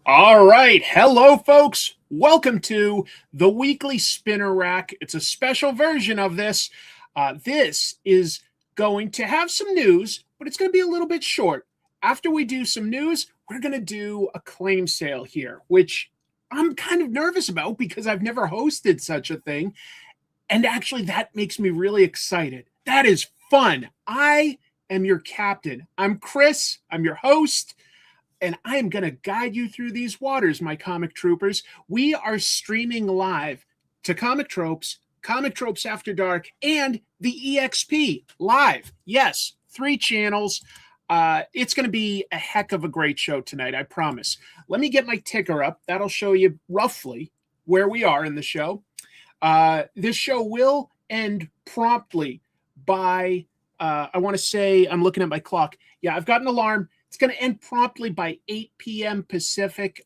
All right. Hello, folks. Welcome to the weekly Spinner Rack. It's a special version of this. This is going to have some news, but it's going to be a little bit short. After we do some news, we're going to do a claim sale here, which I'm kind of nervous about because I've never hosted such a thing. And actually, that makes me really excited. That is fun. I am your captain. I'm Chris. I'm your host. And I am going to guide you through these waters, my comic troopers. We are streaming live to Comic Tropes, Comic Tropes After Dark, and the EXP live. Yes, 3 channels. It's going to be a heck of a great show tonight, I promise. Let me get my ticker up. That'll show you roughly where we are in the show. This show will end promptly by, I want to say, I'm looking at my clock. Yeah, I've got an alarm. It's going to end promptly by 8 p.m. Pacific,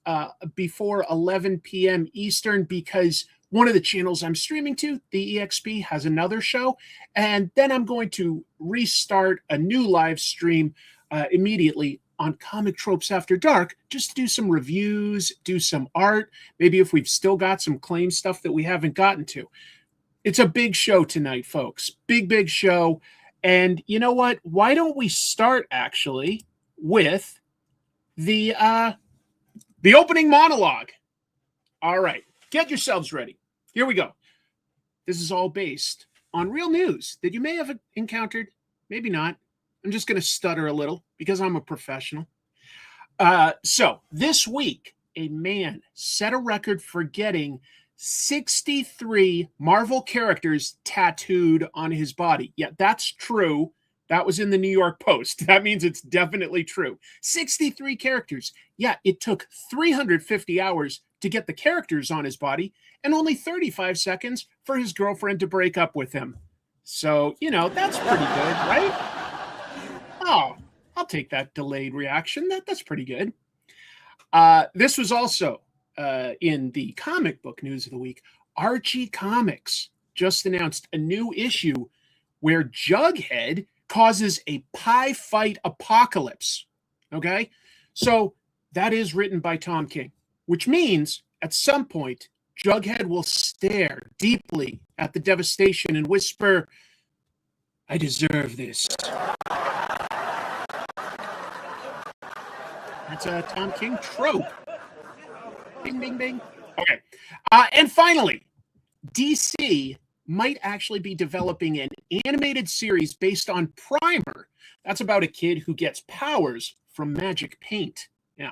before 11 p.m. Eastern, because one of the channels I'm streaming to, the EXP, has another show. And then I'm going to restart a new live stream immediately on Comic Tropes After Dark, just to do some reviews, do some art, maybe if we've still got some claim stuff that we haven't gotten to. It's a big show tonight, folks. Big show. And you know what? Why don't we start, actually, with the opening monologue. All right, get yourselves ready. Here we go. This is all based on real news that you may have encountered, maybe not. I'm just going to stutter a little because I'm a professional. So this week, a man set a record for getting 63 Marvel characters tattooed on his body. Yeah, that's true. That was in the New York Post. That means it's definitely true. 63 characters. Yeah, it took 350 hours to get the characters on his body and only 35 seconds for his girlfriend to break up with him. So, that's pretty good, right? Oh, I'll take that delayed reaction. That's pretty good. This was also in the comic book news of the week. Archie Comics just announced a new issue where Jughead causes a pie fight apocalypse. Okay? So that is written by Tom King, which means at some point, Jughead will stare deeply at the devastation and whisper, "I deserve this." That's a Tom King trope. Bing, bing, bing. Okay. And finally, DC might actually be developing an animated series based on Primer. That's about a kid who gets powers from magic paint. Yeah.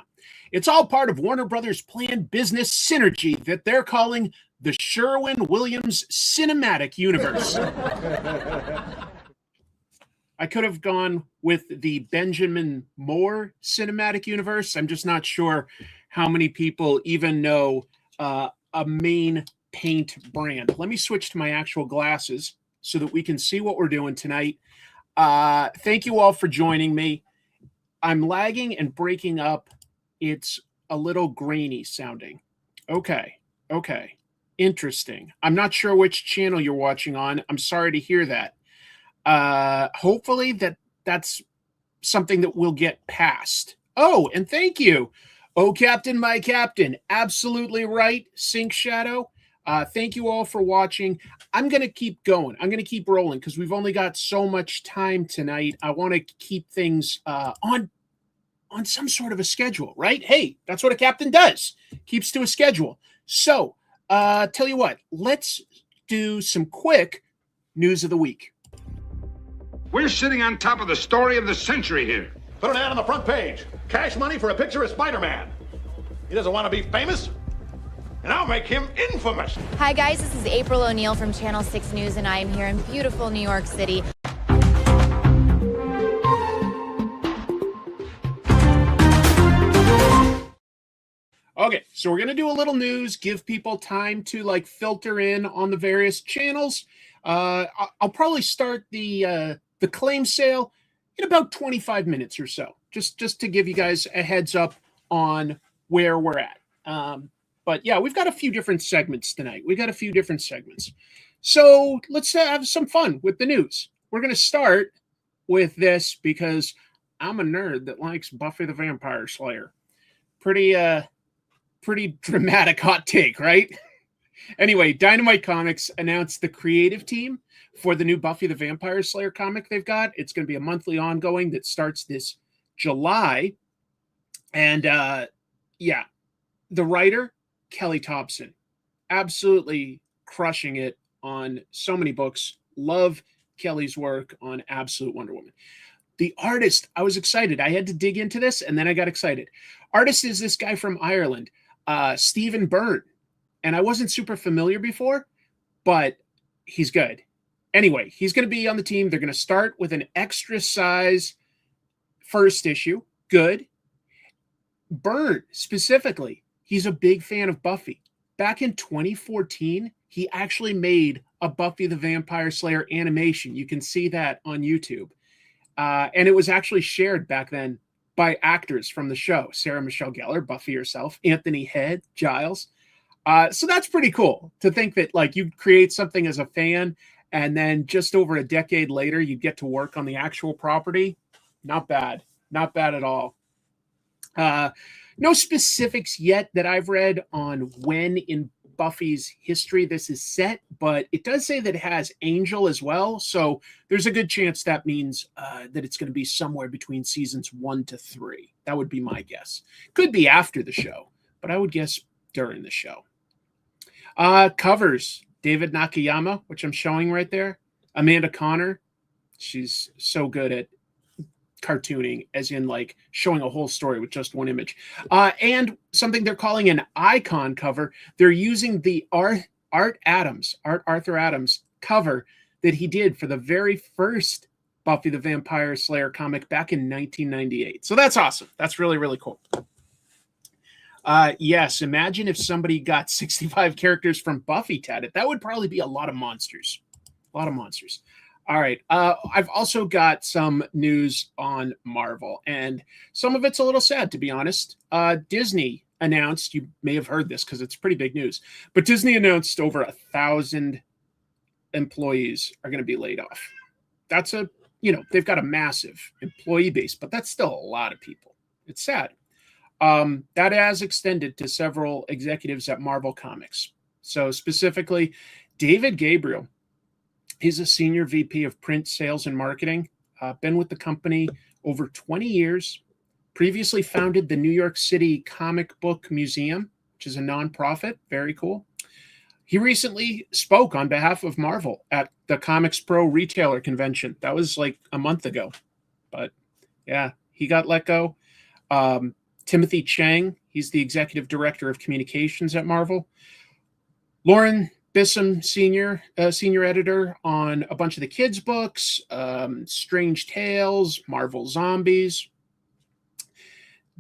It's all part of Warner Brothers' planned business synergy that they're calling the Sherwin-Williams Cinematic Universe. I could have gone with the Benjamin Moore Cinematic Universe. I'm just not sure how many people even know a main paint brand. Let me switch to my actual glasses so that we can see what we're doing tonight. Thank you all for joining me. I'm lagging and breaking up. It's a little grainy sounding. Okay. Interesting. I'm not sure which channel you're watching on. I'm sorry to hear that. Hopefully that's something that we'll get past. Oh, and thank you. Oh, Captain, my Captain. Absolutely right, Sync Shadow. Thank you all for watching. I'm going to keep going. I'm going to keep rolling because we've only got so much time tonight. I want to keep things on some sort of a schedule, right? Hey, that's what a captain does. Keeps to a schedule. So, tell you what, let's do some quick news of the week. We're sitting on top of the story of the century here. Put an ad on the front page. Cash money for a picture of Spider-Man. He doesn't want to be famous, and I'll make him infamous. Hi guys, this is April O'Neil from Channel 6 News, and I am here in beautiful New York City. Okay, so we're going to do a little news, give people time to filter in on the various channels. I'll probably start the claim sale in about 25 minutes or so, just to give you guys a heads up on where we're at. But yeah, we've got a few different segments tonight. So let's have some fun with the news. We're going to start with this because I'm a nerd that likes Buffy the Vampire Slayer. Pretty pretty dramatic hot take, right? Anyway, Dynamite Comics announced the creative team for the new Buffy the Vampire Slayer comic they've got. It's going to be a monthly ongoing that starts this July. And yeah, the writer, Kelly Thompson, absolutely crushing it on so many books. Love Kelly's work on Absolute Wonder Woman. The artist, I was excited. I had to dig into this, and then I got excited. Artist is this guy from Ireland, Stephen Byrne. And I wasn't super familiar before, but he's good. Anyway, he's going to be on the team. They're going to start with an extra size first issue. Good. Byrne, specifically, he's a big fan of Buffy. Back in 2014, he actually made a Buffy the Vampire Slayer animation. You can see that on YouTube. And it was actually shared back then by actors from the show. Sarah Michelle Gellar, Buffy herself, Anthony Head, Giles. So that's pretty cool to think that like you create something as a fan and then just over a decade later, you get to work on the actual property. Not bad. Not bad at all. No specifics yet that I've read on when in Buffy's history this is set, but it does say that it has Angel as well. So there's a good chance that means that it's going to be somewhere between seasons 1 to 3. That would be my guess. Could be after the show, but I would guess during the show. Covers, David Nakayama, which I'm showing right there. Amanda Connor, she's so good at cartooning, as in like showing a whole story with just one image. And something they're calling an icon cover. They're using the Arthur Adams cover that he did for the very first Buffy the Vampire Slayer comic back in 1998. So that's awesome. That's really, really cool. Yes, imagine if somebody got 65 characters from Buffy tatted. That would probably be a lot of monsters. A lot of monsters. All right. I've also got some news on Marvel, and some of it's a little sad, to be honest. Disney announced, you may have heard this because it's pretty big news, but Disney announced over 1,000 employees are going to be laid off. That's they've got a massive employee base, but that's still a lot of people. It's sad. That has extended to several executives at Marvel Comics. So specifically, David Gabriel, he's a senior VP of print sales and marketing, been with the company over 20 years, previously founded the New York City Comic Book Museum, which is a nonprofit. Very cool. He recently spoke on behalf of Marvel at the Comics Pro Retailer Convention. That was like a month ago. But yeah, he got let go. Timothy Chang, he's the executive director of communications at Marvel. Lauren Bissum, senior editor on a bunch of the kids' books, Strange Tales, Marvel Zombies.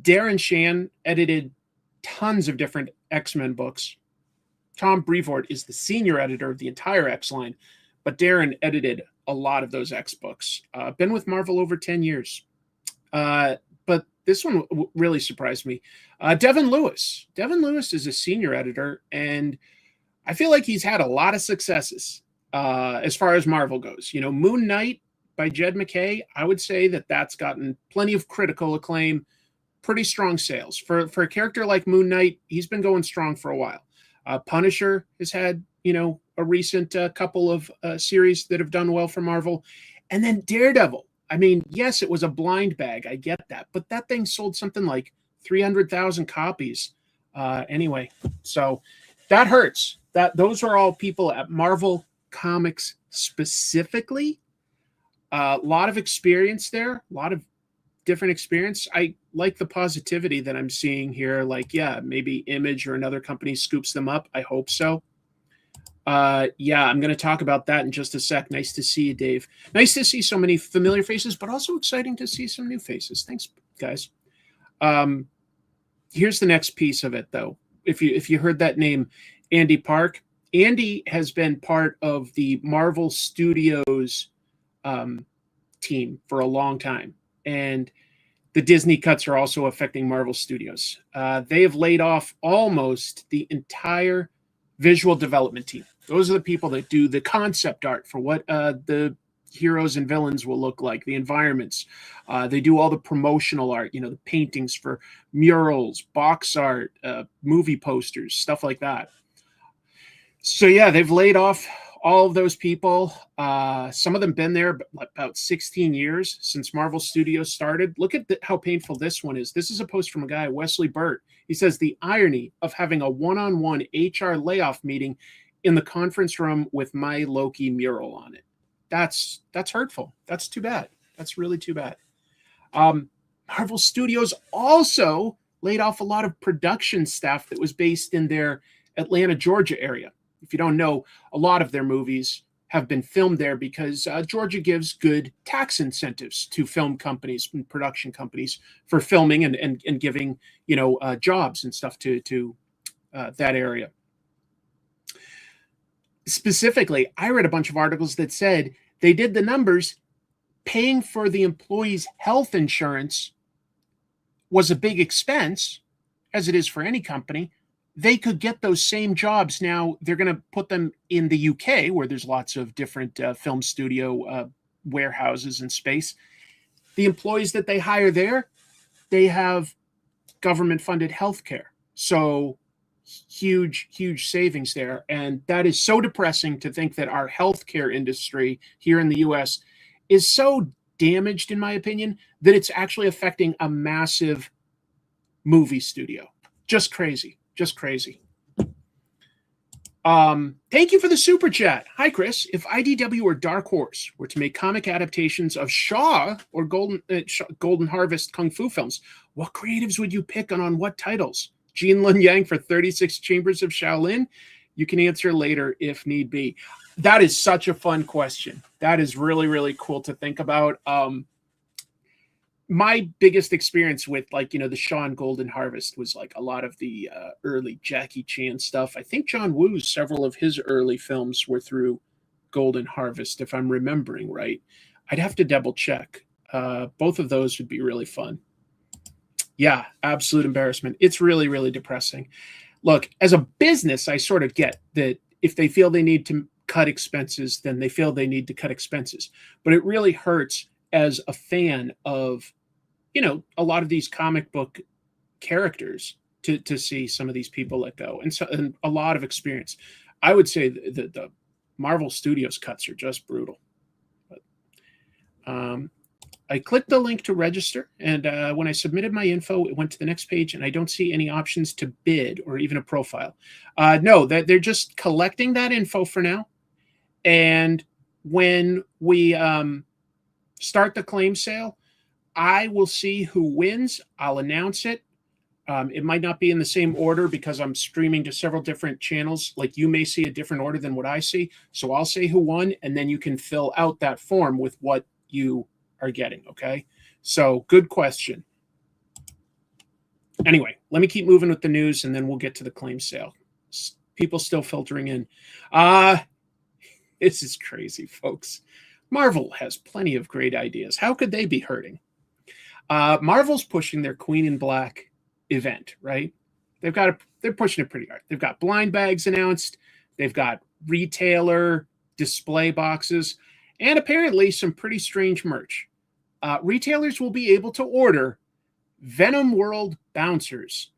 Darren Shan edited tons of different X-Men books. Tom Brevoort is the senior editor of the entire X line, but Darren edited a lot of those X books. Been with Marvel over 10 years. But this one really surprised me. Devin Lewis. Devin Lewis is a senior editor, and I feel like he's had a lot of successes as far as Marvel goes. Moon Knight by Jed McKay, I would say that that's gotten plenty of critical acclaim, pretty strong sales. For a character like Moon Knight, he's been going strong for a while. Punisher has had, a recent couple of series that have done well for Marvel. And then Daredevil. I mean, yes, it was a blind bag. I get that. But that thing sold something like 300,000 copies anyway. So that hurts. Those are all people at Marvel Comics specifically. A lot of experience there. A lot of different experience. I like the positivity that I'm seeing here. Like, yeah, maybe Image or another company scoops them up. I hope so. Yeah, I'm going to talk about that in just a sec. Nice to see you, Dave. Nice to see so many familiar faces, but also exciting to see some new faces. Thanks, guys. Here's the next piece of it, though. If you heard that name, Andy Park. Andy has been part of the Marvel Studios team for a long time, and the Disney cuts are also affecting Marvel Studios. They have laid off almost the entire visual development team. Those are the people that do the concept art for what the heroes and villains will look like, the environments. They do all the promotional art, the paintings for murals, box art, movie posters, stuff like that. So yeah, they've laid off all of those people. Some of them been there about 16 years since Marvel Studios started. Look at how painful this one is. This is a post from a guy, Wesley Burt. He says, the irony of having a one-on-one HR layoff meeting in the conference room with my Loki mural on it. That's hurtful. That's too bad. That's really too bad. Marvel Studios also laid off a lot of production staff that was based in their Atlanta, Georgia area. If you don't know, a lot of their movies have been filmed there because Georgia gives good tax incentives to film companies and production companies for filming and giving, jobs and stuff to that area. Specifically, I read a bunch of articles that said they did the numbers. Paying for the employees' health insurance was a big expense, as it is for any company. They could get those same jobs. Now they're going to put them in the UK, where there's lots of different film studio warehouses and space. The employees that they hire there, they have government-funded healthcare. So huge savings there. And that is so depressing to think that our healthcare industry here in the US is so damaged, in my opinion, that it's actually affecting a massive movie studio. Just crazy. Thank you for the super chat. Hi, Chris. If IDW or Dark Horse were to make comic adaptations of Shaw or Golden Harvest Kung Fu films, what creatives would you pick and on what titles? Gene Lun Yang for 36 Chambers of Shaolin? You can answer later if need be. That is such a fun question. That is really, really cool to think about. My biggest experience with the Shaw and Golden Harvest was a lot of the early Jackie Chan stuff. I think John Woo's several of his early films were through Golden Harvest, if I'm remembering right. I'd have to double check. Both of those would be really fun. Yeah, absolute embarrassment. It's really, really depressing. Look, as a business, I sort of get that if they feel they need to cut expenses, then they feel they need to cut expenses. But it really hurts as a fan of, a lot of these comic book characters to see some of these people let go. And a lot of experience. I would say the Marvel Studios cuts are just brutal. But, I clicked the link to register, and when I submitted my info, it went to the next page, and I don't see any options to bid or even a profile. No, they're just collecting that info for now. And when we start the claim sale, I will see who wins. I'll announce it. It might not be in the same order because I'm streaming to several different channels. Like, you may see a different order than what I see. So I'll say who won, and then you can fill out that form with what you are getting. Okay. So good question. Anyway, let me keep moving with the news, and then we'll get to the claim sale. People still filtering in. This is crazy, folks. Marvel has plenty of great ideas. How could they be hurting? Marvel's pushing their Queen in Black event, right? They're pushing it pretty hard. They've got blind bags announced. They've got retailer display boxes, and apparently some pretty strange merch. Retailers will be able to order Venom World Bouncers.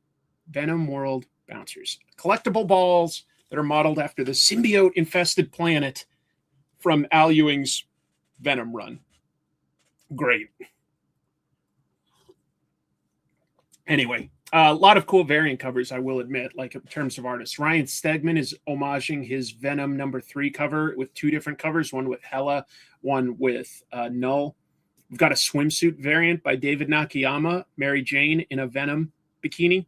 Venom World Bouncers. Collectible balls that are modeled after the symbiote-infested planet from Al Ewing's Venom run. Great. Anyway, a lot of cool variant covers, I will admit, like in terms of artists. Ryan Stegman is homaging his Venom #3 cover with 2 different covers, one with Hela, one with Null. We've got a swimsuit variant by David Nakayama, Mary Jane in a Venom bikini.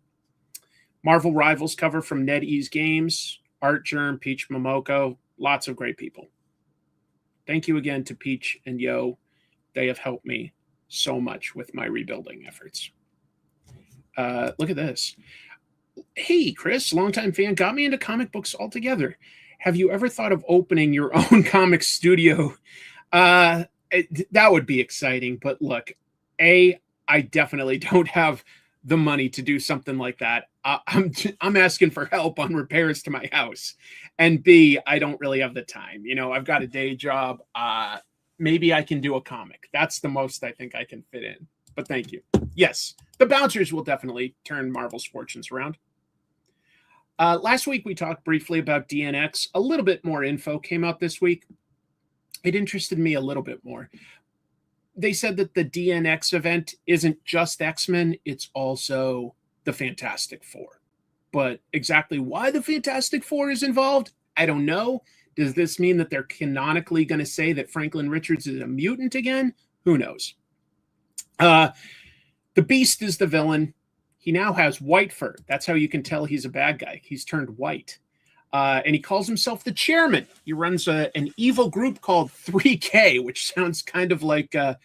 Marvel Rivals cover from NetEase Games, Art Germ, Peach Momoko, lots of great people. Thank you again to Peach and Yo. They have helped me so much with my rebuilding efforts. Look at this. Hey, Chris, longtime fan, got me into comic books altogether. Have you ever thought of opening your own comic studio? That would be exciting. But look, I definitely don't have the money to do something like that. I'm asking for help on repairs to my house. And B, I don't really have the time. I've got a day job. maybe I can do a comic. That's the most I think I can fit in. But thank you. Yes, the bouncers will definitely turn Marvel's fortunes around. Last week, we talked briefly about DNX. A little bit more info came out this week. It interested me a little bit more. They said that the DNX event isn't just X-Men, it's also the Fantastic Four. But exactly why the Fantastic Four is involved, I don't know. Does this mean that they're canonically going to say that Franklin Richards is a mutant again? Who knows? The Beast is the villain. He now has white fur. That's how you can tell he's a bad guy. He's turned white. And he calls himself the chairman. He runs an evil group called 3K, which sounds kind of like a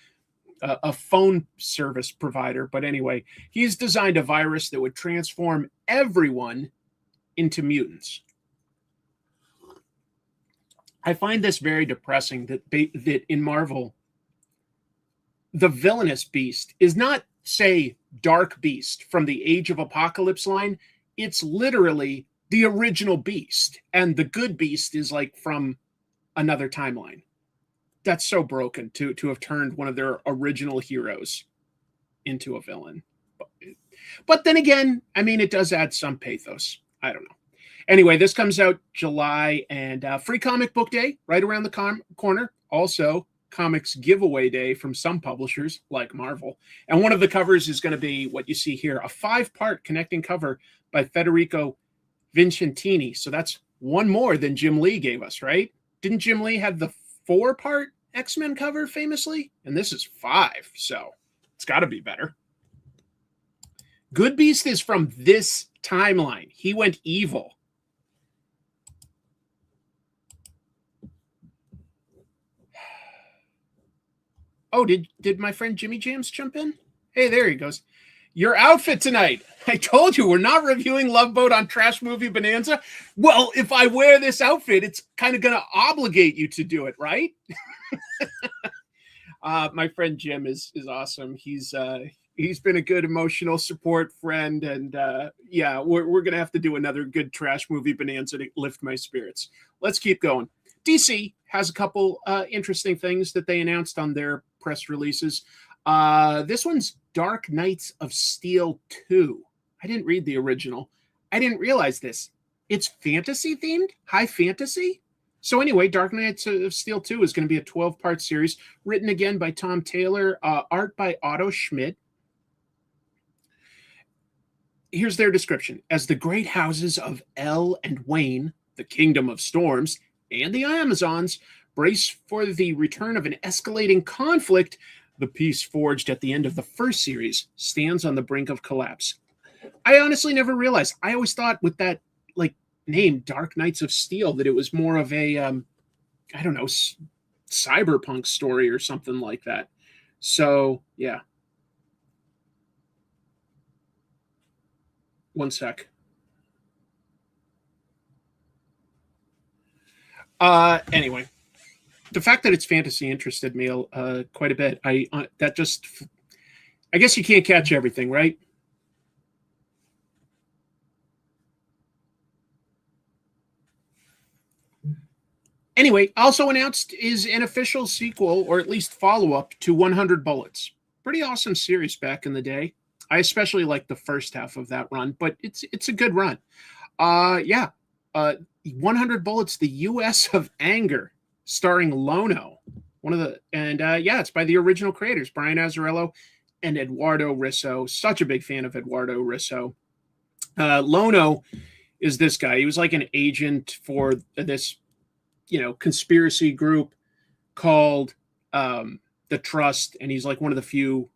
phone service provider. But anyway, he's designed a virus that would transform everyone into mutants. I find this very depressing that in Marvel, the villainous Beast is not, say, Dark Beast from the Age of Apocalypse line. It's literally the original Beast. And the good Beast is like from another timeline. That's so broken to have turned one of their original heroes into a villain. But then again, I mean, it does add some pathos. I don't know. Anyway, this comes out July, and Free Comic Book Day right around the corner. Also, Comics Giveaway Day from some publishers like Marvel. And one of the covers is going to be what you see here, a 5-part connecting cover by Federico Vincentini. So that's one more than Jim Lee gave us, right? Didn't Jim Lee have the 4-part X-Men cover famously? And this is 5, so it's got to be better. Good Beast is from this timeline. He went evil. Oh, did my friend Jimmy Jams jump in? Hey, there he goes. Your outfit tonight. I told you we're not reviewing Love Boat on Trash Movie Bonanza. Well, if I wear this outfit, it's kind of going to obligate you to do it, right? My friend Jim is awesome. He's been a good emotional support friend, and yeah, we're going to have to do another good Trash Movie Bonanza to lift my spirits. Let's keep going. DC has a couple interesting things that they announced on their press releases. This one's Dark Knights of Steel 2. I didn't read the original. I didn't realize this. It's fantasy themed, high fantasy. So anyway, Dark Knights of Steel 2 is going to be a 12-part series, written again by Tom Taylor, art by Otto Schmidt. Here's their description. As the great houses of El and Wayne, the Kingdom of Storms, and the Amazons brace for the return of an escalating conflict, the peace forged at the end of the first series stands on the brink of collapse. I honestly never realized. I always thought with that name, Dark Knights of Steel, that it was more of a, I don't know, cyberpunk story or something like that. So, yeah. One sec. Anyway, the fact that it's fantasy interested me quite a bit. I guess you can't catch everything, right? Anyway, also announced is an official sequel, or at least follow-up, to 100 Bullets. Pretty awesome series back in the day. I especially like the first half of that run, but it's a good run. 100 Bullets, the U.S. of Anger, starring Lono. It's by the original creators, Brian Azzarello and Eduardo Risso. Such a big fan of Eduardo Risso. Lono is this guy. He was like an agent for this, conspiracy group called the Trust, and he's like one of the few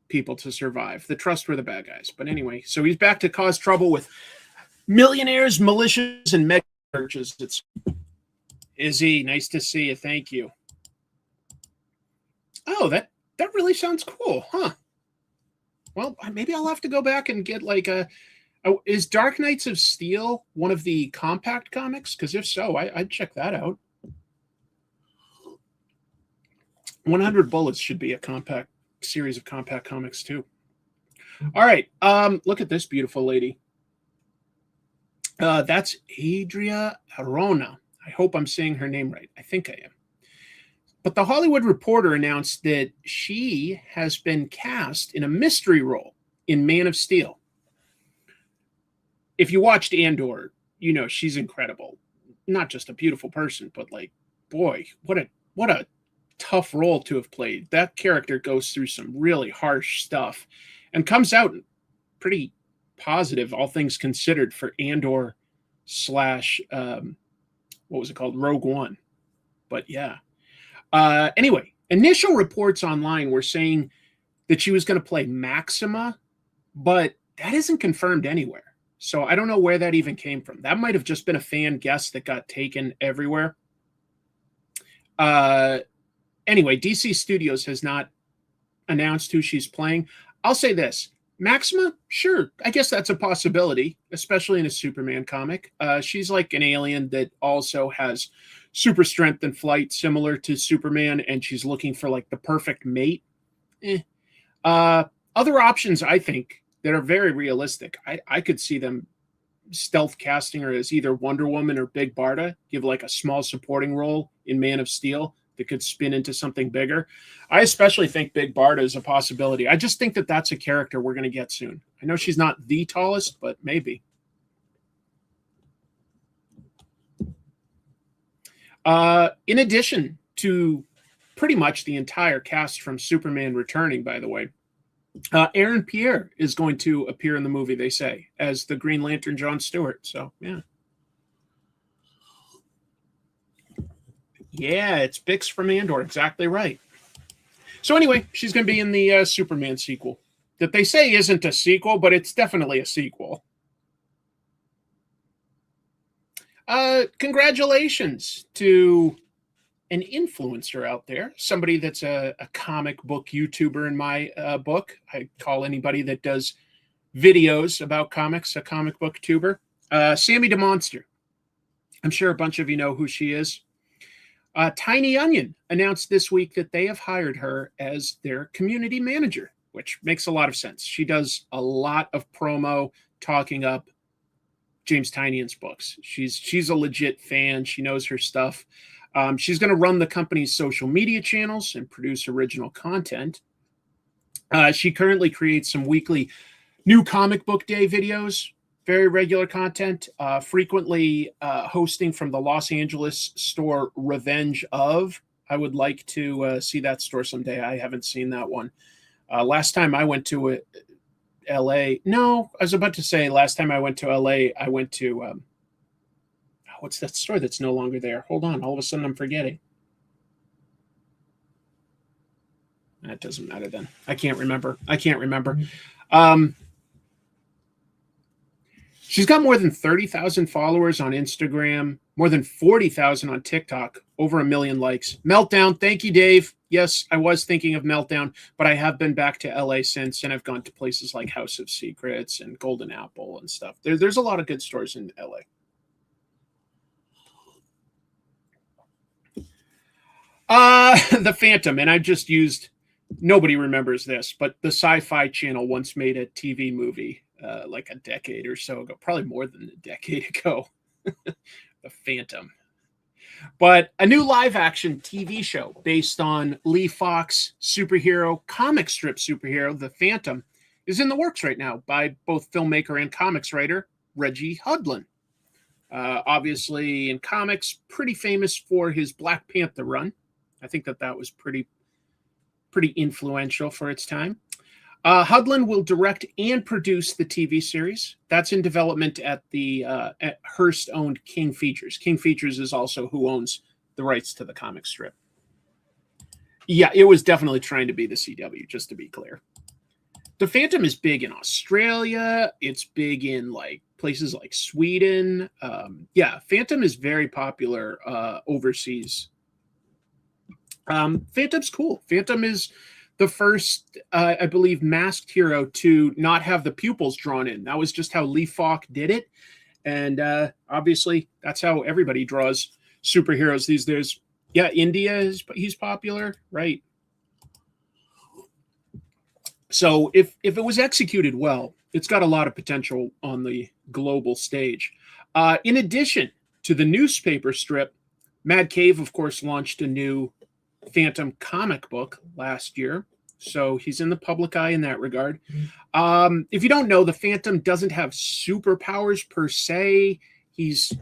people to survive. The Trust were the bad guys. But anyway, so he's back to cause trouble with millionaires, militias, and mega churches. It's Izzy, nice to see you. Thank you. Oh, that really sounds cool, huh? Well, maybe I'll have to go back and get is Dark Knights of Steel one of the compact comics? Because if so, I'd check that out. 100 Bullets should be a compact series of compact comics too. All right, look at this beautiful lady. That's Adria Arjona. I hope I'm saying her name right. I think I am. But the Hollywood Reporter announced that she has been cast in a mystery role in Man of Steel. If you watched Andor, you know she's incredible. Not just a beautiful person, but like, boy, what a tough role to have played. That character goes through some really harsh stuff and comes out pretty positive, all things considered, for Andor slash what was it called? Rogue One. But yeah. Anyway, initial reports online were saying that she was going to play Maxima, but that isn't confirmed anywhere. So I don't know where that even came from. That might have just been a fan guess that got taken everywhere. Anyway, DC Studios has not announced who she's playing. I'll say this. Maxima, sure, I guess that's a possibility, especially in a Superman comic. She's like an alien that also has super strength and flight, similar to Superman, and she's looking for like the perfect mate. Other options, I think, that are very realistic. I could see them stealth casting her as either Wonder Woman or Big Barda, give like a small supporting role in Man of Steel that could spin into something bigger. I especially think Big Barda is a possibility. I just think that that's a character we're going to get soon. I know she's not the tallest, but maybe. In addition to pretty much the entire cast from Superman returning, by the way, Aaron Pierre is going to appear in the movie, they say, as the Green Lantern John Stewart. So, yeah. Yeah, it's Bix from Andor. Exactly right. So anyway, she's going to be in the Superman sequel that they say isn't a sequel, but it's definitely a sequel. Congratulations to an influencer out there, somebody that's a comic book YouTuber in my book. I call anybody that does videos about comics a comic book tuber. Sammy DeMonster. I'm sure a bunch of you know who she is. Tiny Onion announced this week that they have hired her as their community manager, which makes a lot of sense. She does a lot of promo talking up James Tynion's books. She's a legit fan. She knows her stuff. She's going to run the company's social media channels and produce original content. She currently creates some weekly new comic book day videos, very regular content, frequently hosting from the Los Angeles store Revenge of. I would like to see that store someday. I haven't seen that one. Last time I went to LA. No, I was about to say last time I went to LA, I went to what's that store that's no longer there? Hold on. All of a sudden I'm forgetting. That doesn't matter then. I can't remember. She's got more than 30,000 followers on Instagram, more than 40,000 on TikTok, over 1 million likes. Meltdown. Thank you, Dave. Yes, I was thinking of Meltdown, but I have been back to LA since, and I've gone to places like House of Secrets and Golden Apple and stuff. There's a lot of good stores in LA. The Phantom, and I just used, nobody remembers this, but the Sci-Fi Channel once made a TV movie like a decade or so ago, probably more than a decade ago. The Phantom. But a new live-action TV show based on Lee Fox superhero, comic strip superhero, The Phantom, is in the works right now by both filmmaker and comics writer Reggie Hudlin. Obviously, in comics, pretty famous for his Black Panther run. I think that was pretty influential for its time. Hudlin will direct and produce the TV series. That's in development at the at Hearst-owned King Features. King Features is also who owns the rights to the comic strip. Yeah, it was definitely trying to be the CW, just to be clear. The Phantom is big in Australia. It's big in like places like Sweden. Yeah, Phantom is very popular overseas. Phantom's cool. Phantom is the first, I believe, masked hero to not have the pupils drawn in. That was just how Lee Falk did it. And obviously, that's how everybody draws superheroes these days. Yeah, India, he's popular, right? So if it was executed well, it's got a lot of potential on the global stage. In addition to the newspaper strip, Mad Cave, of course, launched a new Phantom comic book last year, so he's in the public eye in that regard. If you don't know, the Phantom doesn't have superpowers per se. He's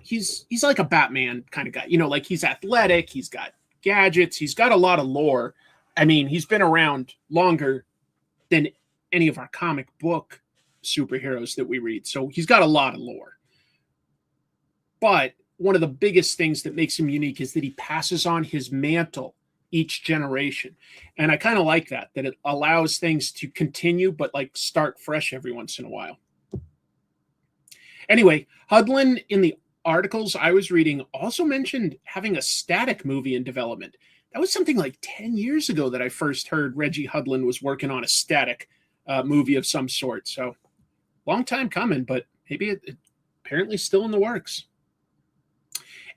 like a Batman kind of guy. Like he's athletic, he's got gadgets, he's got a lot of lore. I mean, he's been around longer than any of our comic book superheroes that we read. So he's got a lot of lore. But one of the biggest things that makes him unique is that he passes on his mantle each generation. And I kind of like that it allows things to continue, but like start fresh every once in a while. Anyway, Hudlin in the articles I was reading also mentioned having a Static movie in development. That was something like 10 years ago that I first heard Reggie Hudlin was working on a Static movie of some sort. So long time coming, but maybe it apparently still in the works.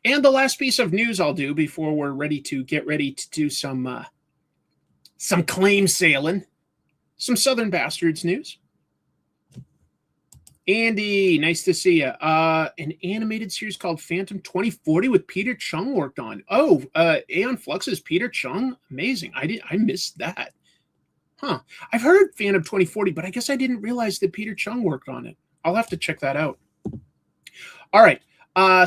And the last piece of news I'll do before we're ready to do some claim sailing, some Southern Bastards news. Andy, nice to see you. An animated series called Phantom 2040 with Peter Chung worked on. Oh, Aeon Flux's Peter Chung, amazing. I missed that. Huh. I've heard Phantom 2040, but I guess I didn't realize that Peter Chung worked on it. I'll have to check that out. All right.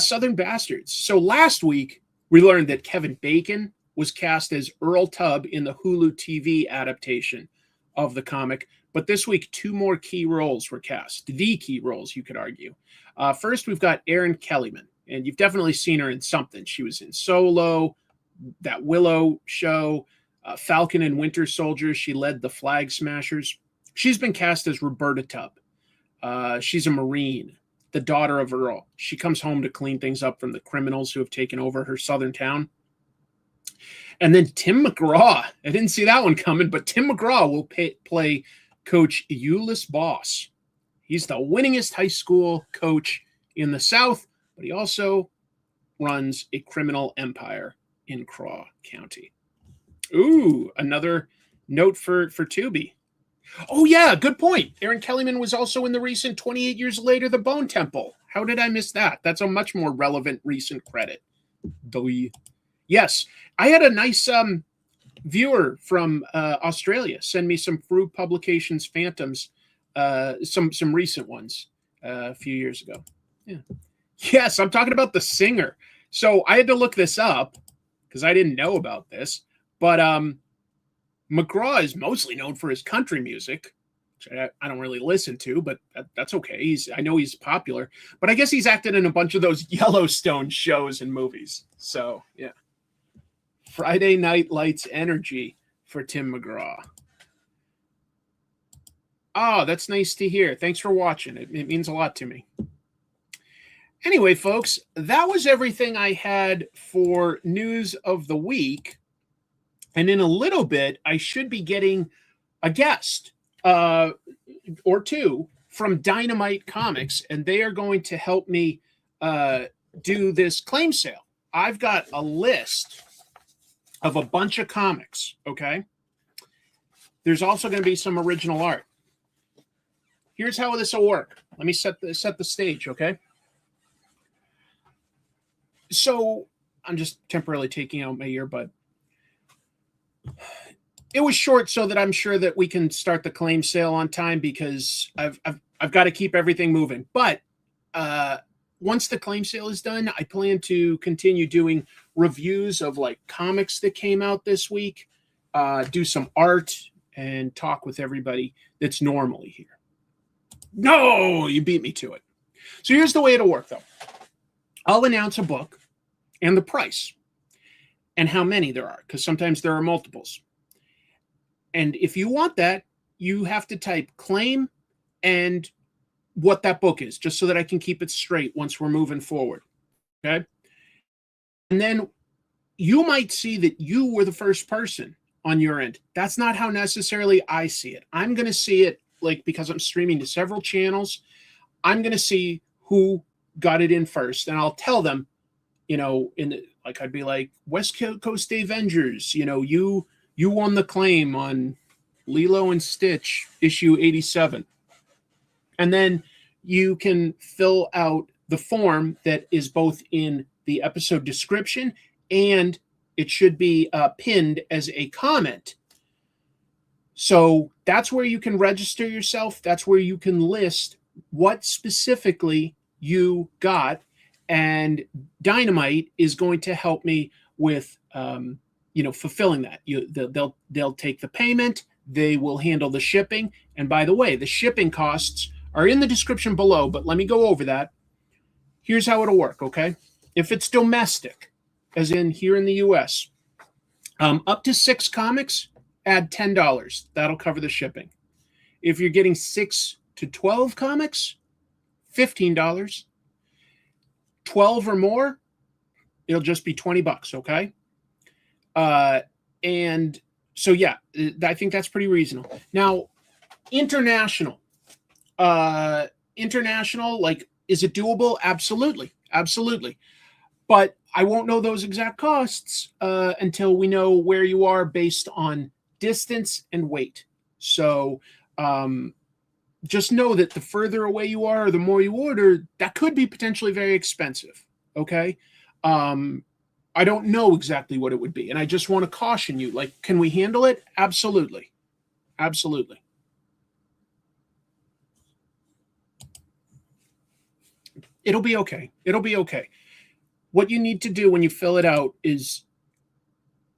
Southern Bastards. So last week, we learned that Kevin Bacon was cast as Earl Tubb in the Hulu TV adaptation of the comic. But this week, 2 more key roles were cast. The key roles, you could argue. First, we've got Erin Kellyman. And you've definitely seen her in something. She was in Solo, that Willow show, Falcon and Winter Soldier. She led the Flag Smashers. She's been cast as Roberta Tubb. She's a Marine, the daughter of Earl. She comes home to clean things up from the criminals who have taken over her southern town. And then Tim McGraw. I didn't see that one coming, but Tim McGraw will play Coach Euless Boss. He's the winningest high school coach in the South, but he also runs a criminal empire in Craw County. Ooh, another note for Tubi. Oh, yeah, good point. Erin Kellyman was also in the recent 28 Years Later, The Bone Temple. How did I miss that? That's a much more relevant recent credit. Yes, I had a nice viewer from Australia send me some Fruit Publications Phantoms, some recent ones a few years ago. Yeah. Yes, I'm talking about the singer. So I had to look this up because I didn't know about this. But McGraw is mostly known for his country music, which I don't really listen to, but that's okay. I know he's popular. But I guess he's acted in a bunch of those Yellowstone shows and movies. So, yeah. Friday Night Lights energy for Tim McGraw. Oh, that's nice to hear. Thanks for watching. It means a lot to me. Anyway, folks, that was everything I had for news of the week. And in a little bit, I should be getting a guest or two from Dynamite Comics, and they are going to help me do this claim sale. I've got a list of a bunch of comics, okay? There's also going to be some original art. Here's how this will work. Let me set the stage, okay? So I'm just temporarily taking out my earbud. It was short so that I'm sure that we can start the claim sale on time because I've got to keep everything moving. But once the claim sale is done, I plan to continue doing reviews of like comics that came out this week, do some art, and talk with everybody that's normally here. No, you beat me to it. So here's the way it'll work, though. I'll announce a book and the price and how many there are, because sometimes there are multiples. And if you want that, you have to type claim and what that book is, just so that I can keep it straight once we're moving forward. Okay? And then you might see that you were the first person on your end. That's not how necessarily I see it. I'm going to see it like because I'm streaming to several channels. I'm going to see who got it in first, and I'll tell them, I'd be like, West Coast Avengers, you won the claim on Lilo and Stitch issue 87. And then you can fill out the form that is both in the episode description and It should be pinned as a comment. So that's where you can register yourself. That's where you can list what specifically you got. And Dynamite is going to help me with, fulfilling that. They'll take the payment. They will handle the shipping. And by the way, the shipping costs are in the description below, but let me go over that. Here's how it'll work, okay? If it's domestic, as in here in the US, up to 6 comics, add $10. That'll cover the shipping. If you're getting 6 to 12 comics, $15. 12 or more, it'll just be $20, okay? And so, yeah, I think that's pretty reasonable. Now, international, like, is it doable? Absolutely. Absolutely. But I won't know those exact costs until we know where you are based on distance and weight. So just know that the further away you are, or the more you order, that could be potentially very expensive. Okay. I don't know exactly what it would be. And I just want to caution you, like, can we handle it? Absolutely. Absolutely. It'll be okay. It'll be okay. What you need to do when you fill it out is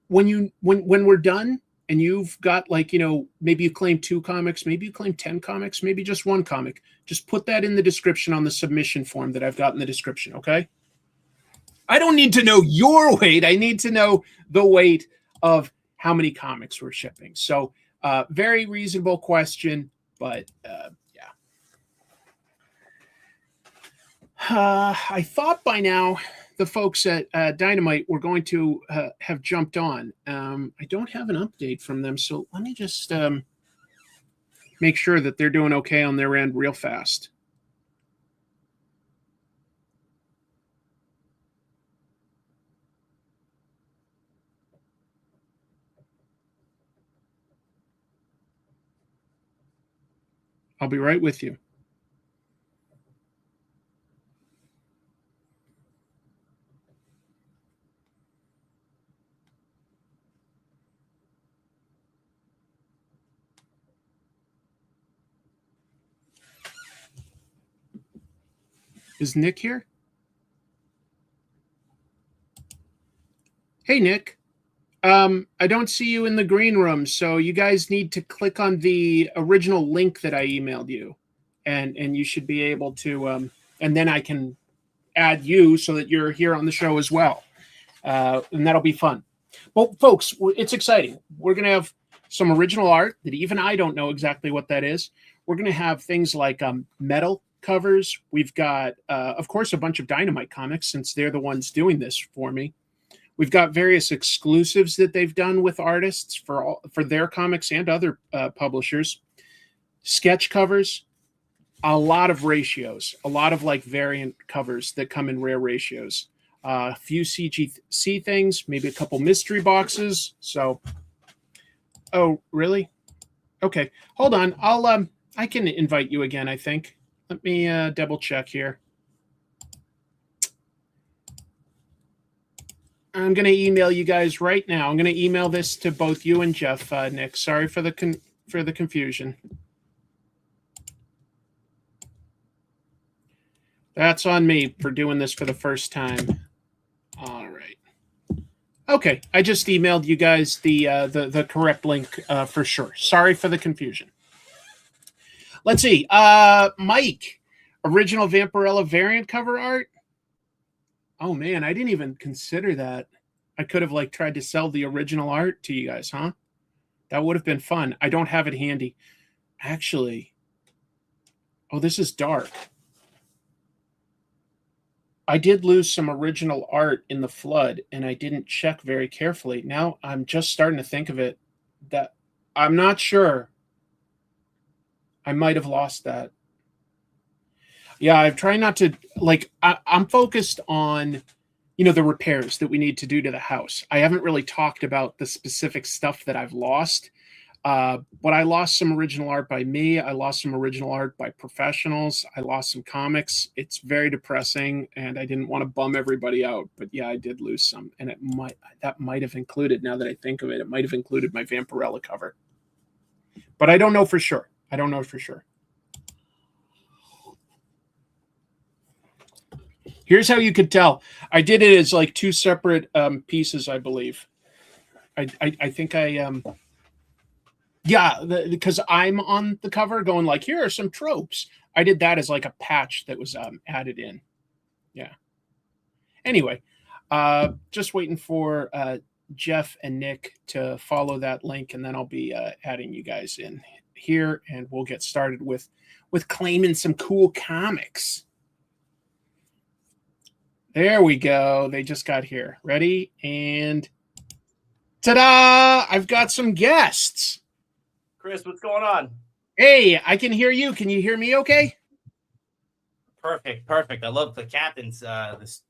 when we're done and you've got, like, maybe you claim 2 comics, maybe you claim 10 comics, maybe just 1 comic, just put that in the description on the submission form that I've got in the description. Okay. I don't need to know your weight. I need to know the weight of how many comics we're shipping. So very reasonable question, but yeah. I thought by now the folks at Dynamite were going to have jumped on. I don't have an update from them, so let me just make sure that they're doing okay on their end real fast. I'll be right with you. Is Nick here? Hey, Nick. I don't see you in the green room, so you guys need to click on the original link that I emailed you, and you should be able to, and then I can add you so that you're here on the show as well, and that'll be fun. Well, folks, it's exciting. We're going to have some original art that even I don't know exactly what that is. We're going to have things like metal covers. We've got, of course, a bunch of Dynamite comics, since they're the ones doing this for me. We've got various exclusives that they've done with artists for their comics and other publishers. Sketch covers, a lot of ratios, a lot of, like, variant covers that come in rare ratios. A few CGC things, maybe a couple mystery boxes. So, oh, really? Okay, hold on. I can invite you again, I think. Let me double check here. I'm going to email you guys right now. I'm going to email this to both you and Jeff, Nick. Sorry for the confusion. That's on me for doing this for the first time. All right. Okay, I just emailed you guys the correct link for sure. Sorry for the confusion. Let's see. Mike, original Vampirella variant cover art. Oh man, I didn't even consider that. I could have, like, tried to sell the original art to you guys, huh? That would have been fun. I don't have it handy. Actually, oh, this is dark. I did lose some original art in the flood, and I didn't check very carefully. Now I'm just starting to think of it, that I'm not sure. I might have lost that. Yeah, I'm trying not to, like, I'm focused on, the repairs that we need to do to the house. I haven't really talked about the specific stuff that I've lost. But I lost some original art by me. I lost some original art by professionals. I lost some comics. It's very depressing, and I didn't want to bum everybody out. But yeah, I did lose some, and that might have included. Now that I think of it, it might have included my Vampirella cover. But I don't know for sure. Here's how you could tell. I did it as like two separate pieces, I believe. I think because I'm on the cover going like, here are some tropes. I did that as like a patch that was added in. Yeah. Anyway, just waiting for Jeff and Nick to follow that link, and then I'll be adding you guys in here, and we'll get started with claiming some cool comics. There we go. They just got here. Ready? And ta-da! I've got some guests. Chris, what's going on? Hey, I can hear you. Can you hear me okay? Perfect. I love the captain's this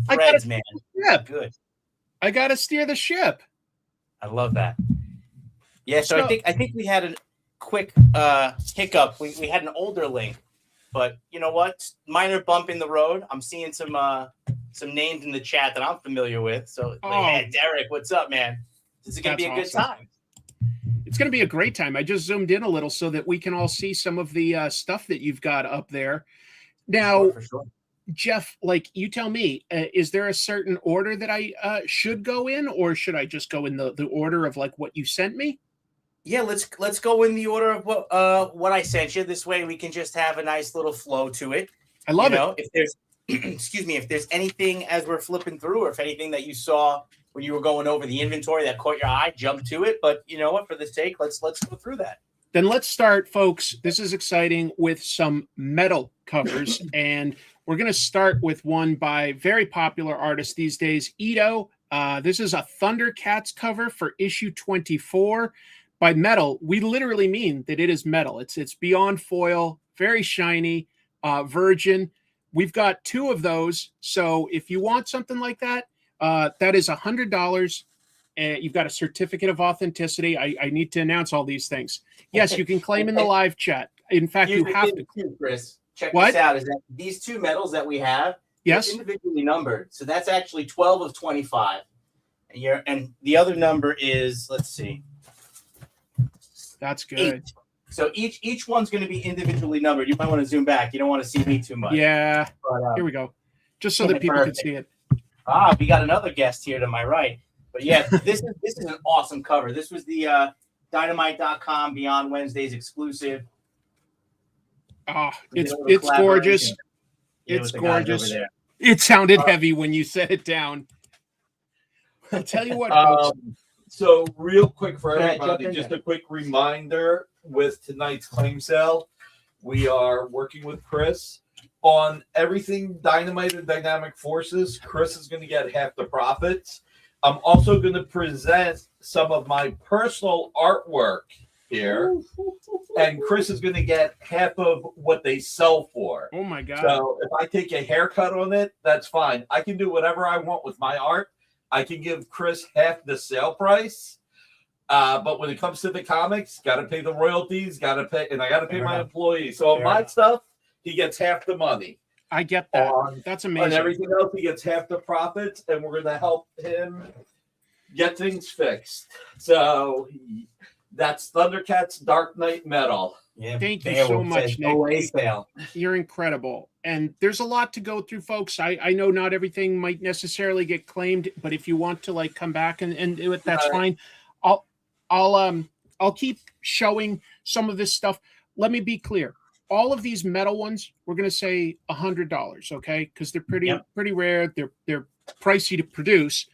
threads, man. Yeah. Good. I got to steer the ship. I love that. Yeah, so I think we had a quick hiccup. We had an older link, but you know what? Minor bump in the road. I'm seeing some names in the chat that I'm familiar with. So, man, Derek, what's up, man? This is going to be a good time. It's going to be a great time. I just zoomed in a little so that we can all see some of the stuff that you've got up there. Now, for sure. Jeff, like you tell me, is there a certain order that I should go in, or should I just go in the order of like what you sent me? Yeah, let's go in the order of what I sent you. This way we can just have a nice little flow to it. I love it. If there's excuse me, if there's anything as we're flipping through, or if anything that you saw when you were going over the inventory that caught your eye, jump to it. But you know what? For the sake, let's go through that. Then let's start, folks. This is exciting with some metal covers, and we're going to start with one by very popular artist these days, Ito. This is a Thundercats cover for issue 24. By metal, we literally mean that it is metal. It's beyond foil, very shiny, virgin. We've got two of those. So if you want something like that, that is $100. And you've got a certificate of authenticity. I need to announce all these things. Yes, you can claim in the live chat. In fact, you have to. Chris, check this out. Is that these two medals that we have? Yes, individually numbered. So that's actually 12 of 25. And the other number is, let's see. That's good. 8. So each one's going to be individually numbered. You might want to zoom back. You don't want to see me too much. Yeah. But, here we go. Just so that people can see it. We got another guest here to my right. But yeah, this is an awesome cover. This was the Dynamite.com Beyond Wednesdays exclusive. It's gorgeous. It's gorgeous. It sounded heavy when you set it down. I'll tell you what, folks. So real quick for everybody, just a quick reminder with tonight's claim sale, we are working with Chris on everything Dynamite and Dynamic Forces. Chris is going to get half the profits. I'm also going to present some of my personal artwork here, and Chris is going to get half of what they sell for. Oh my God. So if I take a haircut on it, that's fine. I can do whatever I want with my art. I can give Chris half the sale price. But when it comes to the comics, got to pay the royalties, got to pay, and I got to pay my employees. So on my stuff, he gets half the money. I get that. That's amazing. On everything else, he gets half the profits, and we're going to help him get things fixed. So that's Thundercats Dark Knight Metal. Yeah, thank you so much, Nick. Sale. You're incredible. And there's a lot to go through, folks. I know not everything might necessarily get claimed, but if you want to like come back and do it, that's fine. I'll keep showing some of this stuff. Let me be clear. All of these metal ones, we're going to say $100, okay? Because they're pretty rare. They're pricey to produce.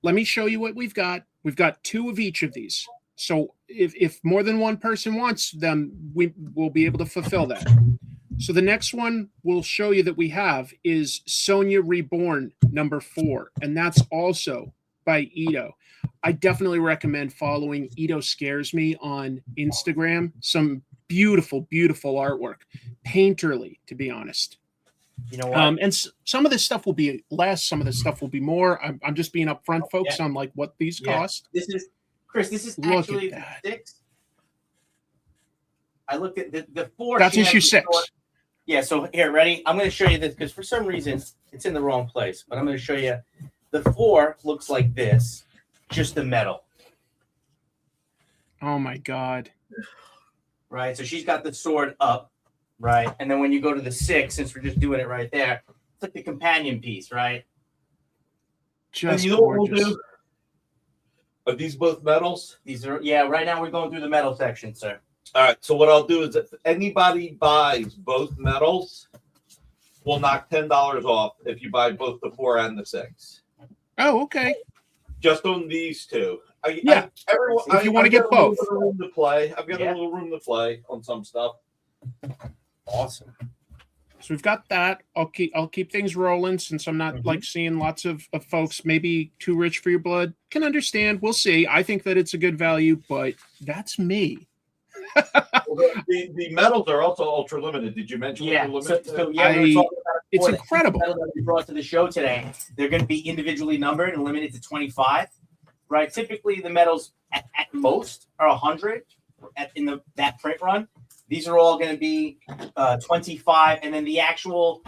Let me show you what we've got. We've got 2 of each of these. So if more than one person wants them, we will be able to fulfill that. So the next one we'll show you that we have is Sonya Reborn number 4, and that's also by Ito. I definitely recommend following Ito Scares Me on Instagram. Some beautiful, beautiful artwork, painterly, to be honest. You know what? And some of this stuff will be less, some of this stuff will be more. I'm just being upfront, folks, on like what these cost. Chris, this is Look actually at the that. 6. I looked at the 4. That's she has issue the 6. sword. Yeah, so here, ready? I'm going to show you this because for some reason it's in the wrong place, but I'm going to show you. The 4 looks like this, just the metal. Oh my God. Right, so she's got the sword up, right? And then when you go to the 6, since we're just doing it right there, it's like the companion piece, right? Just you know what we'll gorgeous. do? Are these both metals? These are, yeah, right now we're going through the metal section, sir. All right, so what I'll do is if anybody buys both metals, we'll knock $10 off if you buy both the 4 and the 6. Oh, okay. Just on these two. Yeah. If you want to get both. I've got a little room to play. I've got Yeah. a little room to play on some stuff. Awesome. So we've got that. I'll keep things rolling since I'm not like seeing lots of folks maybe too rich for your blood. Can understand. We'll see. I think that it's a good value, but that's me. The metals are also ultra limited. Did you mention Yeah, ultra so, limited? so yeah, we were talking about it It's before, the incredible. metal that we brought to the show today. They're going to be individually numbered and limited to 25. Right, typically the metals at most are 100 in that print run. These are all going to be 25, and then the actual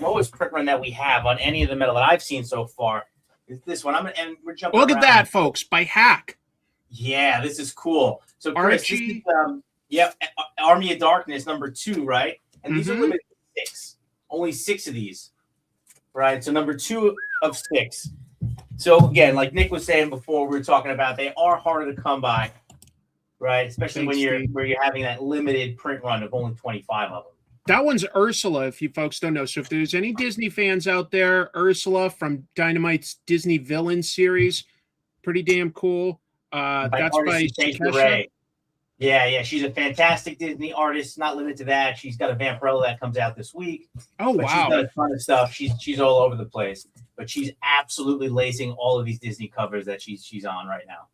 lowest print run that we have on any of the metal that I've seen so far is this one. And we're jumping. Look at around. that, folks, by Hack. Yeah, this is cool. So Chris, this Archie. is, Army of Darkness #2, right? And these are Mhm. limited to 6. Only 6 of these, right? So #2 of 6. So again, like Nick was saying before, we were talking about they are harder to come by, right? Especially Thanks, when Steve. you're having that limited print run of only 25 of them. That one's Ursula, if you folks don't know. So if there's any Disney fans out there, Ursula from Dynamite's Disney Villain series, pretty damn cool. That's by artist Stacey Kesha. Ray. Yeah, she's a fantastic Disney artist. Not limited to that. She's got a Vampirella that comes out this week. Oh, But she's wow. done a ton of stuff. She's all over the place. But she's absolutely lacing all of these Disney covers that she's on right now.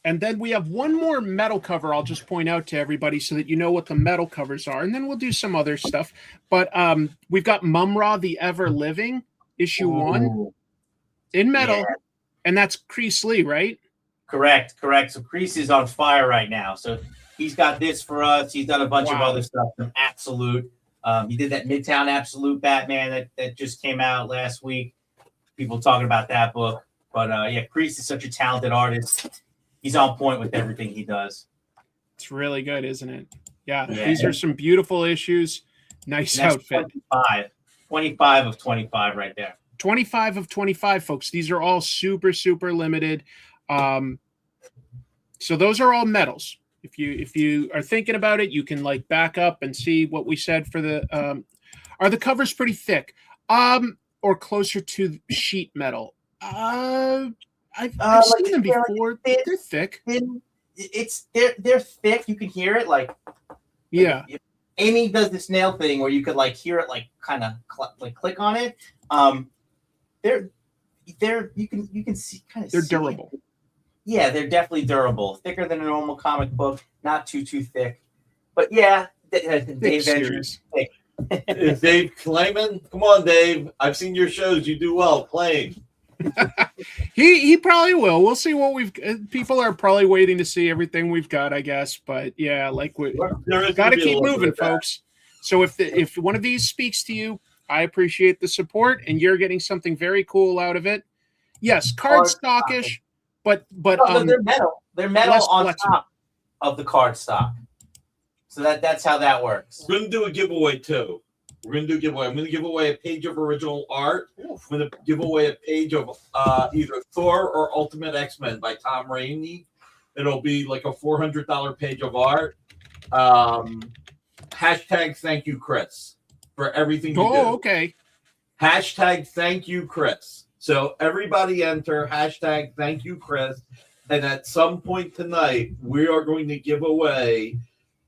And then we have one more metal cover I'll just point out to everybody so that you know what the metal covers are. And then we'll do some other stuff. But we've got Mumra the Ever Living, issue 1 in metal. Yeah. And that's Crease Lee, right? Correct. So Crease is on fire right now. So he's got this for us. He's done a bunch of Wow. other stuff from Absolute. He did that Midtown Absolute Batman that just came out last week. People talking about that book. But yeah, Crease is such a talented artist. He's on point with everything he does. It's really good, isn't it? Yeah. Yeah. These are some beautiful issues. Nice That's outfit. 25 of 25 right there. 25 of 25, folks. These are all super, super limited. So those are all metals. If you are thinking about it, you can like back up and see what we said for the are the covers pretty thick? Or closer to sheet metal? I've seen them before. They're thick. They're thick. You can hear it like Yeah. Amy does this nail thing where you could like hear it like kind of click on it. You can see kind of. They're durable. Yeah, they're definitely durable. Thicker than a normal comic book. Not too thick. But yeah, Dave series. thick. Is Dave claiming? Come on, Dave. I've seen your shows. You do well. Claim. He probably will. We'll see what we've. People are probably waiting to see everything we've got, I guess. But yeah, like we There is got to gonna be a keep little moving, bit of that. folks. So if one of these speaks to you, I appreciate the support, and you're getting something very cool out of it. Yes, card stockish, but No, they're metal. They're metal less on flexible. top of the card stock. So that's how that works. We're gonna do a giveaway too. I'm gonna give away a page of original art. I'm gonna give away a page of either Thor or Ultimate X-Men by Tom Rainey. It'll be like a $400 page of art. Hashtag thank you, Chris, for everything you do. Oh, okay. Hashtag thank you, Chris. So everybody enter hashtag thank you, Chris. And at some point tonight, we are going to give away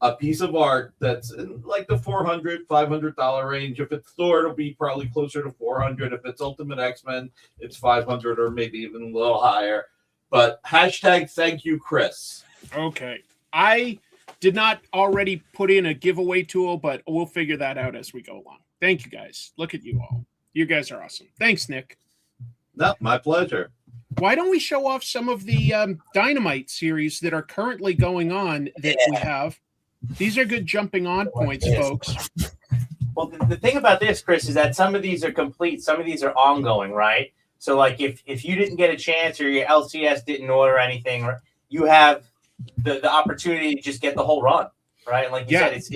a piece of art that's in like the $400, $500 range. If it's Thor, it'll be probably closer to $400. If it's Ultimate X-Men, it's $500 or maybe even a little higher. But hashtag thank you, Chris. Okay. I did not already put in a giveaway tool, but we'll figure that out as we go along. Thank you, guys. Look at you all. You guys are awesome. Thanks, Nick. No, my pleasure. why don't we show off some of the Dynamite series that are currently going on that we have? These are good jumping on points, folks. Well, the thing about this, Chris, is that some of these are complete, some of these are ongoing, right? So, like, if you didn't get a chance or your LCS didn't order anything, you have the opportunity to just get the whole run, right? Like you said, it's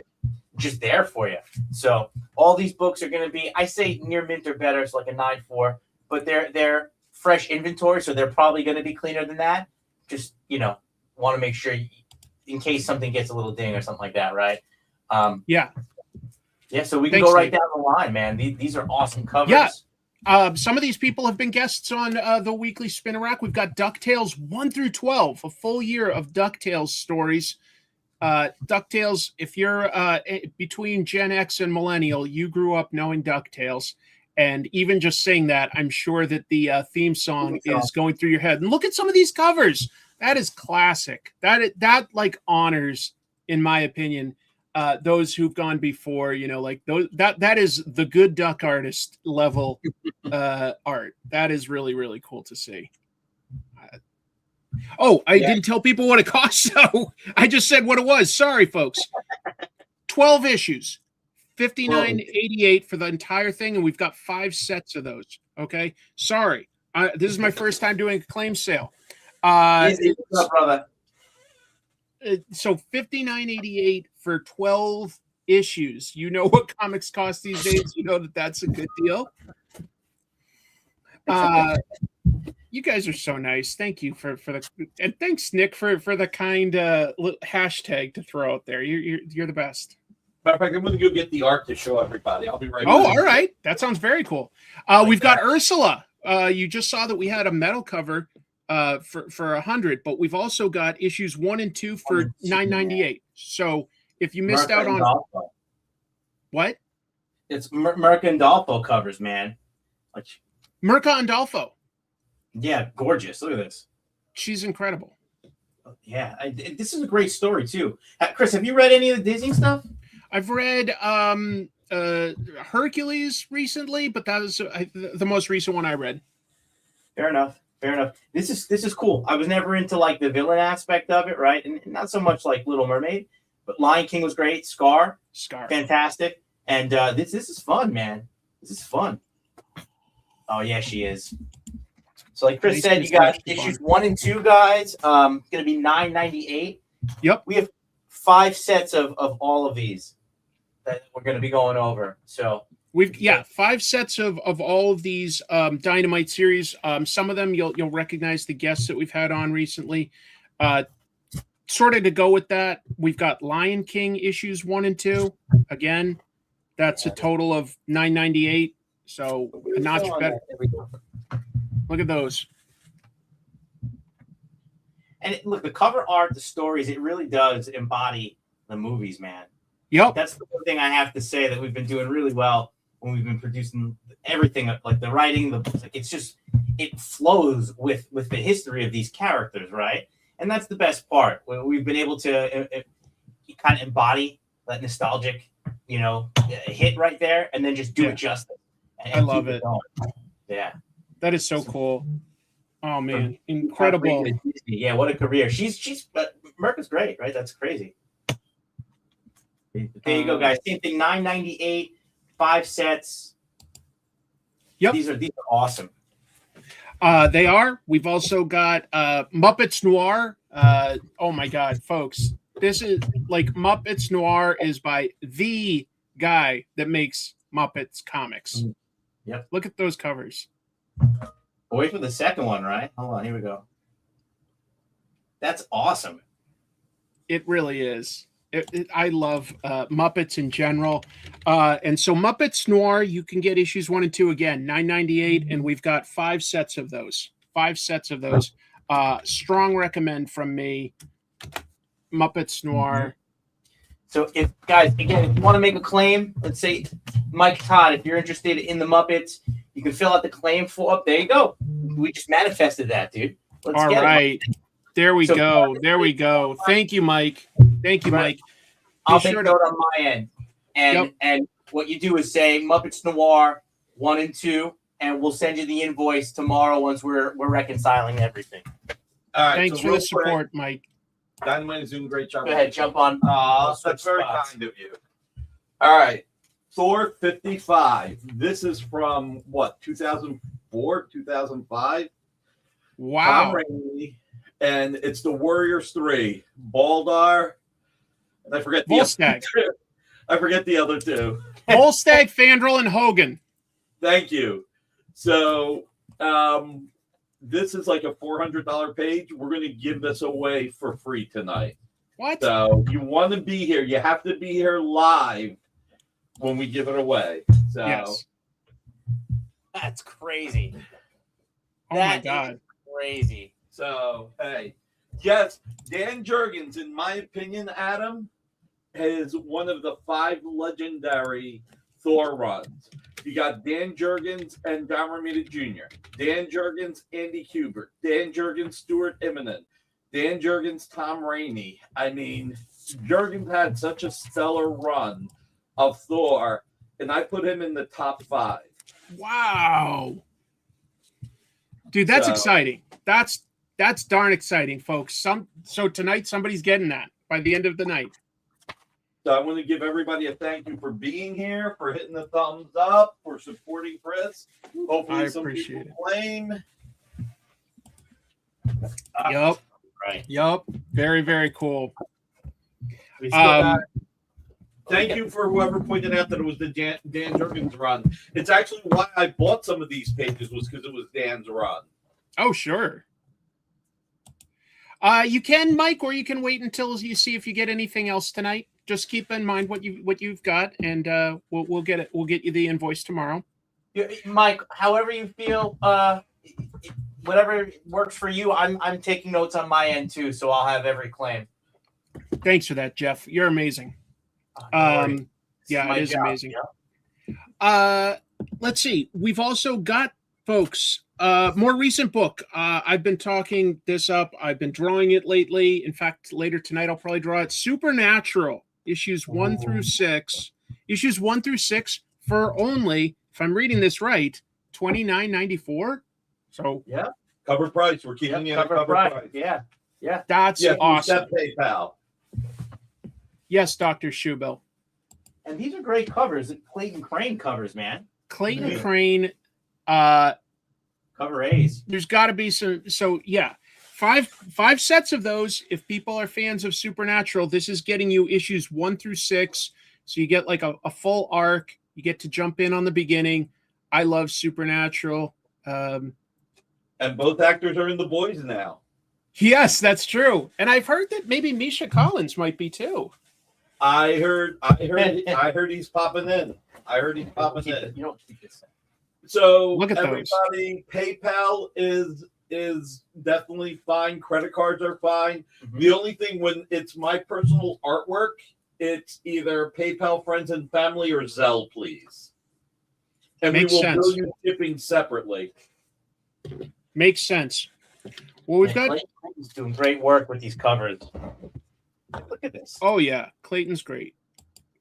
just there for you. So all these books are going to be, I say near mint or better, it's like a 9.4, but they're fresh inventory, so they're probably going to be cleaner than that. Just, want to make sure in case something gets a little ding or something like that, right? Yeah, so we can go right down the line, man. These are awesome covers. Yeah. Some of these people have been guests on the weekly Spinner Rack. We've got DuckTales 1 through 12, a full year of DuckTales stories. DuckTales, if you're between Gen X and Millennial, you grew up knowing DuckTales. And even just saying that, I'm sure that the theme song is going through your head. And look at some of these covers. That is classic. That like honors, in my opinion, those who've gone before, like those that is the good duck artist level art. That is really, really cool to see. I didn't tell people what it cost, so I just said what it was. Sorry, folks. 12 issues, $59.88 for the entire thing, and we've got 5 sets of those. Okay, sorry. This is my first time doing a claim sale. Brother. So $59.88 for 12 issues. You know what comics cost these days. You know that's a good deal. You guys are so nice. Thank you for the, and thanks Nick for the kind hashtag to throw out there. You're the best. Matter of fact, I'm going to go get the art to show everybody. I'll be right back. Oh, all right. That sounds very cool. We've got Ursula. You just saw that we had a metal cover for 100, but we've also got issues 1 and 2 for $9.98. So if you missed out on what? It's Mirka and Dolfo covers, man. Like Mirka and Dolfo. Yeah, gorgeous. Look at this. She's incredible. Yeah, this is a great story too. Chris, have you read any of the Disney stuff? I've read Hercules recently, but that was the most recent one I read. Fair enough. This is cool. I was never into like the villain aspect of it, right? And not so much like Little Mermaid, but Lion King was great. Scar, fantastic. And this is fun, man. This is fun. Oh yeah, she is. So like Chris said, you got issues 1 and 2, guys. It's gonna be $9.98. Yep. We have 5 sets of all of these that we're gonna be going over. So we've 5 sets of all of these Dynamite series. Some of them you'll recognize the guests that we've had on recently. Sort of to go with that, we've got Lion King issues 1 and 2. Again, that's a total of $9.98. So a notch better. Look at those. And look, the cover art, the stories, it really does embody the movies, man. Yep. That's the one thing I have to say that we've been doing really well when we've been producing everything, like the writing, it's just, it flows with the history of these characters, right? And that's the best part. We've been able to kind of embody that nostalgic, hit right there, and then just do it justice. I love it. Yeah. That is so cool. Oh man, incredible. Yeah, what a career. She's Mirka's great, right? That's crazy. There you go, guys. Same thing, $9.98, 5 sets. Yep. These are awesome. They are. We've also got Muppets Noir. Oh my God, folks. This is like Muppets Noir is by the guy that makes Muppets comics. Yep. Look at those covers. Wait for the second one, right? Hold on, here we go. That's awesome. It really is. I love Muppets in general. And so Muppets Noir, you can get issues 1 and 2 again, $9.98, and we've got 5 sets of those. 5 sets of those. Strong recommend from me. Muppets Noir. So if guys, again, if you want to make a claim, let's say Mike Todd, if you're interested in the Muppets, you can fill out the claim form. There you go. We just manifested that, dude. All right. There we go. There we go. Thank you, Mike. Thank you, Mike. I'll make a note on my end. And what you do is say Muppets Noir 1 and 2, and we'll send you the invoice tomorrow once we're reconciling everything. All right. Thanks so for real the support, Mike. Dynamite is doing a great job. Go ahead, jump on. That's very kind of you. All right. Thor 55. This is from what, 2004, 2005? Wow. Tom Rainey, and it's the Warriors 3. Baldar, and I forget the Volstagg. other two. I forget the other two. Volstagg, Fandral, and Hogan. Thank you. So this is like a $400 page. We're going to give this away for free tonight. What? So you want to be here. You have to be here live when we give it away. So Yes. That's crazy. Oh my God. Crazy. So hey, yes, Dan Jurgens, in my opinion, Adam, is one of the 5 legendary Thor runs. You got Dan Jurgens and Don Romita Jr., Dan Jurgens, Andy Kubert, Dan Jurgens, Stuart Immonen, Dan Jurgens, Tom Rainey. I mean, Jurgens had such a stellar run of Thor, and I put him in the top 5. Wow. Dude, that's So- exciting. That's darn exciting, folks. So tonight somebody's getting that by the end of the night. So I want to give everybody a thank you for being here, for hitting the thumbs up, for supporting Chris. Hopefully I some appreciate people claim. Yup. Right. Yup. Very, very cool. We still got Thank you for whoever pointed out that it was the Dan Jurgens run. It's actually why I bought some of these pages was because it was Dan's run. Oh, sure. You can, Mike, or you can wait until you see if you get anything else tonight. Just keep in mind what you've got, and we'll get it. We'll get you the invoice tomorrow. Mike, however you feel, whatever works for you. I'm taking notes on my end too, so I'll have every claim. Thanks for that, Jeff. You're amazing. Yeah, it is amazing. Let's see. We've also got, folks, more recent book. I've been talking this up. I've been drawing it lately. In fact, later tonight I'll probably draw it. Supernatural, issues 1 through 6. Issues 1 through 6 for only, if I'm reading this right, $29.94. So yeah, cover price. We're keeping it cover price. Yeah. That's awesome. PayPal. Yes, Dr. Schubel. And these are great covers. Clayton Crane covers, man. Clayton Crane. Cover A's. There's got to be some. So yeah, five sets of those. If people are fans of Supernatural, this is getting you issues 1 through 6. So you get like a full arc. You get to jump in on the beginning. I love Supernatural. And both actors are in The Boys now. Yes, that's true. And I've heard that maybe Misha Collins might be too. I heard he's popping in. You don't keep this. So look at everybody, those. PayPal is definitely fine. Credit cards are fine. Mm-hmm. The only thing when it's my personal artwork, it's either PayPal, friends and family, or Zelle, please. And Makes we will sense. bill you shipping separately. Makes sense. Well, we've got Clayton's doing great work with these covers. Look at this. Oh yeah, Clayton's great.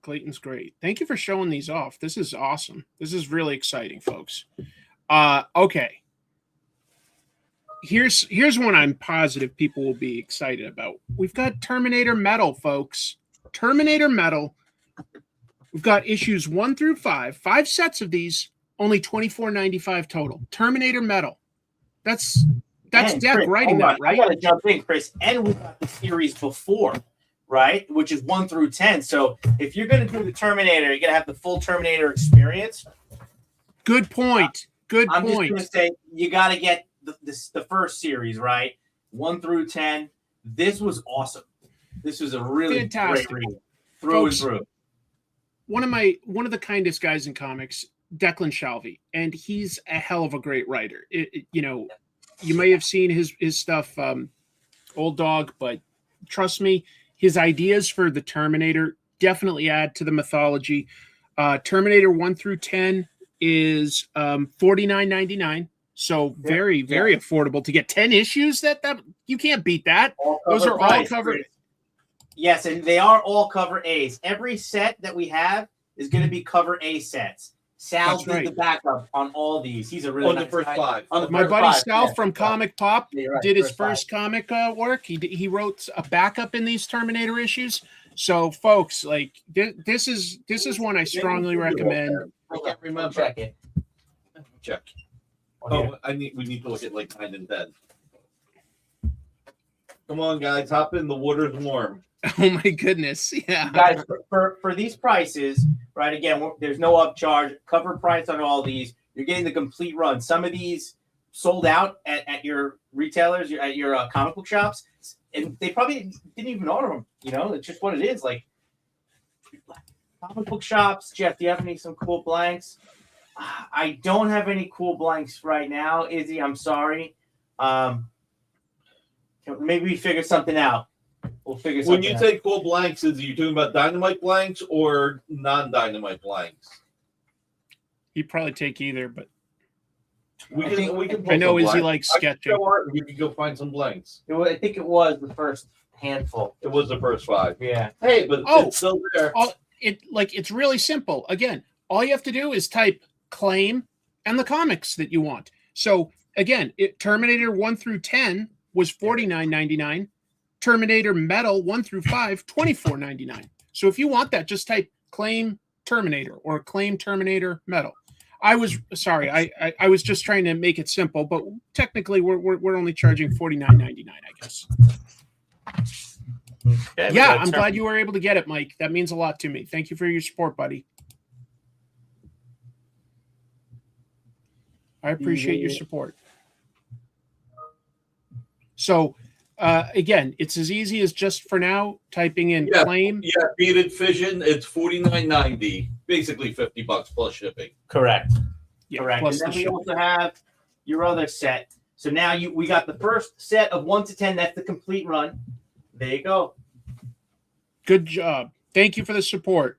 Clayton's great. Thank you for showing these off. This is awesome. This is really exciting, folks. Okay. Here's one I'm positive people will be excited about. We've got Terminator Metal, folks. Terminator Metal. We've got issues 1 through 5. 5 sets of these, only $24.95 total. Terminator Metal. That's Dept writing that, right? I gotta jump in, Chris. And we got the series before, right? Which is 1 through 10. So if you're gonna do the Terminator, you're gonna have the full Terminator experience. Good point. I'm just gonna say you gotta get the first series, right? 1 through 10. This was awesome. This was a really fantastic great read through and through. One of the kindest guys in comics, Declan Shalvey, and he's a hell of a great writer. You may have seen his stuff, Old Dog, but trust me, his ideas for the Terminator definitely add to the mythology. Terminator 1 through 10 is $49.99, so very affordable to get 10 issues. That you can't beat that. Those are all covered. Yes, and they are all cover A's. Every set that we have is going to be cover A sets. Sal That's did right. the backup on all these. He's a really On nice the first guy. 5. On the My first buddy 5, Sal yeah, from first 5. Comic Pop Yeah, you're right, did his first first comic work. He wrote a backup in these Terminator issues. So, folks, like this is one I strongly recommend. I can't remember. Check it. Check. Oh, We need to look at like 9 and 10. Come on, guys, hop in. The water's warm. Oh my goodness! Yeah, guys, for these prices, right? Again, there's no upcharge. Cover price on all these. You're getting the complete run. Some of these sold out at your retailers, at your comic book shops, and they probably didn't even order them. You know, it's just what it is. Like comic book shops. Jeff, do you have some cool blanks? I don't have any cool blanks right now, Izzy. I'm sorry. Maybe we figure something out. We'll figure something out. When you say cool blanks, is you talking about Dynamite blanks or non-Dynamite blanks? he'd probably take either, but We I think- can. I know pull some Izzy blanks. likes I can sketching. show her, we can go find some blanks. I think it was the first handful. It was the first 5. Yeah. Hey, but Oh. it's still there. It's really simple. Again, all you have to do is type claim and the comics that you want. So again, Terminator 1 through 10 was $49.99. Terminator Metal 1 through 5, $24.99. So if you want that, just type claim Terminator or claim Terminator Metal. I was sorry, I was just trying to make it simple, but technically we're only charging $49.99, I guess. Okay, Yeah, I'm glad you were able to get it, Mike. That means a lot to me. Thank you for your support, buddy. I appreciate your support. So, again, it's as easy as just for now typing in claim. Yeah, Beaded Fission. It's $49.90, basically $50 plus shipping. Correct. Yeah, Correct. plus And then the we shipping. also have your other set. So now we got the first set of 1 to 10. That's the complete run. There you go. Good job. Thank you for the support.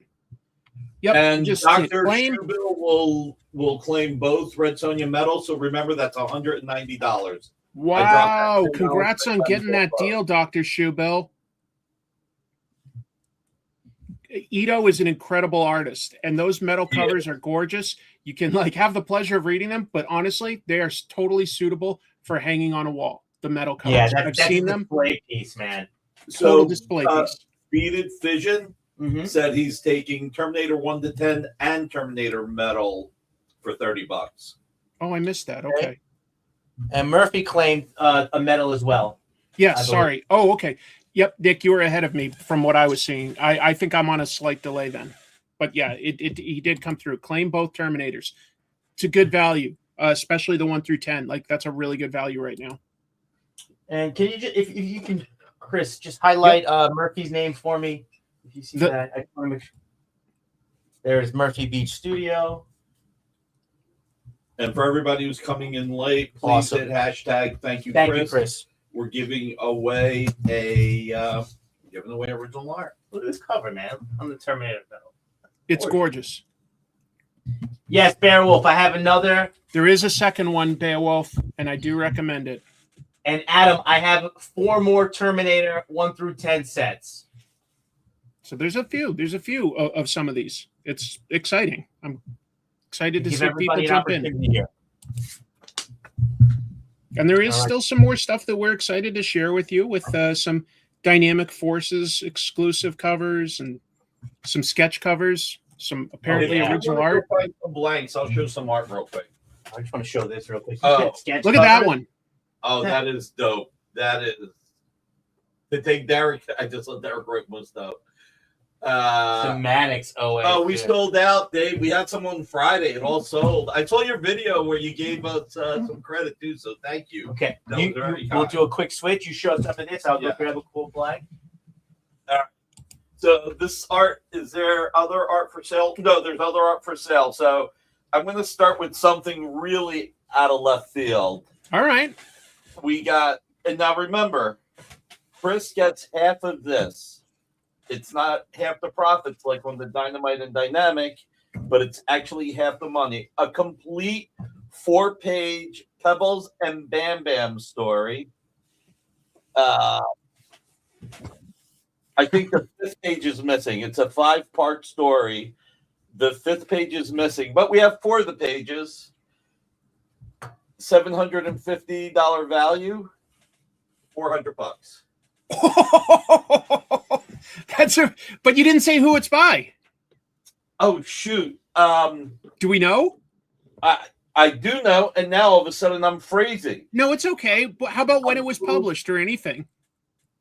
Yep. And just Dr. claim. Schubill will claim both Red Sonja Metal. So remember, that's $190. Wow. $10 Congrats on getting that $10. deal, Dr. Schubill. Ito is an incredible artist, and those metal covers are gorgeous. You can have the pleasure of reading them, but honestly, they are totally suitable for hanging on a wall. The metal covers. Yeah, I've seen them. Display piece, man. Total display piece. Beaded Fission Mm-hmm. said he's taking Terminator 1 to 10 and Terminator Metal for $30. Oh, I missed that. Okay. And Murphy claimed a medal as well. Yeah, I believe. sorry. Oh, okay. Yep, Nick, you were ahead of me from what I was seeing. I think I'm on a slight delay then. But yeah, he did come through. Claim both Terminators. It's a good value, especially the 1 through 10. That's a really good value right now. And can you just, if you can, Chris, just highlight Murphy's name for me? If you see that, I just want to make sure. There's Murphy Beach Studio. And for everybody who's coming in late, please Awesome. hit hashtag thank you, Thank Chris. you, Chris. We're giving away original art. Look at this cover, man, on the Terminator medal. It's gorgeous. Yes, Beowulf. I have another. There is a second one, Beowulf, and I do recommend it. And Adam, I have 4 more Terminator 1 through 10 sets. So there's a few of some of these. It's exciting. I'm excited to Give see people everybody an jump in. opportunity here. And there is All right. still some more stuff that we're excited to share with you with some Dynamic Forces exclusive covers and some sketch covers, some apparently yeah. original I'm gonna art. go find some blanks. I'll show some art real quick. I just want to show this real quick. Oh. Sketch Look at that cover. one. Oh, that is dope. That is to take Derek. I just let Derek write most dope. Semantics. We sold out, Dave. We had some on Friday. It all sold. I saw your video where you gave us some credit too, so thank you. Okay, That was very we'll kind. do a quick switch. You show us some of this. I'll go Yeah. grab a cool blank. So this art, is there other art for sale? No, there's other art for sale. So I'm going to start with something really out of left field. All right. We got, and now remember, Chris gets half of this. It's not half the profits like on the Dynamite and Dynamic, but it's actually half the money. A complete 4-page Pebbles and Bam Bam story. I think the 5th page is missing. It's a 5-part story The 5th page is missing, but we have 4 of the pages. $750 value, $400. But you didn't say who it's by. Oh shoot. Do we know? I do know, and now all of a sudden I'm freezing. No, it's okay. But how about when it was published or anything?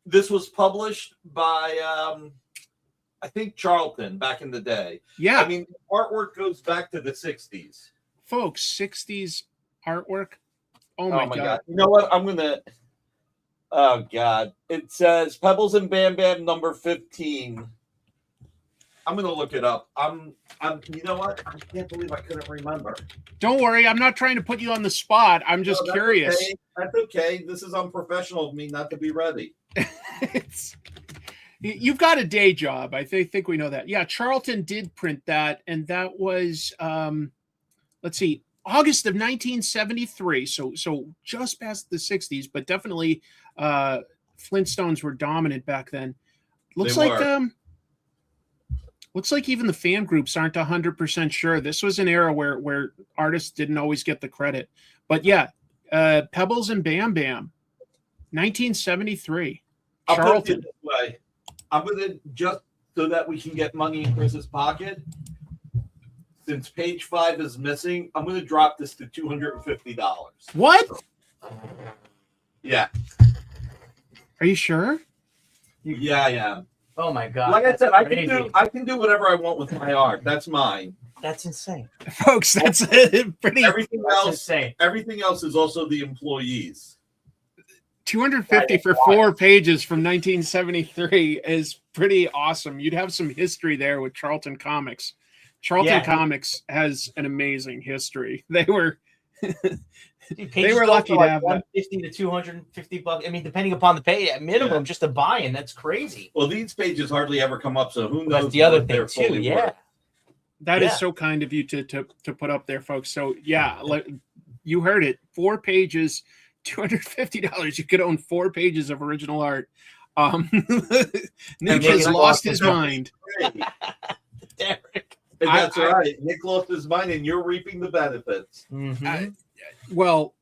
This was published by I think Charlton back in the day. Yeah. I mean, artwork goes back to the 60s. Folks, 60s artwork. Oh my God. You know what? Oh God. It says Pebbles and Bam Bam number 15. I'm gonna look it up. You know what? I can't believe I couldn't remember. Don't worry, I'm not trying to put you on the spot. I'm just curious. Okay. That's okay. This is unprofessional of me not to be ready. You've got a day job. I think we know that. Yeah, Charlton did print that, and that was let's see, August of 1973. So just past the 60s, but definitely Flintstones were dominant back then. Looks like even the fan groups aren't 100% sure. This was an era where artists didn't always get the credit. But yeah, Pebbles and Bam Bam, 1973. I'll put Charlton. it this way. I'm going to, just so that we can get money in Chris's pocket, since page 5 is missing, I'm going to drop this to $250. What? Yeah. Are you sure? Yeah, I am. Oh my God! Like I said, I can do whatever I want with my art. That's mine. That's insane, Folks. That's pretty. Everything That's else, insane. everything else is also the employees. 250 for 4 pages from 1973 is pretty awesome. You'd have some history there with Charlton Comics. Charlton Comics has an amazing history. They were they were lucky to have that. $150 to $250. I mean, depending upon the pay, at minimum, just to buy in. That's crazy. Well, these pages hardly ever come up, so who knows? That's the other what thing they're too. fully Yeah. worth. That is so kind of you to put up there, folks. So yeah, you heard it. 4 pages, $250. You could own 4 pages of original art. Nick has lost his mind. Derek. That's right. Nick lost his mind, and you're reaping the benefits. Mm-hmm. Well,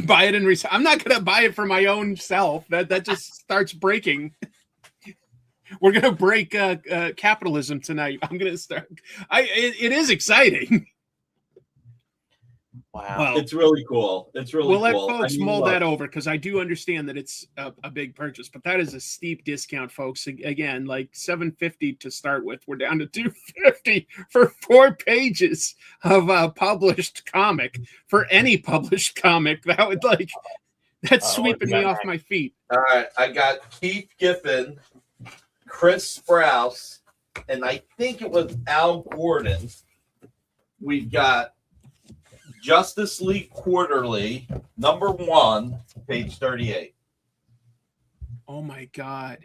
buy it and resell. I'm not going to buy it for my own self. That just starts breaking. We're going to break capitalism tonight. I'm going to start. It is exciting. Wow. Well, It's really cool. It's really we'll cool. let folks mull that over because I do understand that it's a big purchase, but that is a steep discount, folks. Again, like $750 to start with. We're down to $250 for 4 pages of a published comic. For any published comic, that would that's sweeping me off my feet. All right, I got Keith Giffen, Chris Sprouse, and I think it was Al Gordon. We've got Justice League Quarterly, number 1, page 38. Oh my God.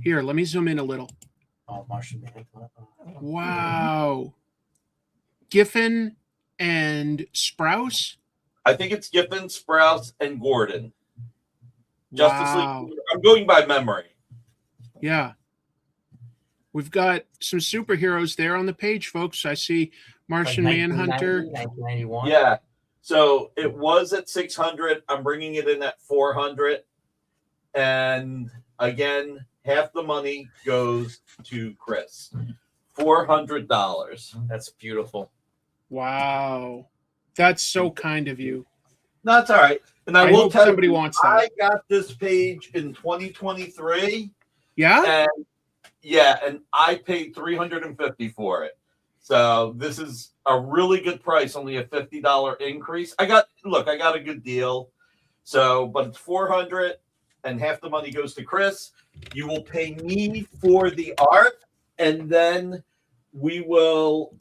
Here, let me zoom in a little. Oh, Martian Man. Wow. Giffen and Sprouse? I think it's Giffen, Sprouse, and Gordon. Justice Wow. League. I'm going by memory. Yeah. We've got some superheroes there on the page, folks. I see Martian Manhunter. 1991. Yeah. So it was at 600. I'm bringing it in at 400. And again, half the money goes to Chris. $400. That's beautiful. Wow. That's so kind of you. No, that's all right. And I will hope tell somebody you, wants that. I got this page in 2023. Yeah? And I paid $350 for it. So this is a really good price, only a $50 increase. I got a good deal. So, but it's $400 and half the money goes to Chris. You will pay me for the art, and then we will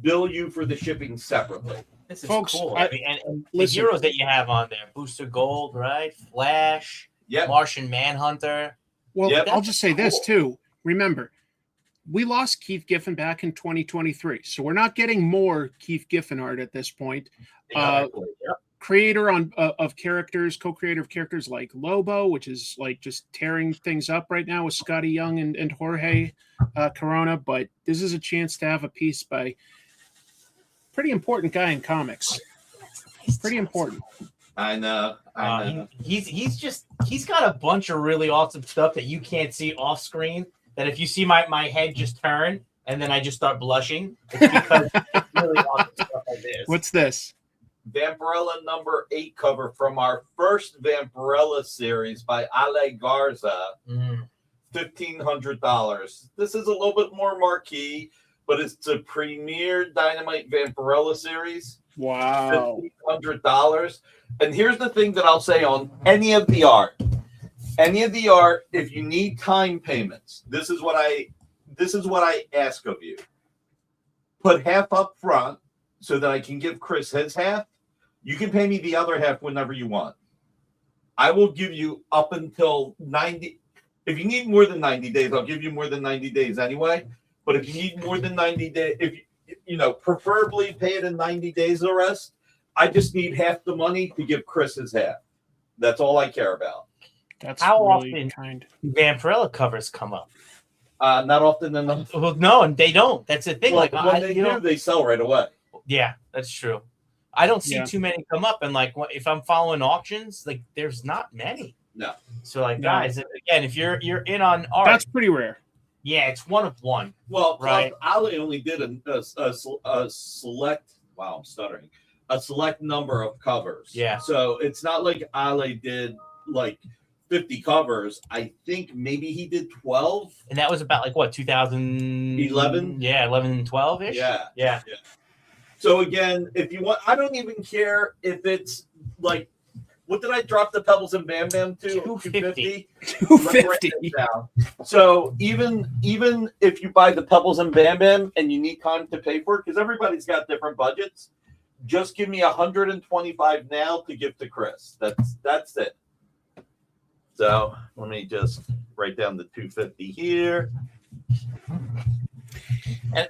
bill you for the shipping separately. This is Folks, cool. and the listen, heroes that you have on there: Booster Gold, right? Flash, Martian Manhunter. Well, Yep. I'll just say this too. Remember, we lost Keith Giffen back in 2023, so we're not getting more Keith Giffen art at this point. Exactly. creator of characters, co-creator of characters like Lobo, which is like just tearing things up right now with Scotty Young and Jorge Corona. But this is a chance to have a piece by pretty important guy in comics. Pretty important. I know. He's got a bunch of really awesome stuff that you can't see off screen. That if you see my head just turn and then I just start blushing, it's because it's really awesome stuff like this. What's this? Vampirella number 8 cover from our first Vampirella series by Ale Garza. $1,500. This is a little bit more marquee, but it's a premier Dynamite Vampirella series. Wow. $1,500. And here's the thing that I'll say on any of the art. If you need time payments, this is what I ask of you. Put half up front so that I can give Chris his half. You can pay me the other half whenever you want. I will give you up until 90. If you need more than 90 days, I'll give you more than 90 days anyway. But if you need more than 90 days, if preferably pay it in 90 days the rest. I just need half the money to give Chris his half. That's all I care about. That's how really often kind. Vampirella covers come up? Not often enough. Well, no, and they don't. That's the thing. Well, like when they do, they sell right away. Yeah, that's true. I don't see too many come up, and like if I'm following auctions, like there's not many. No. So like guys, again, if you're in on art, that's pretty rare. Yeah, it's one of one. Well, right. Ali only did a select. Wow, I'm stuttering. A select number of covers. Yeah. So it's not like Ali did like 50 covers. I think maybe he did 12. And that was about like what 2011? Yeah, 11, 12 ish. Yeah. So again, if you want, I don't even care if it's like, what did I drop the Pebbles and Bam Bam to? 250. 250. So even if you buy the Pebbles and Bam Bam and you need time to pay for it, because everybody's got different budgets, just give me 125 now to give to Chris. That's it. So let me just write down the 250 here. And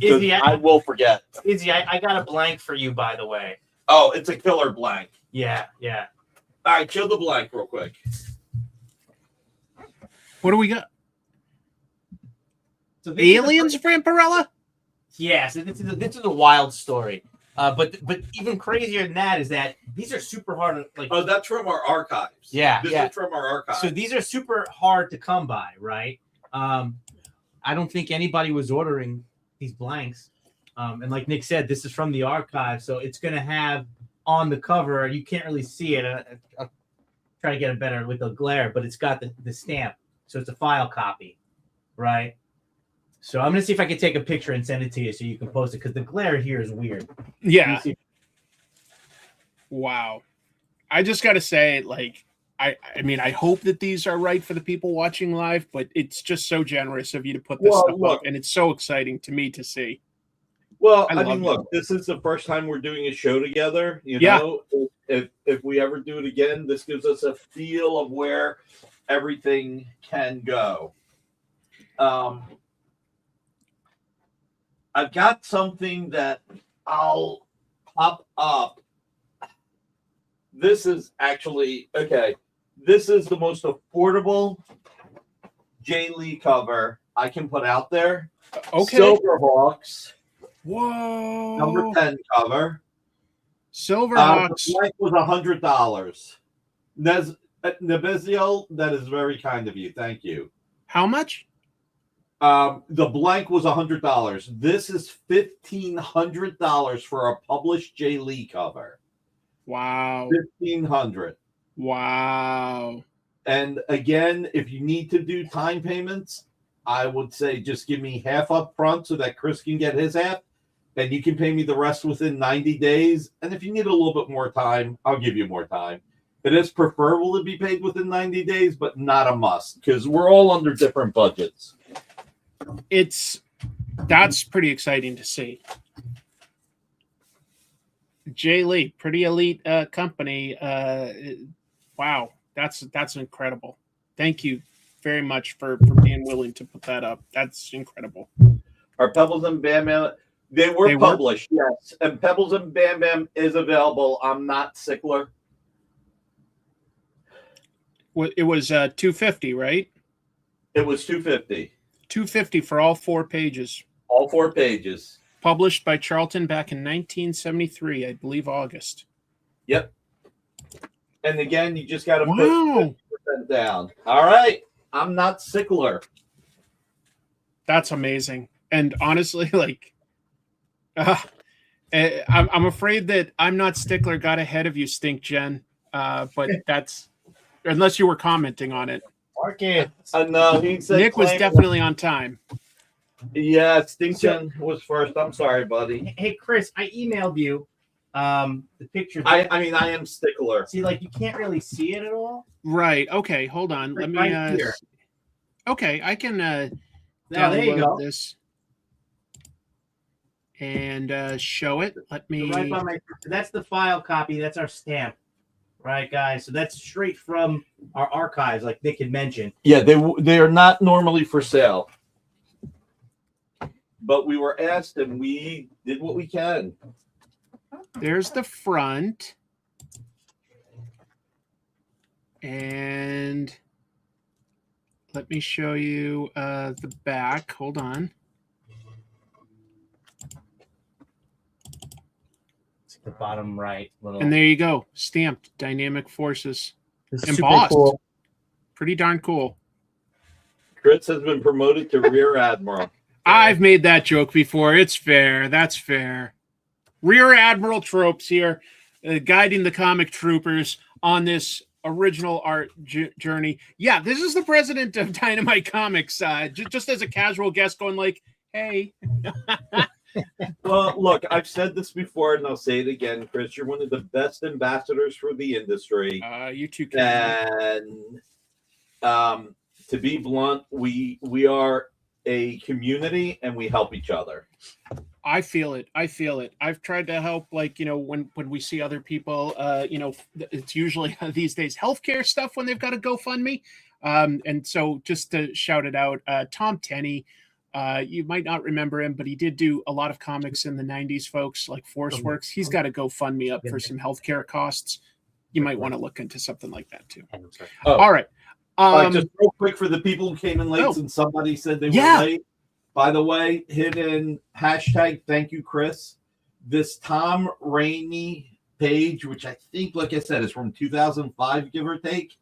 Izzy, I will forget. Izzy, I got a blank for you, by the way. Oh, it's a killer blank. Yeah. All right, kill the blank real quick. What do we got? So Aliens, Vampirella? Yeah, so this is a wild story. But even crazier than that is that these are super hard. Like, oh, that's from our archives. Yeah, this is from our archives. So these are super hard to come by, right? I don't think anybody was ordering these blanks. And like Nick said, this is from the archive, so it's going to have on the cover. You can't really see it. I'll try to get it better with the glare, but it's got the stamp, so it's a file copy, right? So I'm going to see if I can take a picture and send it to you so you can post it, because the glare here is weird. Yeah. Wow. I just got to say, like, I mean, I hope that these are right for the people watching live, but it's just so generous of you to put this stuff up, and it's so exciting to me to see. Well, I mean, look, this is the first time we're doing a show together. You know, if we ever do it again, this gives us a feel of where everything can go. I've got something that I'll pop up. This is actually, okay, this is the most affordable Jay Lee cover I can put out there. Okay. Silverhawks. Whoa. Number 10 cover. Silverhawks. The blank was $100. Nebezio, that is very kind of you. Thank you. How much? The blank was $100. This is $1,500 for a published Jay Lee cover. Wow. $1,500. Wow. And again, if you need to do time payments, I would say just give me half up front so that Chris can get his half, and you can pay me the rest within 90 days. And if you need a little bit more time, I'll give you more time. It is preferable to be paid within 90 days, but not a must, because we're all under different budgets. That's pretty exciting to see. Jay Lee, pretty elite company. Wow, that's incredible. Thank you very much for being willing to put that up. That's incredible. Our Pebbles and Bam Bam. They were They were? published, yes. And Pebbles and Bam Bam is available. I'm not Sickler. It was $250, right? It was $250. $250 for all 4 pages. All 4 pages. Published by Charlton back in 1973, I believe August. Yep. And again, you just got to Wow. put 50% down. All right. I'm not Sickler. That's amazing. And honestly, like, I'm afraid that I'm not Stickler got ahead of you, Stink Jen. But that's unless you were commenting on it. Market. No, he said Nick was definitely on time. Yeah, Stink Jen was first. I'm sorry, buddy. Hey, Chris, I emailed you the picture. I mean, I am Stickler. See, like, you can't really see it at all. Right. Okay. Hold on. Let me. Right here. Okay, I can Now, there you download go. this and show it. Let me. So right by my, that's the file copy. That's our stamp. Right, guys. So that's straight from our archives, like Nick had mentioned. Yeah, they are not normally for sale. But we were asked and we did what we can. There's the front. And let me show you the back. Hold on. It's the bottom right little. And there you go. Stamped Dynamic Forces. This is Embossed. super cool. Pretty darn cool. Chris has been promoted to Rear Admiral. I've made that joke before. It's fair. That's fair. Rear Admiral Tropes here, guiding the comic troopers on this original art journey. Yeah, this is the president of Dynamite Comics, just as a casual guest going like, hey. Well, look, I've said this before and I'll say it again, Chris. You're one of the best ambassadors for the industry. You two can. And to be blunt, we are a community and we help each other. I feel it. I've tried to help, like, when we see other people, it's usually these days healthcare stuff when they've got a GoFundMe. And so just to shout it out, Tom Tenney, you might not remember him, but he did do a lot of comics in the 90s, folks, like ForceWorks. He's got a GoFundMe up for some healthcare costs. You might want to look into something like that too. Oh. All right. Just real quick for the people who came in late and somebody said they were late. By the way, hit in hashtag thank you, Chris. This Tom Rainey page, which I think, like I said, is from 2005, give or take.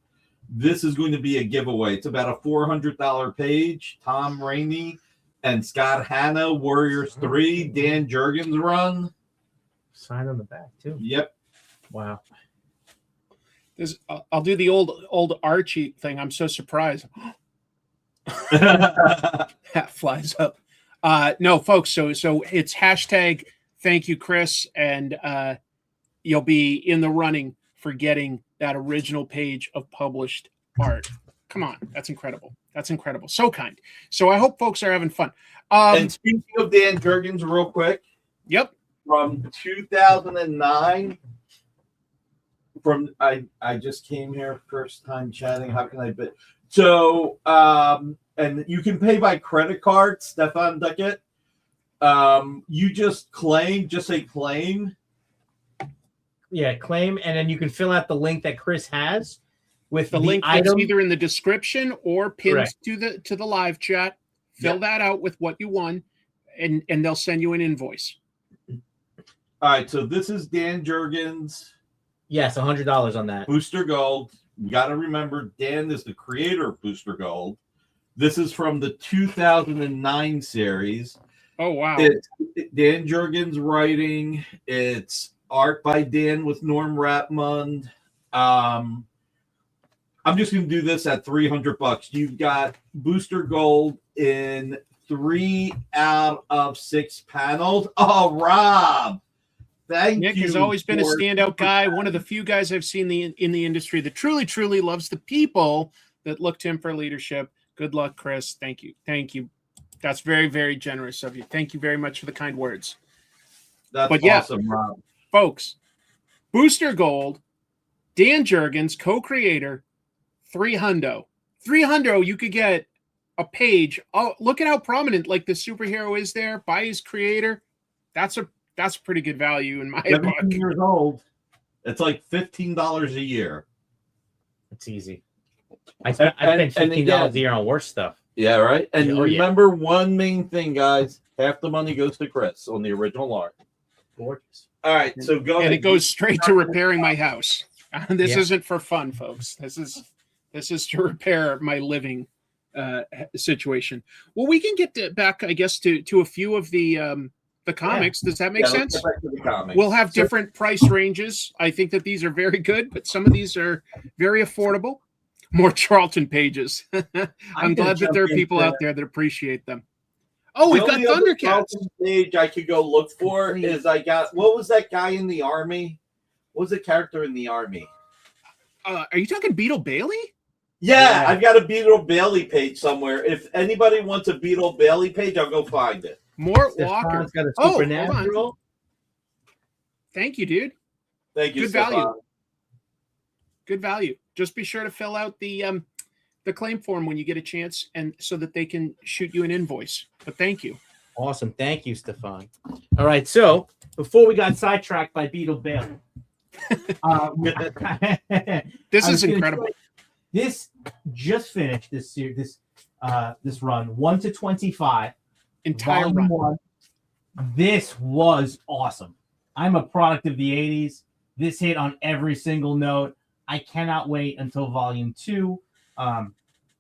This is going to be a giveaway. It's about a $400 page. Tom Rainey and Scott Hanna, Warriors 3, Dan Jurgens run. Sign on the back, too. Yep. Wow. I'll do the old Archie thing. I'm so surprised. Hat flies up. No, folks. So it's hashtag thank you, Chris, and you'll be in the running for getting that original page of published art. Come on, that's incredible. That's incredible. So kind. So I hope folks are having fun. And speaking of Dan Jurgens, real quick. Yep. From 2009. I just came here first time chatting. How can I bet? So and you can pay by credit card, Stefan Duckett. You just say claim. Yeah, claim, and then you can fill out the link that Chris has with the link that's item. either in the description or pinned Correct. to the live chat. Fill that out with what you won, and they'll send you an invoice. All right, so this is Dan Jurgens. Yes, $100 on that. Booster Gold. You got to remember, Dan is the creator of Booster Gold. This is from the 2009 series. Oh, wow. It's Dan Jurgens writing. It's art by Dan with Norm Rapmund. I'm just going to do this at $300. You've got Booster Gold in 3 out of 6 panels. Oh, Rob. Nick has always been a standout guy, one of the few guys I've seen in the industry that truly loves the people that look to him for leadership. Good luck, Chris. Thank you. That's very, very generous of you. Thank you very much for the kind words. That's awesome, Rob. Folks, Booster Gold, Dan Jurgens, co-creator, $300. $300, you could get a page. Oh, look at how prominent like the superhero is there by his creator. That's a pretty good value in my 17 book. years old. It's like $15 a year. It's easy. I spent $15 a year on worse stuff. Yeah, right. And Oh, yeah. remember one main thing, guys. Half the money goes to Chris on the original art. Gorgeous. All right, so go And ahead. it goes straight to repairing my house. This Yeah. isn't for fun, folks. This is to repair my living situation. Well, we can get back, I guess, to a few of the comics. Does that make let's sense? get back to the comics. We'll have different price ranges. I think that these are very good, but some of these are very affordable. More Charlton pages. I'm glad that there are people out there that appreciate them. Oh, we've got Thundercats. Page I could go look for is what was that guy in the army? What was the character in the army? Are you talking Beetle Bailey? Yeah, I've got a Beetle Bailey page somewhere. If anybody wants a Beetle Bailey page, I'll go find it. Mort Walker. Got a Oh, supernatural. hold on. Thank you, dude. Thank you. Good Stefan. value. Good value. Just be sure to fill out the claim form when you get a chance, and so that they can shoot you an invoice. But thank you. Awesome. Thank you, Stefan. All right. So before we got sidetracked by Beetle Bailey, This is incredible. This just finished this run 1 to 25. Entire Volume run. 1. This was awesome. I'm a product of the 80s. This hit on every single note. I cannot wait until volume 2.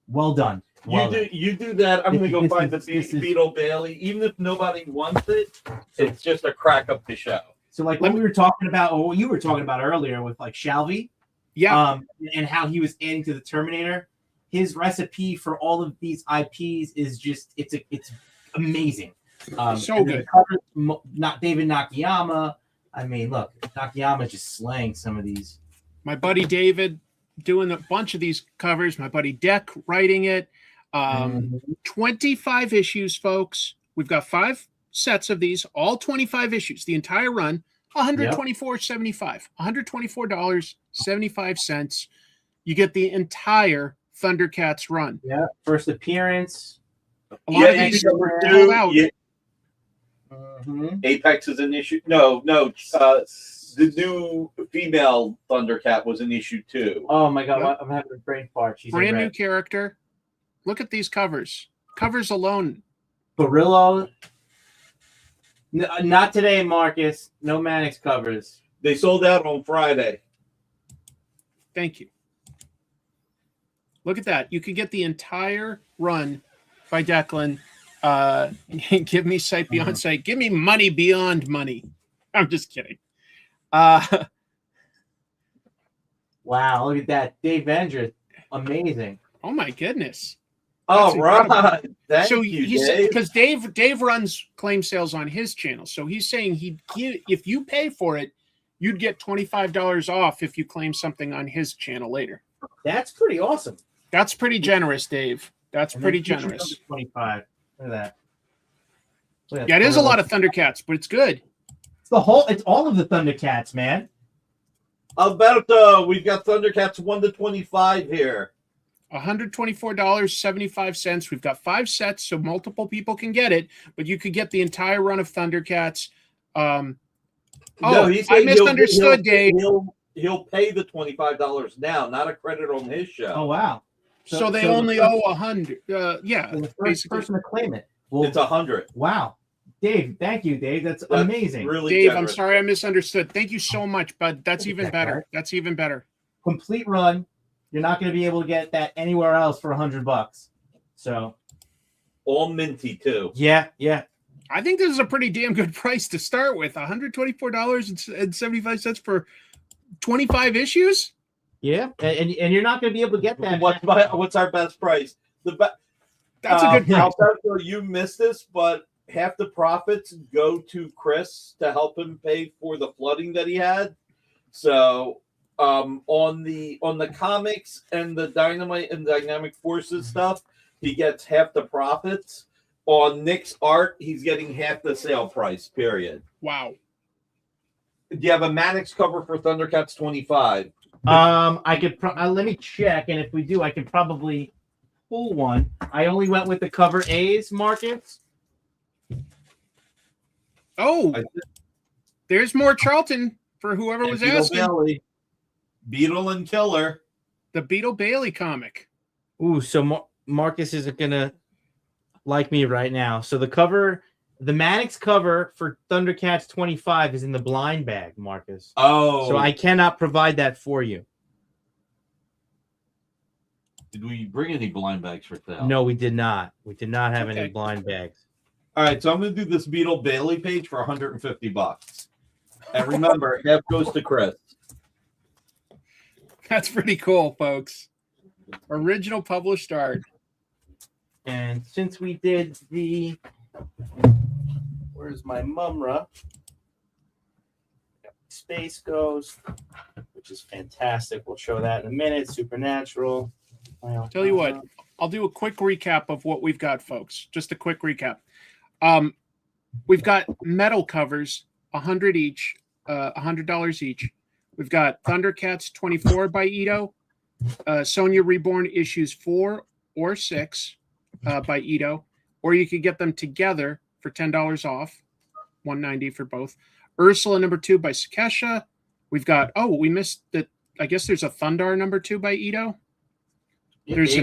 Well done. You do that. I'm going to go find the this is- Beetle Bailey. Even if nobody wants it, it's just a crack up the show. So like what we were talking about, or what you were talking about earlier with like Shalvey, Yeah. and how he was adding to the Terminator. His recipe for all of these IPs is just it's amazing. So and good. the covers, not David Nakayama. I mean, look, Nakayama's just slaying some of these. My buddy David doing a bunch of these covers. My buddy Deck writing it. 25 issues, folks. We've got 5 sets of these, all 25 issues, the entire run. $124.75. $124.75. You get the entire Thundercats run. Yeah, first appearance. A lot of these are called out. Apex is an issue. No. The new female Thundercat was an issue 2. Oh my god, Yep. I'm having a brain fart. She's Brand in new red. character. Look at these covers. Covers alone. Barillo. Not today, Marcus. No Mannix covers. They sold out on Friday. Thank you. Look at that. You could get the entire run by Declan. Give me sight beyond sight. Give me money beyond money. I'm just kidding. Wow, look at that. Dave Vendra. Amazing. Oh my goodness. All incredible. right. Thank So you, he's Dave. because Dave runs claim sales on his channel. So he's saying if you pay for it, you'd get $25 off if you claim something on his channel later. That's pretty awesome. That's pretty generous, Dave. That's And pretty then features generous. number 25. Look at that. Look at Yeah, it that. is a lot of Thundercats, but it's good. It's all of the Thundercats, man. About we've got Thundercats 1 to 25 here. $124.75. We've got 5 sets, so multiple people can get it, but you could get the entire run of Thundercats. I misunderstood, Dave. He'll pay the $25 now, not a credit on his show. Oh wow. So they only owe 100. Yeah, the first basically. person to claim it. Well, It's 100. wow. Dave, thank you, Dave. That's amazing. Really Dave, generous. I'm sorry I misunderstood. Thank you so much, bud. That's even better. That's even better. Complete run. You're not going to be able to get that anywhere else for $100. So All minty too. yeah. I think this is a pretty damn good price to start with. $124.75 for 25 issues. Yeah, and you're not going to be able to get that. What's our best price? That's a good price. Alberto, you missed this, but half the profits go to Chris to help him pay for the flooding that he had. So on the comics and the Dynamite and Dynamic Forces stuff, he gets half the profits. On Nick's art, he's getting half the sale price, period. Wow. Do you have a Mannix cover for Thundercats 25? I could let me check, and if we do, I can probably pull one. I only went with the cover A's, Marcus. Oh, there's more Charlton for whoever was Beetle asking. Bailey. Beetle and Killer. The Beetle Bailey comic. Ooh, so Marcus isn't gonna like me right now. So the Mannix cover for Thundercats 25 is in the blind bag, Marcus. Oh, So I cannot provide that for you. did we bring any blind bags for sale? No, we did not. We did not have Okay. any blind bags. All right, so I'm going to do this Beetle Bailey page for $150. And remember, half goes to Chris. That's pretty cool, folks. Original published art. And since we did the, where's my Mumra? Space Ghost, which is fantastic. We'll show that in a minute. Supernatural. Tell you what, I'll do a quick recap of what we've got, folks. Just a quick recap. We've got metal covers, $100 each, $100 each. We've got Thundercats 24 by Ito, Sonya Reborn issues 4 or 6 by Ito, or you could get them together for $10 off, $190 for both. Ursula number 2 by Sakesha. We've got we missed that. I guess there's a Thundar number 2 by Ito. There's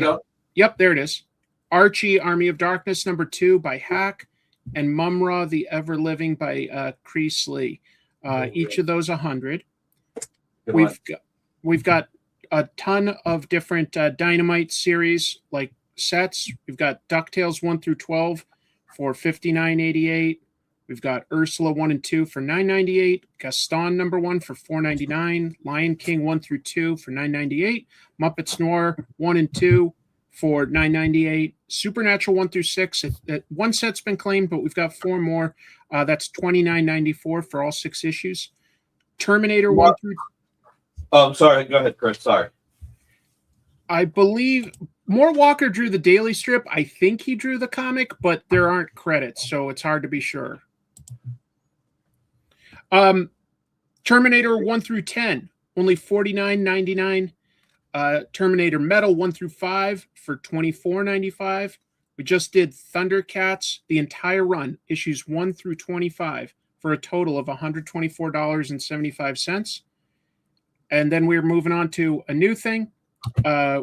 yep, there it is. Archie Army of Darkness number 2 by Hack, and Mumra the Ever Living by Kreese Lee. Each of those 100. We've got a ton of different Dynamite series like sets. We've got DuckTales 1 through 12 for $59.88. We've got Ursula 1 and 2 for $9.98. Gaston number 1 for $4.99. Lion King 1 through 2 for $9.98. Muppets Noir 1 and 2 for $9.98. Supernatural 1 through 6. One set's been claimed, but we've got 4 more. That's $29.94 for all 6 issues. Terminator 1 through. Oh, sorry. Go ahead, Chris. Sorry. I believe Moore Walker drew the daily strip. I think he drew the comic, but there aren't credits, so it's hard to be sure. Terminator 1 through 10, only $49.99. Terminator Metal 1 through 5 for $24.95. We just did Thundercats, the entire run, issues 1 through 25, for a total of $124.75. And then we're moving on to a new thing.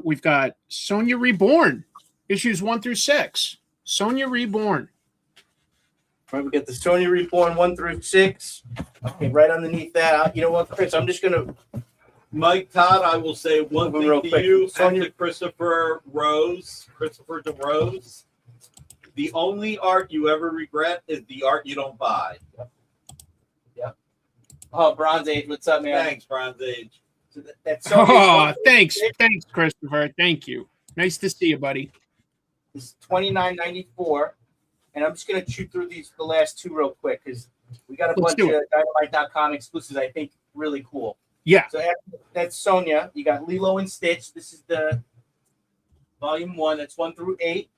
We've got Sonya Reborn, issues 1 through 6. Sonya Reborn. All right, we get the Sonya Reborn 1 through 6. Okay, right underneath that. You know what, Chris? I'm just gonna. Mike Todd, I will say one thing real to quick. you Sonya- and to Christopher DeRose. The only art you ever regret is the art you don't buy. Yep. Oh, Bronze Age, what's up, man? Thanks, Bronze Age. So that's Sonya Oh, 1 through thanks, 6. Christopher. Thank you. Nice to see you, buddy. It's $29.94, and I'm just gonna chew through the last 2 real quick because we got a Let's bunch do of Dynamite.com exclusives. I think really cool. Yeah. So that's Sonya. You got Lilo and Stitch. This is the volume 1. That's 1 through 8.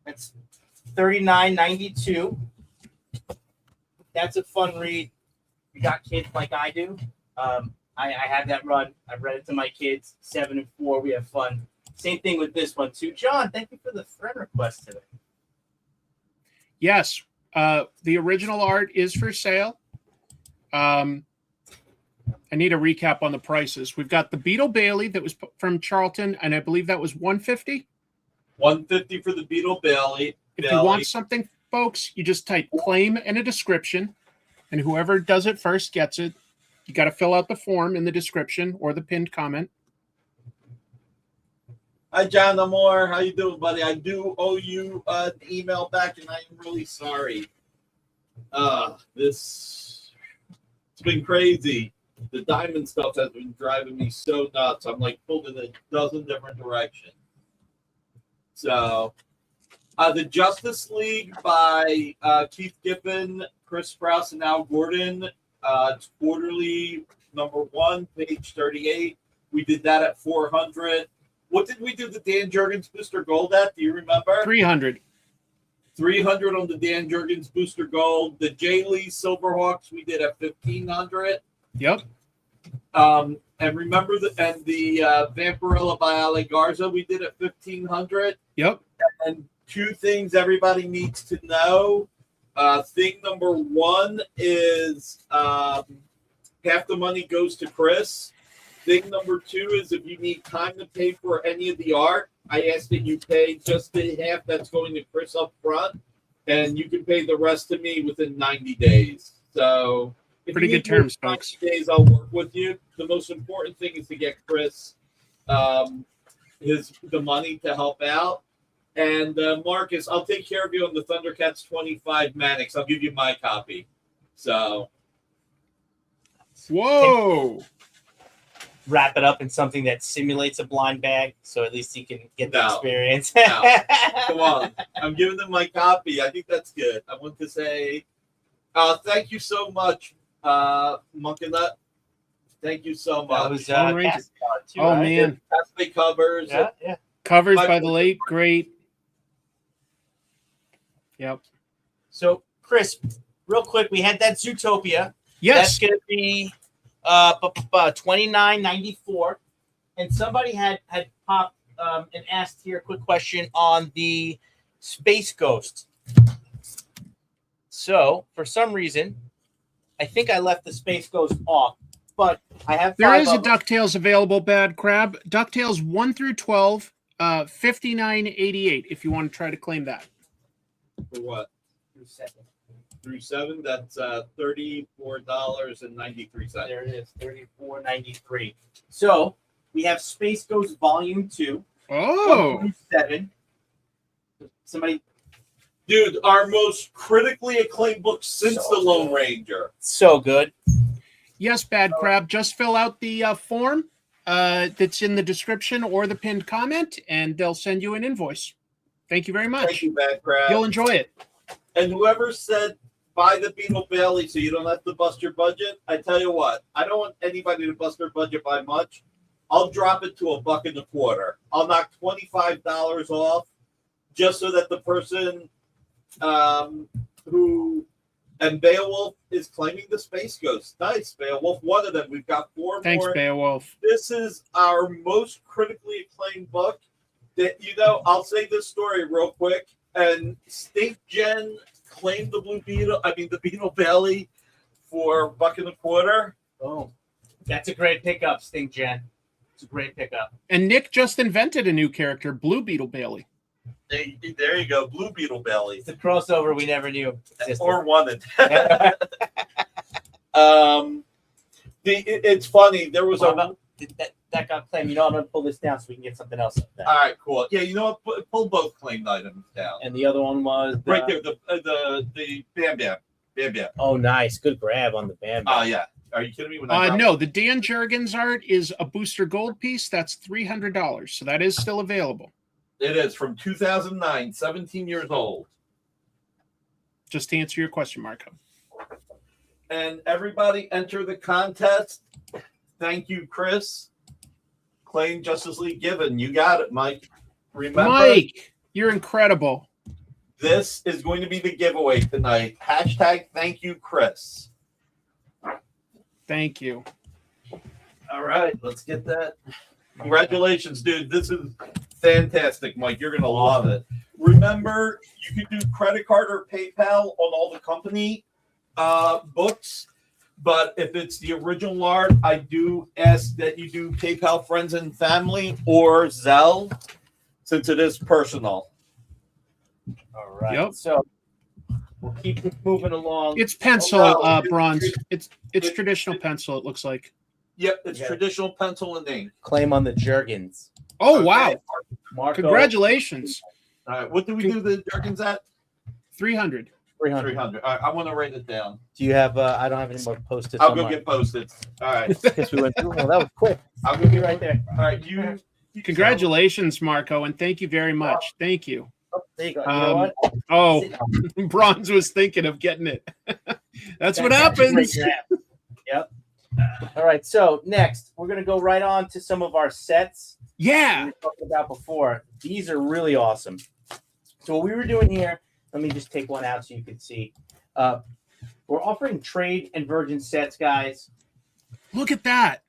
That's $39.92. That's a fun read. You got kids like I do. I have that run. I've read it to my kids. 7 and 4. We have fun. Same thing with this one too. John, thank you for the friend request today. Yes. The original art is for sale. I need a recap on the prices. We've got the Beetle Bailey that was from Charlton, and I believe that was $150. $150 for the Beetle Bailey. If you want something, folks, you just type claim and a description, and whoever does it first gets it. You got to fill out the form in the description or the pinned comment. Hi, John Amore. How you doing, buddy? I do owe you an email back, and I'm really sorry. It's been crazy. The diamond stuff has been driving me so nuts. I'm like pulled in a dozen different directions. So, the Justice League by Keith Giffen, Chris Sprouse, and Al Gordon. It's quarterly number 1, page 38. We did that at $400. What did we do the Dan Jurgens Booster Gold at? Do you remember? $300. $300 on the Dan Jurgens Booster Gold. The Jay Lee Silverhawks we did at $1,500. Yep. And remember the Vampirella by Ale Garza we did at $1,500. Yep. And 2 things everybody needs to know. Thing number one is half the money goes to Chris. Thing number two is if you need time to pay for any of the art, I ask that you pay just the half that's going to Chris up front, and you can pay the rest to me within 90 days. So if Pretty you good need more terms, than folks. 90 days, I'll work with you. The most important thing is to get Chris the money to help out. And Marcus, I'll take care of you on the Thundercats 25 Mannix. I'll give you my copy. So, Whoa! Wrap it up in something that simulates a blind bag, so at least he can get the No. experience. No. Come on. I'm giving them my copy. I think that's good. I want to say thank you so much, Monkinut. Thank you so much. That was Lone Ranger. cast card too, Oh right? man, Castaway covers. Yeah. covers My- by the late great. Yep. So, Chris, real quick, we had that Zootopia. Yes. That's going to be $29.94. And somebody had popped and asked here a quick question on the Space Ghost. So, for some reason, I think I left the Space Ghost off, but I have There five is a of them. DuckTales available, Bad Crab. DuckTales 1 through 12, $59.88 if you want to try to claim that. For what? Second. Through 7, that's $34.93. There it is, $34.93. So, we have Space Ghost Volume 2. Oh, 1 through 7. Somebody Dude, our most critically acclaimed book since So The Lone good. Ranger. so good. yes, Bad Crab. Just fill out the form that's in the description or the pinned comment, and they'll send you an invoice. Thank you very Thank much. you, Bad Crab. You'll enjoy it. And whoever said buy the Beetle Bailey so you don't have to bust your budget, I tell you what, I don't want anybody to bust their budget by much. I'll drop it to $1.25. I'll knock $25 off just so that the person who and Beowulf is claiming the Space Ghost. Nice, Beowulf. One of them. We've got 4 Thanks, more. Beowulf. This is our most critically acclaimed book. That I'll say this story real quick. And Stink Jen claimed the the Beetle Belly for $1.25. Oh, that's a great pickup, Stink Jen. It's a great pickup. And Nick just invented a new character, Blue Beetle Bailey. There you go, Blue Beetle Belly. It's a crossover we never knew existed. Or wanted. It's funny. There was that got claimed. You know, I'm gonna pull this down so we can get something else up there. All right, cool. Yeah, you know what? Pull both claimed items down. And the other one was Right there, the Bam Bam. Bam Bam. Oh, nice, good grab on the band. Oh, yeah. Are you kidding me? When I dropped- No, the Dan Jurgens art is a booster gold piece. That's $300. So that is still available. It is from 2009, 17 years old. Just to answer your question, Marco. And everybody enter the contest. Thank you, Chris. Claim Justice League given. You got it, Mike. Remember, Mike, you're incredible. this is going to be the giveaway tonight. Hashtag thank you, Chris. Thank you. All right, let's get that. Congratulations, dude. This is fantastic, Mike. You're going to love it. Remember, you can do credit card or PayPal on all the company books. But if it's the original art, I do ask that you do PayPal friends and family or Zelle, since it is personal. All right. Yep. So we'll keep moving along. It's pencil, Oh, no. bronze. It's it- traditional pencil, it looks like. Yep, it's Yeah. traditional pencil and ink. Claim on the Jurgens. Oh, Okay. wow. Marco, Congratulations. All right, what do we do the Jerkins at? 300. 300. 300. All right, I want to write it down. Do you have? I don't have any more post-its. I'll on go mine. get Post-its. All right. Guess we went through. Well, that was quick. I'll go Be get right there. All right, you. Congratulations, Marco, and thank you very much. Thank you. Oh, there you go. You know what? Oh, Sit down. Bronze was thinking of getting it. That's what a happens. great grab. Yep. All right. So next, we're gonna go right on to some of our sets we Yeah. were talking about before. These are really awesome. So what we were doing here, let me just take one out so you can see. We're offering trade and virgin sets, guys. Look at that.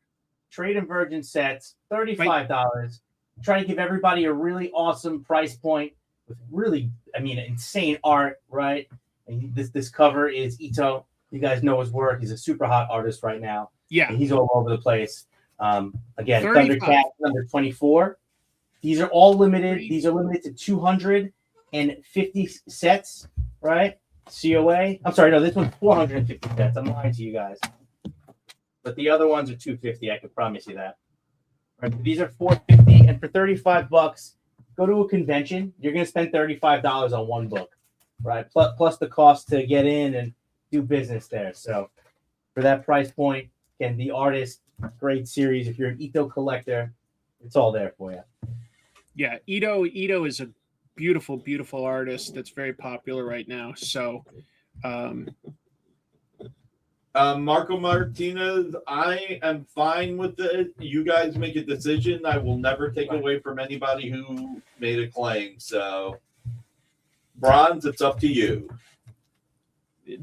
Trade and virgin sets, $35. Trying to give everybody a really awesome price point with really, insane art, right? And this cover is Ito. You guys know his work. He's a super hot artist right now. Yeah. And he's all over the place. Again, 35. Thundercat number 24. These are all limited. These are limited to 250 sets, right? COA. I'm sorry, no, this one's 450 sets. I'm lying to you guys. But the other ones are 250. I can promise you that. Right, these are 450, and for $35, go to a convention. You're going to spend $35 on one book, right? Plus the cost to get in and do business there. So for that price point, again, the artist, great series. If you're an Ito collector, it's all there for you. Yeah, Ito is a beautiful, beautiful artist that's very popular right now. So, Marco Martinez, I am fine with it. You guys make a decision. I will never take away from anybody who made a claim. So, Bronze, it's up to you.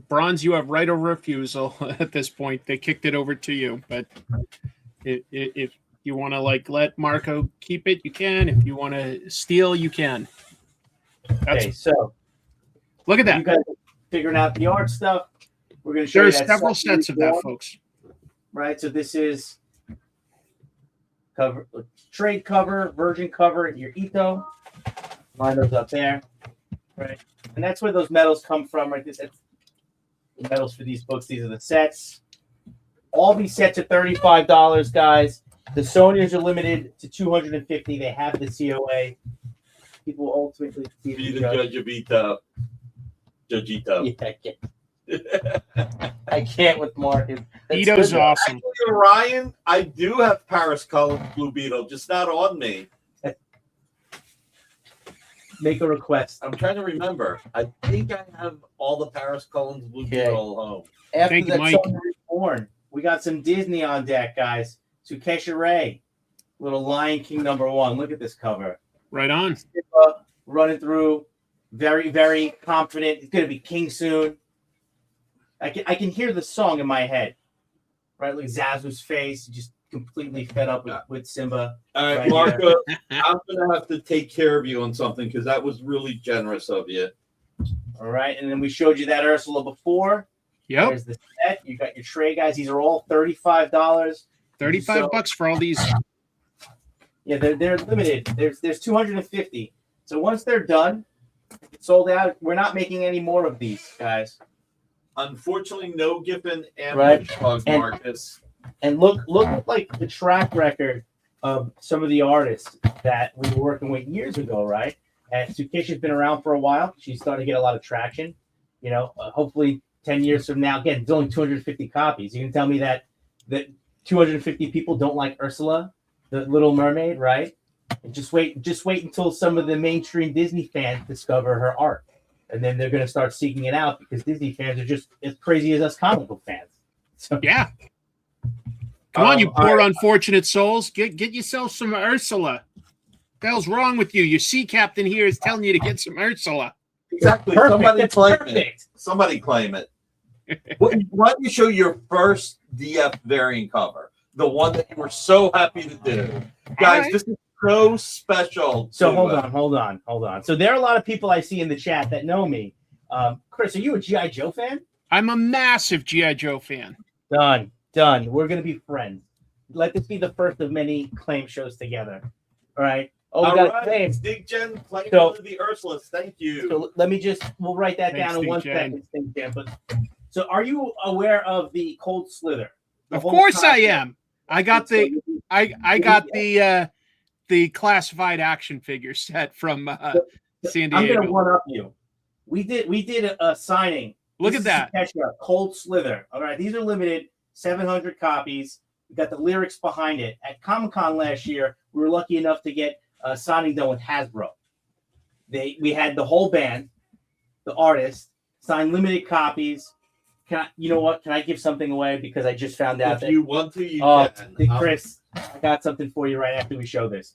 Bronze, you have right of refusal at this point. They kicked it over to you, but if you want to let Marco keep it, you can. If you want to steal, you can. Okay, so look at that. You guys are figuring out the art stuff. We're going to show There's you several sets of that, folks. Right, so this is cover, trade cover, virgin cover, your Ito. Line those up there, right? And that's where those medals come from, right? That's the medals for these books. These are the sets. All these sets are $35, guys. The Sonyas are limited to 250. They have the COA. People will ultimately Be the judge of Ito. Judge Ito. Yeah, I can't with Marcus. Ito's awesome. Actually, Ryan, I do have Paris Cullen Blue Beetle, just not on me. Make a request. I'm trying to remember. I think I have all the Paris Cullen's Blue Beetle home. After Thank you, that Mike. song was born, we got some Disney on deck, guys. Sukesha Ray, little Lion King #1. Look at this cover. Right on. Simba running through, very, very confident. He's gonna be king soon. I can hear the song in my head. Right, look at Zazu's face, just completely fed up with Simba. All right, Right Marco, I'm going to have to take care of you on something because that was really generous of you. All right, and then we showed you that Ursula before. Yep. There's the set. You got your tray, guys. These are all $35. $35 for all these. Yeah, they're limited. There's 250. So once they're done, sold out. We're not making any more of these, guys. Unfortunately, no Giffen and Right. Hug, Marcus. And look at like the track record of some of the artists that we were working with years ago, right? And Sukesha's been around for a while. She's starting to get a lot of traction. You know, hopefully 10 years from now, again, it's only 250 copies. You can tell me that 250 people don't like Ursula, the Little Mermaid, right? And just wait until some of the mainstream Disney fans discover her art. And then they're going to start seeking it out because Disney fans are just as crazy as us comic book fans. So Yeah. Come on, you poor right. unfortunate souls. Get yourself some Ursula. What the hell's wrong with you? Your sea captain here is telling you to get some Ursula. Exactly. Perfect. Somebody That's claim perfect. it. Somebody claim it. Why don't you show your first DF variant cover? The one that you were so happy to do. Guys, right. this is so special. So to, hold on. So there are a lot of people I see in the chat that know me. Chris, are you a G.I. Joe fan? I'm a massive G.I. Joe fan. Done. We're going to be friends. Let this be the first of many claim shows together. All right. Oh, we All got right, claims. Stig Jen playing So- one of the Ursulas. Thank you. So we'll write that Thanks, down in one Steve Jen. second. Steve Jen. But so are you aware of the Cold Slither? The Of whole course I concept? am. I got the classified action figure set from San I'm Diego. going to one up you. We did a signing. Look This at that. is Kesha, Cold Slither. All right, these are limited, 700 copies. We got the lyrics behind it. At Comic-Con last year, we were lucky enough to get a signing done with Hasbro. We had the whole band, the artist, sign limited copies. You know what? Can I give something away because I just found out If that you want to, you can. Chris, I got something for you right after we show this.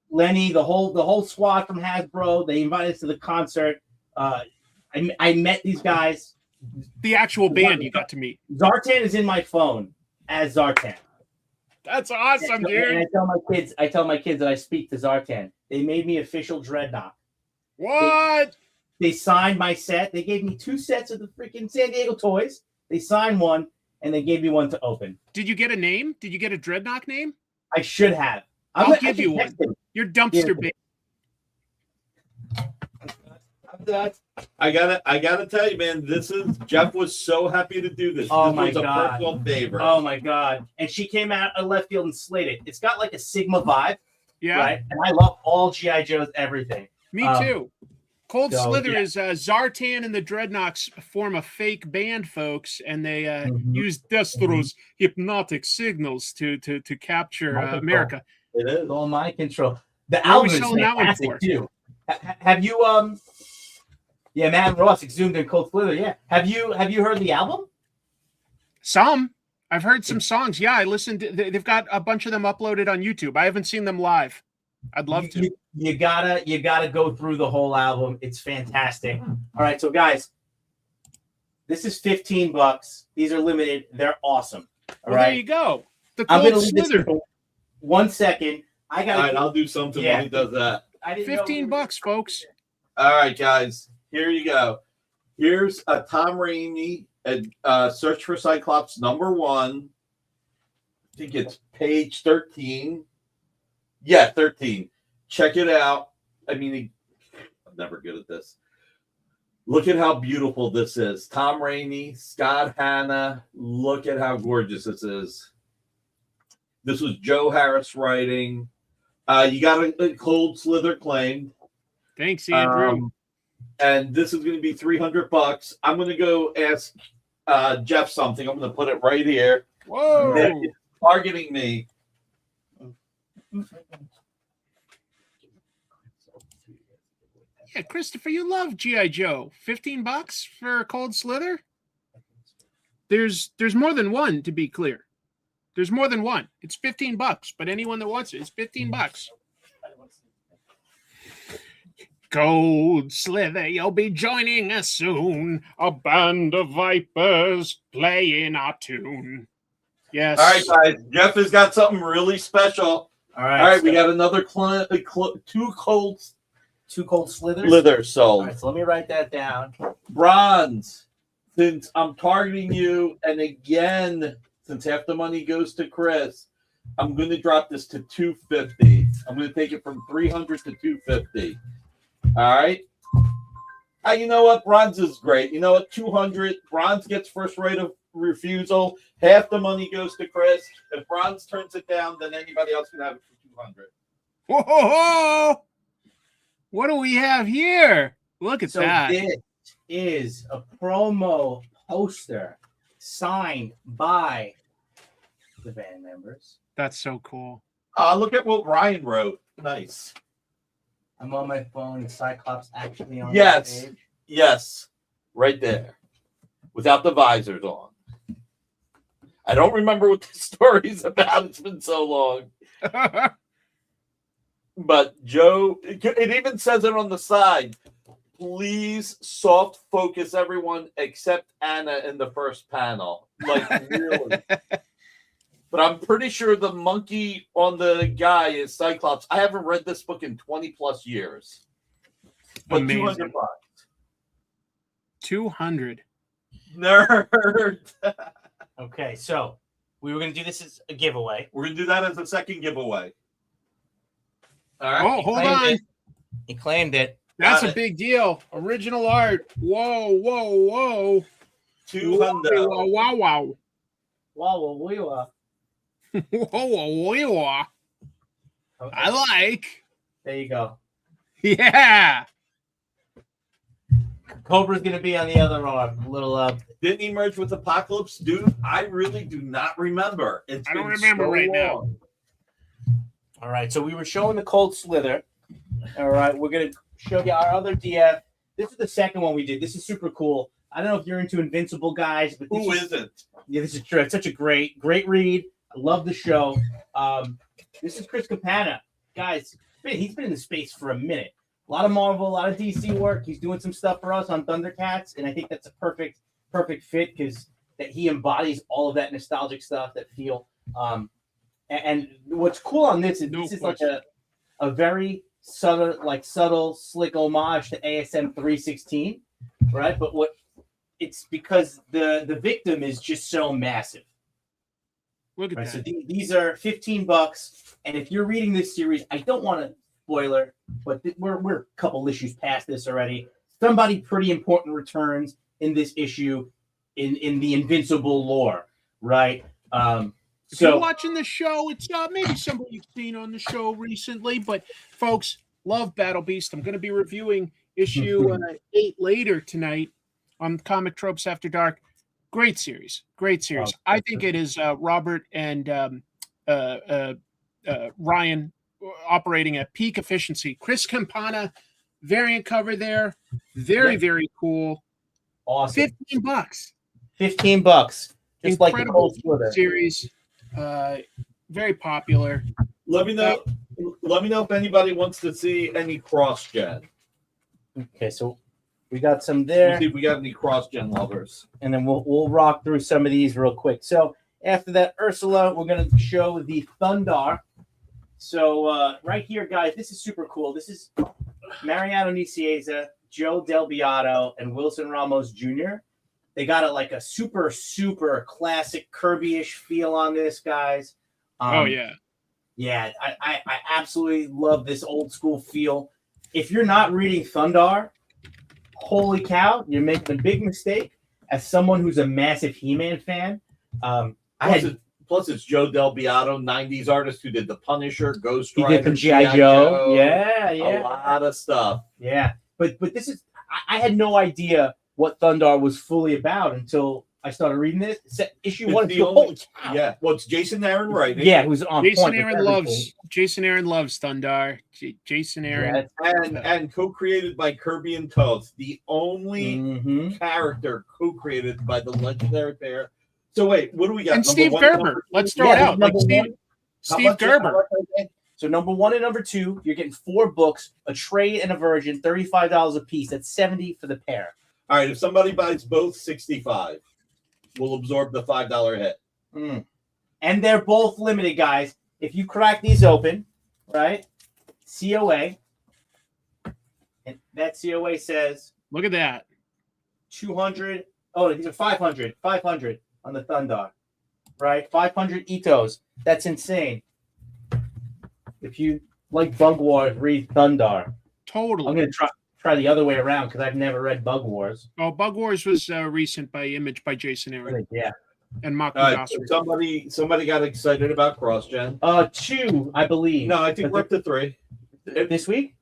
Lenny, the whole squad from Hasbro, they invited us to the concert. I met these guys. The actual band you got to meet. Zartan is in my phone as Zartan. That's awesome, And dude. I tell my kids that I speak to Zartan. They made me official Dreadnought. What? They signed my set. They gave me 2 sets of the freaking San Diego toys. They signed one, and they gave me one to open. Did you get a name? Did you get a Dreadnought name? I should have. I'll give you one. Your dumpster baby. I gotta tell you, man. Jeff was so happy to do this. Oh this my was a God. personal favorite. Oh my God! And she came out of left field and slayed it. It's got like a Sigma vibe, Yeah, right? And I love all GI Joes, everything. me too. Cold so, Slither yeah. is Zartan and the Dreadnoks form a fake band, folks, and they use Destro's hypnotic signals to capture America. It is All my control. The What are we album is selling that one fantastic for? too. Have you Yeah, Matt Ross exhumed in Cold Slither. Yeah. Have you heard the album? Some. I've heard some songs. Yeah, I listened. They've got a bunch of them uploaded on YouTube. I haven't seen them live. I'd love to. You gotta go through the whole album. It's fantastic. All right, so guys, this is $15. These are limited. They're awesome. All right. There you go. The I'm Cold gonna leave this Slither. for 1 second. I got. all right. I'll do something Yeah. when he does that. $15, folks. All right, guys. Here you go. Here's a Tom Rainey Search for Cyclops #1. I think it's page 13. Yeah, 13. Check it out. I mean, I'm never good at this. Look at how beautiful this is. Tom Rainey, Scott Hanna. Look at how gorgeous this is. This was Joe Harris writing. You got a Cold Slither claim. Thanks, Andrew. And this is going to be $300. I'm going to go ask Jeff something. I'm going to put it right here. Whoa. That is targeting me. Yeah, Christopher, you love G.I. Joe. $15 for a Cold Slither? There's more than one, to be clear. There's more than one. It's $15, but anyone that wants it, it's $15. Cold Slither, you'll be joining us soon. A band of vipers playing our tune. Yes. All right, guys. Jeff has got something really special. All right. All right, we got another two Cold Slithers. Slither sold. All right, so let me write that down. Bronze. Since I'm targeting you, and again, since half the money goes to Chris, I'm going to drop this to $250. I'm going to take it from $300 to $250. All right. You know what? Bronze is great. You know what? $200. Bronze gets first right of refusal. Half the money goes to Chris. If Bronze turns it down, then anybody else can have it for $200. Whoa! What do we have here? Look at that. This is a promo poster signed by the band members. That's so cool. Look at what Ryan wrote. Nice. I'm on my phone. Cyclops actually on Yes. the page. Yes. Right there. Without the visors on. I don't remember what the story's about. It's been so long. But Joe, it even says it on the side. Please soft focus everyone except Anna in the first panel. Like, really. But I'm pretty sure the monkey on the guy is Cyclops. I haven't read this book in 20 plus years. But Amazing. $200. 200. Nerd. Okay, so we were going to do this as a giveaway. We're going to do that as a second giveaway. All right. Oh, hold on. He claimed it. That's Got a it. big deal. Original art. Whoa, whoa, whoa. $200. Wow, wow, wow. Wow, we were. Whoa, whoa, whoa. Okay. I like. There you go. Yeah. Cobra's going to be on the other arm. A little Didn't he merge with Apocalypse? Dude, I really do not remember. I don't remember right now. All right, so we were showing the Cold Slither. All right, we're going to show you our other DF. This is the second one we did. This is super cool. I don't know if you're into Invincible guys, but Who isn't? Yeah, this is true. It's such a great read. I love the show. This is Chris Campana. Guys, he's been in the space for a minute. A lot of Marvel, a lot of DC work. He's doing some stuff for us on Thundercats, and I think that's a perfect fit because that he embodies all of that nostalgic stuff, that feel. And what's cool on this is this is like a very subtle, slick homage to ASM 316, right? But it's because the victim is just so massive. Look at Right? that. So these are $15, and if you're reading this series, I don't want to spoiler, but we're a couple issues past this already. Somebody pretty important returns in this issue in the Invincible lore, right? If you're watching the show, it's maybe somebody you've seen on the show recently, but folks, love Battle Beast. I'm going to be reviewing issue 8 later tonight on Comic Tropes After Dark. Great series. I think it is Robert and Ryan operating at peak efficiency. Chris Campana variant cover there. Very cool. Awesome. $15. $15. Just like the Incredible Cold Slither series. Very popular. Let me know if anybody wants to see any cross-gen. Okay, so we got some there. We'll see if we got any cross-gen lovers. And then we'll rock through some of these real quick. So after that, Ursula, we're going to show the Thundar. So right here, guys, this is super cool. This is Mariano Nicieza, Joe Del Beato, and Wilson Ramos Jr. They got a super classic Kirby-ish feel on this, guys. Yeah, I absolutely love this old school feel. If you're not reading Thundar, holy cow, you're making a big mistake. As someone who's a massive He-Man fan, Plus, it's Joe Del Beato, 90s artist who did The Punisher, Ghost he Rider, did from G.I. Joe. Yeah. A lot of stuff. Yeah, but this is I had no idea what Thundar was fully about until I started reading this. Issue 1 and 2. Holy cow. Yeah, well, it's Jason Aaron writing. Yeah, who's on Jason point. Aaron loves Thundar. Jason Aaron. And co-created by Kirby and Toth, the only character co-created by the legendary pair. So wait, what do we got? And Steve Gerber. Let's throw it out. Like Steve Gerber. So number 1 and number 2, you're getting 4 books, a trade and a virgin, $35 a piece. That's $70 for the pair. All right, if somebody buys both, $65. We'll absorb the $5 hit. And they're both limited, guys. If you crack these open, right? COA. And that COA says, look at that. 200. Oh, these are 500. 500 on the Thundar. Right? 500 Itos. That's insane. If you like Bug Wars, read Thundar. Totally. I'm going to try the other way around because I've never read Bug Wars. Oh, Bug Wars was recent by Image by Jason Aaron. Yeah. And Mark So somebody got excited about cross-gen. 2, I believe. No, I think we're up to 3. This week?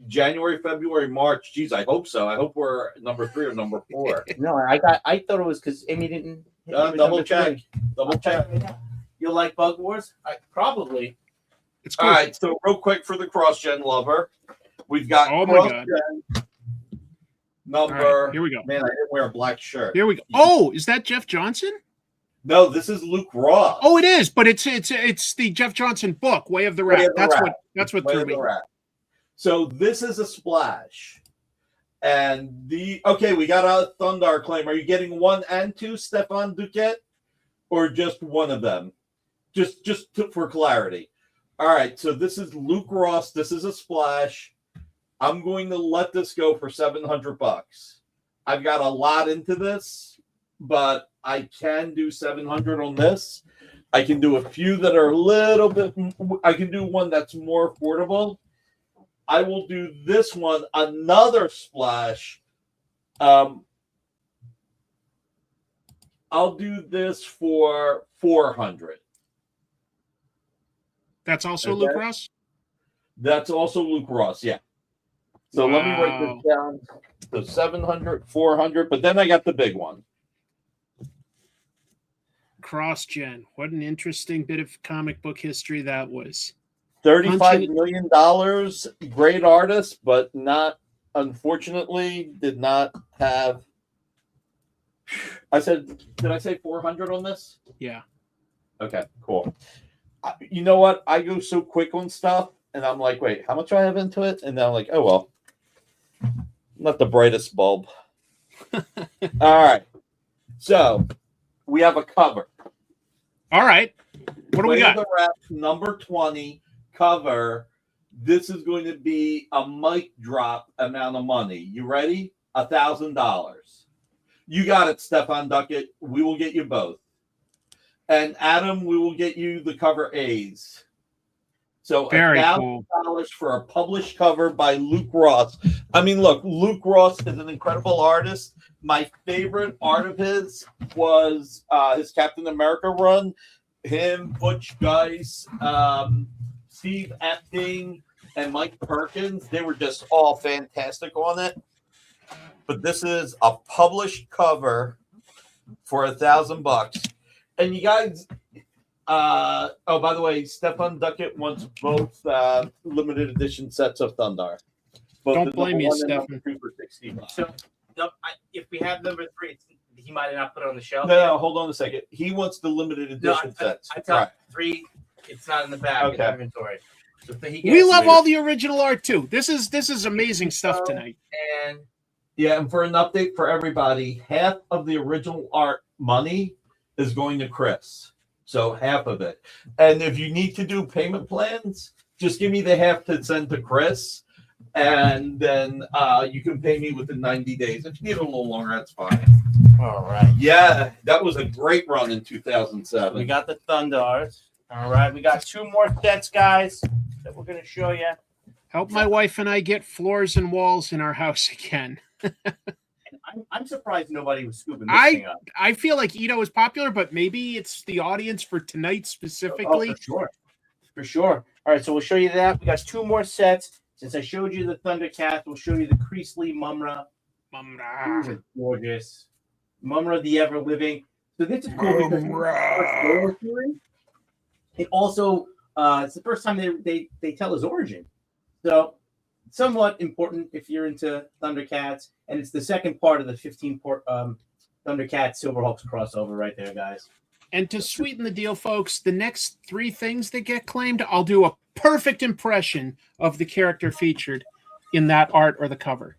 January, February, March. Geez, I hope so. I hope we're number 3 or number 4. No, I thought it was because Amy didn't. Double check. Double check. You'll like Bug Wars? Probably. It's cool. All right, so real quick for the cross-gen lover. We've got number. Right, here we go. Man, I didn't wear a black shirt. Here we go. Oh, is that Jeff Johnson? No, this is Luke Ross. Oh, it is, but it's the Jeff Johnson book, Way of the Rat. That's what threw me. So this is a splash. And we got a Thundar claim. Are you getting 1 and 2, Stefan Duquette? Or just one of them? Just for clarity. All right, so this is Luke Ross. This is a splash. I'm going to let this go for $700. I've got a lot into this, but I can do 700 on this. I can do a few that are a little bit. I can do one that's more affordable. I will do this one, another splash. I'll do this for 400. That's also Luke Ross? That's also Luke Ross, yeah. So let me write this down. So 700, 400, but then I got the big one. Cross-gen. What an interesting bit of comic book history that was. $35 million. Great artist, but not, unfortunately, did not have. Did I say 400 on this? Yeah. Okay, cool. You know what? I go so quick on stuff, and I'm like, wait, how much do I have into it? And then I'm like, oh, well, not the brightest bulb. All right. So we have a cover. All right. What do we got? The Rap, number 20 cover. This is going to be a mic drop amount of money. You ready? $1,000. You got it, Stefan Duckett. We will get you both. And Adam, we will get you the cover A's. So $1,000 for a published cover by Luke Ross. I mean, look, Luke Ross is an incredible artist. My favorite art of his was his Captain America run. Him, Butch Guice, Steve Epting, and Mike Perkins. They were just all fantastic on it. But this is a published cover for $1,000. And you guys, by the way, Stefan Duckett wants both limited edition sets of Thundar. Don't blame me, Stefan. So, if we have number 3, he might have not put it on the shelf. No, hold on a second. He wants the limited edition sets. I tell 3, it's not in the back of the inventory. So we love all the original art too. This is amazing stuff tonight. And and for an update for everybody, half of the original art money is going to Chris. So half of it. And if you need to do payment plans, just give me the half to send to Chris. And then you can pay me within 90 days. If you need a little longer, that's fine. All right. Yeah, that was a great run in 2007. We got the Thundars. All right. We got 2 more sets, guys, that we're going to show you. Help my wife and I get floors and walls in our house again. I'm surprised nobody was scooping this thing up. I feel like Ito is popular, but maybe it's the audience for tonight specifically. Oh, for sure. For sure. All right, so we'll show you that. We got 2 more sets. Since I showed you the Thundercats, we'll show you the Creasley Mumra. Mumra. Gorgeous. Mumra the Ever Living. So this is cool because it also it's the first time they tell his origin. So somewhat important if you're into Thundercats, and it's the second part of the 15-part Thundercats Silverhawks crossover right there, guys. And to sweeten the deal, folks, the next 3 things that get claimed, I'll do a perfect impression of the character featured in that art or the cover.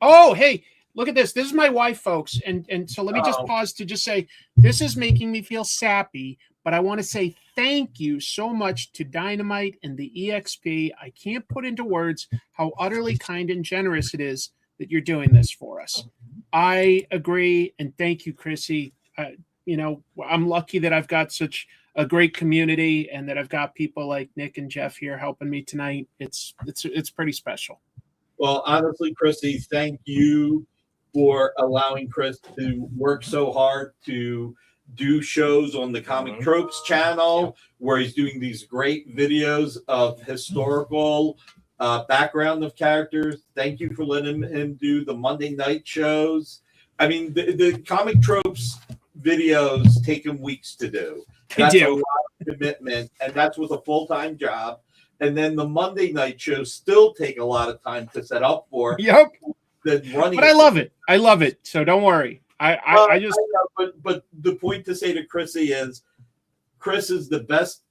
Oh, hey, look at this. This is my wife, folks. And so let me just pause to just say, this is making me feel sappy, but I want to say thank you so much to Dynamite and the EXP. I can't put into words how utterly kind and generous it is that you're doing this for us. I agree, and thank you, Chrissy. I'm lucky that I've got such a great community and that I've got people like Nick and Jeff here helping me tonight. It's pretty special. Well, honestly, Chrissy, thank you for allowing Chris to work so hard to do shows on the Comic Tropes channel where he's doing these great videos of historical background of characters. Thank you for letting him do the Monday night shows. I mean, the Comic Tropes videos take him weeks to do. That's a lot of commitment, and that's with a full-time job. And then the Monday night shows still take a lot of time to set up for. Yep. But I love it. I love it. So don't worry. But the point to say to Chrissy is, Chris is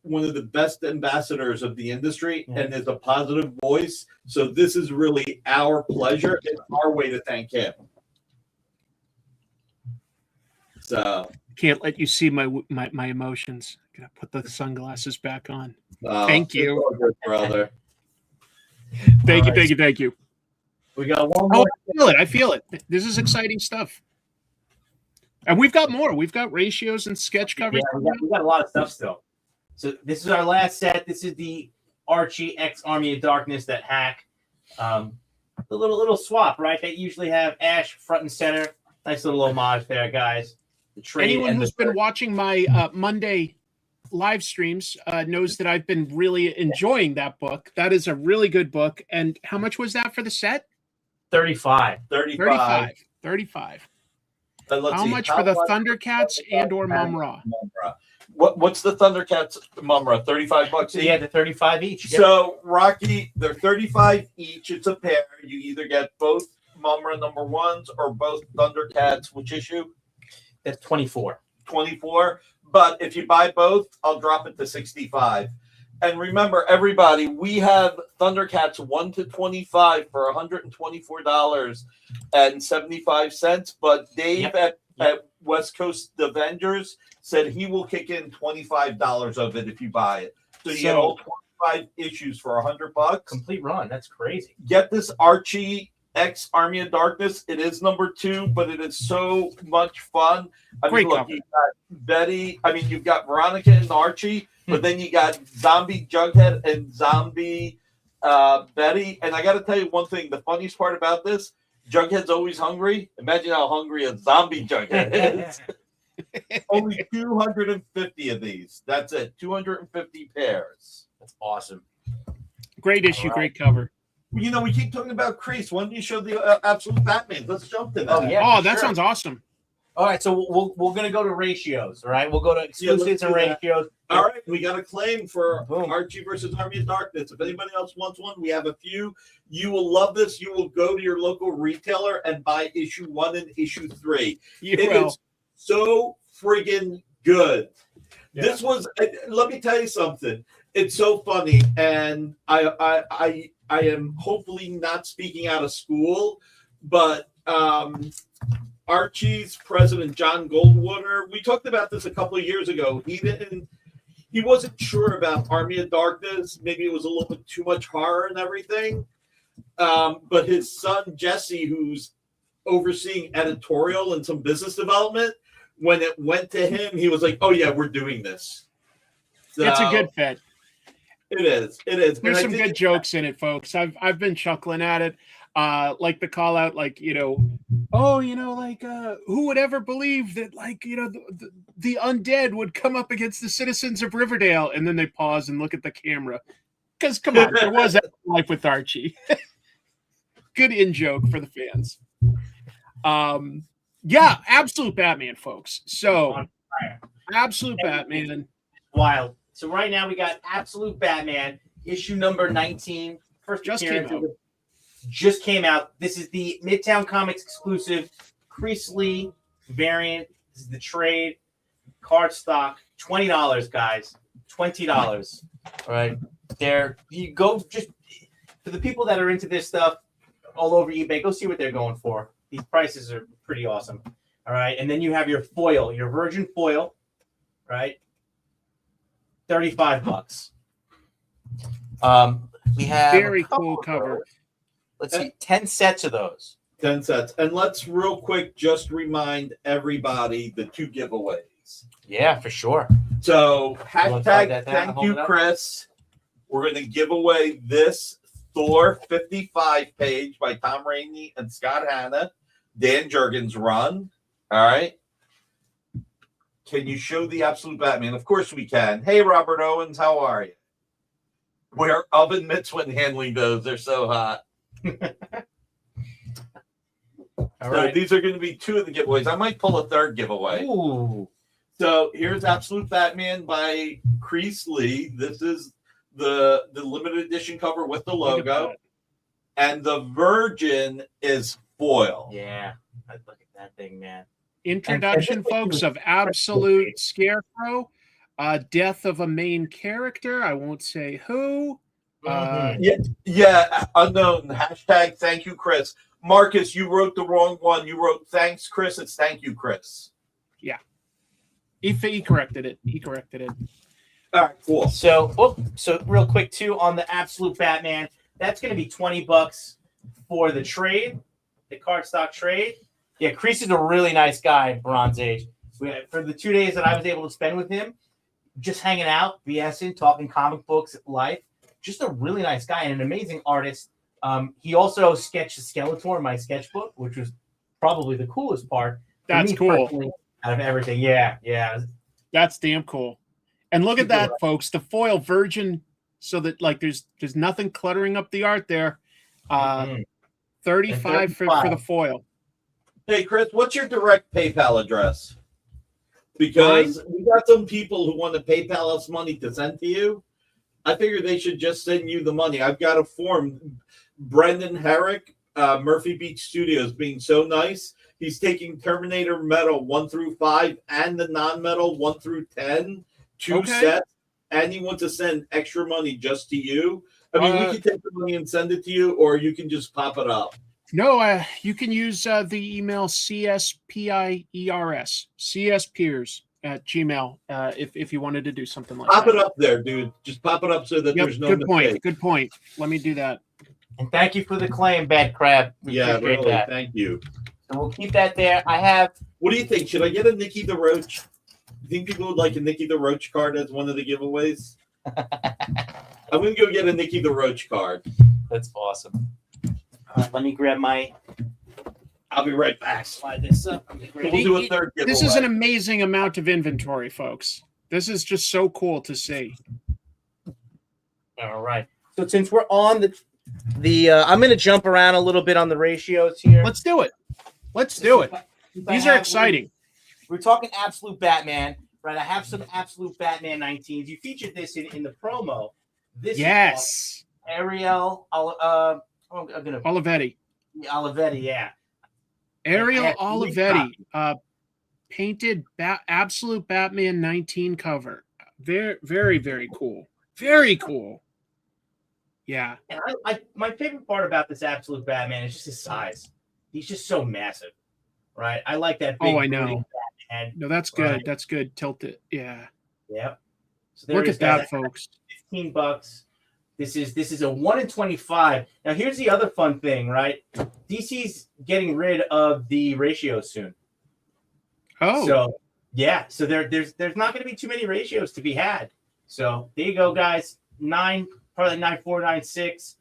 one of the best ambassadors of the industry and is a positive voice. So this is really our pleasure and our way to thank him. So can't let you see my emotions. I gotta put the sunglasses back on. Thank you, brother. Thank you. We got one more. I feel it. This is exciting stuff. And we've got more. We've got ratios and sketch covers. Yeah, we got a lot of stuff still. So this is our last set. This is the Archie X Army of Darkness that hack. The little swap, right? They usually have Ash front and center. Nice little homage there, guys. Anyone who's been watching my Monday live streams knows that I've been really enjoying that book. That is a really good book. And how much was that for the set? $35. $35. How much for the Thundercats and or Mumra? What's the Thundercats Mumra? $35 each? Yeah, they're 35 each. So Rocky, they're 35 each. It's a pair. You either get both Mumra number 1s or both Thundercats. Which issue? That's 24. 24. But if you buy both, I'll drop it to 65. And remember, everybody, we have Thundercats 1 to 25 for $124.75. But Dave at West Coast Avengers said he will kick in $25 of it if you buy it. So you get all 35 issues for $100. Complete run. That's crazy. Get this Archie X Army of Darkness. It is number 2, but it is so much fun. I Great mean, look, cover. you've got Betty. I mean, you've got Veronica and Archie, but then you got Zombie Jughead and Zombie Betty. And I got to tell you one thing. The funniest part about this, Jughead's always hungry. Imagine how hungry a Zombie Jughead is. Only 250 of these. That's it. 250 pairs. That's awesome. Great issue, great cover. You know, we keep talking about Crease. Why don't you show the Absolute Batman? Let's jump to that. Oh, yeah. Oh, for that sure. sounds awesome. All right, so we're gonna go to ratios. All right, we'll go to exclusives and do that. ratios. All right, we got a claim for Boom. Archie versus Army of Darkness. If anybody else wants one, we have a few. You will love this. You will go to your local retailer and buy issue 1 and issue 3. You It will. is so friggin' good. Yeah. This was. Let me tell you something. It's so funny, and I am hopefully not speaking out of school, but Archie's president John Goldwater. We talked about this a couple of years ago. He wasn't sure about Army of Darkness. Maybe it was a little bit too much horror and everything. But his son Jesse, who's overseeing editorial and some business development, when it went to him, he was like, "Oh yeah, we're doing this." It's a So, good fit. It is. It is. There's And I some think good jokes in it, folks. I've been chuckling at it. Like the call out, like, who would ever believe that, like, the undead would come up against the citizens of Riverdale? And then they pause and look at the camera. Because come on, there was that life with Archie. Good in joke for the fans. Yeah, Absolute Batman, folks. So On fire. Absolute Batman. Wild. So right now we got Absolute Batman, issue number 19. First Just appearance came of it. Just came out. This is the Midtown Comics exclusive Crease Lee variant. This is the trade card stock. $20, guys. $20. All right. There you go. Just for the people that are into this stuff all over eBay, go see what they're going for. These prices are pretty awesome. All right. And then you have your foil, your virgin foil, right? $35. We have Very cool cover. Let's see, 10 sets of those. 10 sets. And let's real quick just remind everybody the 2 giveaways. Yeah, for sure. So wanna slide hashtag that down and thank hold you, it up? Chris. We're going to give away this Thor 55 page by Tom Rainey and Scott Hanna. Dan Jurgens run. All right. Can you show the Absolute Batman? Of course we can. Hey, Robert Owens, how are you? Wear oven mitts when handling those. They're so hot. All So right. these are going to be 2 of the giveaways. I might pull a 3rd giveaway. Ooh. So here's Absolute Batman by Crease Lee. This is the limited edition cover with the Look at logo. that. And the Virgin is foil. Yeah. Look at that thing, man. Introduction, And- folks, of Absolute Scarecrow. Death of a main character. I won't say who. Yeah, unknown. Hashtag thank you, Chris. Marcus, you wrote the wrong one. You wrote thanks, Chris. It's thank you, Chris. He corrected it. He corrected it. All right, cool. So real quick too on the Absolute Batman, that's going to be $20 for the trade, the cardstock trade. Yeah, Crease is a really nice guy, Bronze Age. For the 2 days that I was able to spend with him, just hanging out, BSing, talking comic books, life, just a really nice guy and an amazing artist. He also sketched Skeletor in my sketchbook, which was probably the coolest part. for That's me cool. personally, out of everything. Yeah. That's damn cool. And look at that, folks. The foil Virgin, so that like there's nothing cluttering up the art there. 35 for the foil. Hey, Chris, what's your direct PayPal address? Because we got some people who want to PayPal us money to send to you. I figure they should just send you the money. I've got a form. Brendan Herrick, Murphy Beach Studios, being so nice. He's taking Terminator Metal 1 through 5 and the non-metal 1 through 10, 2 Okay. sets, and he wants to send extra money just to you. I mean, we can take the money and send it to you, or you can just pop it up. No, you can use the email CSPIERS, CS Peers at Gmail if you wanted to do something like Pop that. it up there, dude. Just pop it up so that there's no good point. mistake. Good point. Let me do that. And thank you for the claim, Bad Crab. We Yeah, appreciate really. that. Thank you. So we'll keep that there. I have. What do you think? Should I get a Nikki the Roach? You think people would like a Nikki the Roach card as one of the giveaways? I'm going to go get a Nikki the Roach card. That's awesome. All right, let me grab my. I'll be right back. Slide this up. We'll do a third giveaway. This is an amazing amount of inventory, folks. This is just so cool to see. All right. So since we're on the I'm going to jump around a little bit on the ratios here. Let's do it. Let's do it. These are exciting. We're talking Absolute Batman, right? I have some Absolute Batman 19s. You featured this in the promo. This Yes. is Ariel. I'm gonna Olivetti. Olivetti, yeah. Ariel I have three Olivetti, painted Absolute Batman 19 cover. Very, very, very cool. Very cool. Yeah. And my favorite part about this Absolute Batman is just his size. He's just so massive, right? I like that. Big I know. Batman. No, that's good. Right. That's good. Tilt it. Yeah. Yep. So there Look is at that, folks. $15. This is a 1 in 25. Now here's the other fun thing, right? DC's getting rid of the ratios soon. Oh. So yeah, so there's not going to be too many ratios to be had. So there you go, guys. 9, probably 9.496.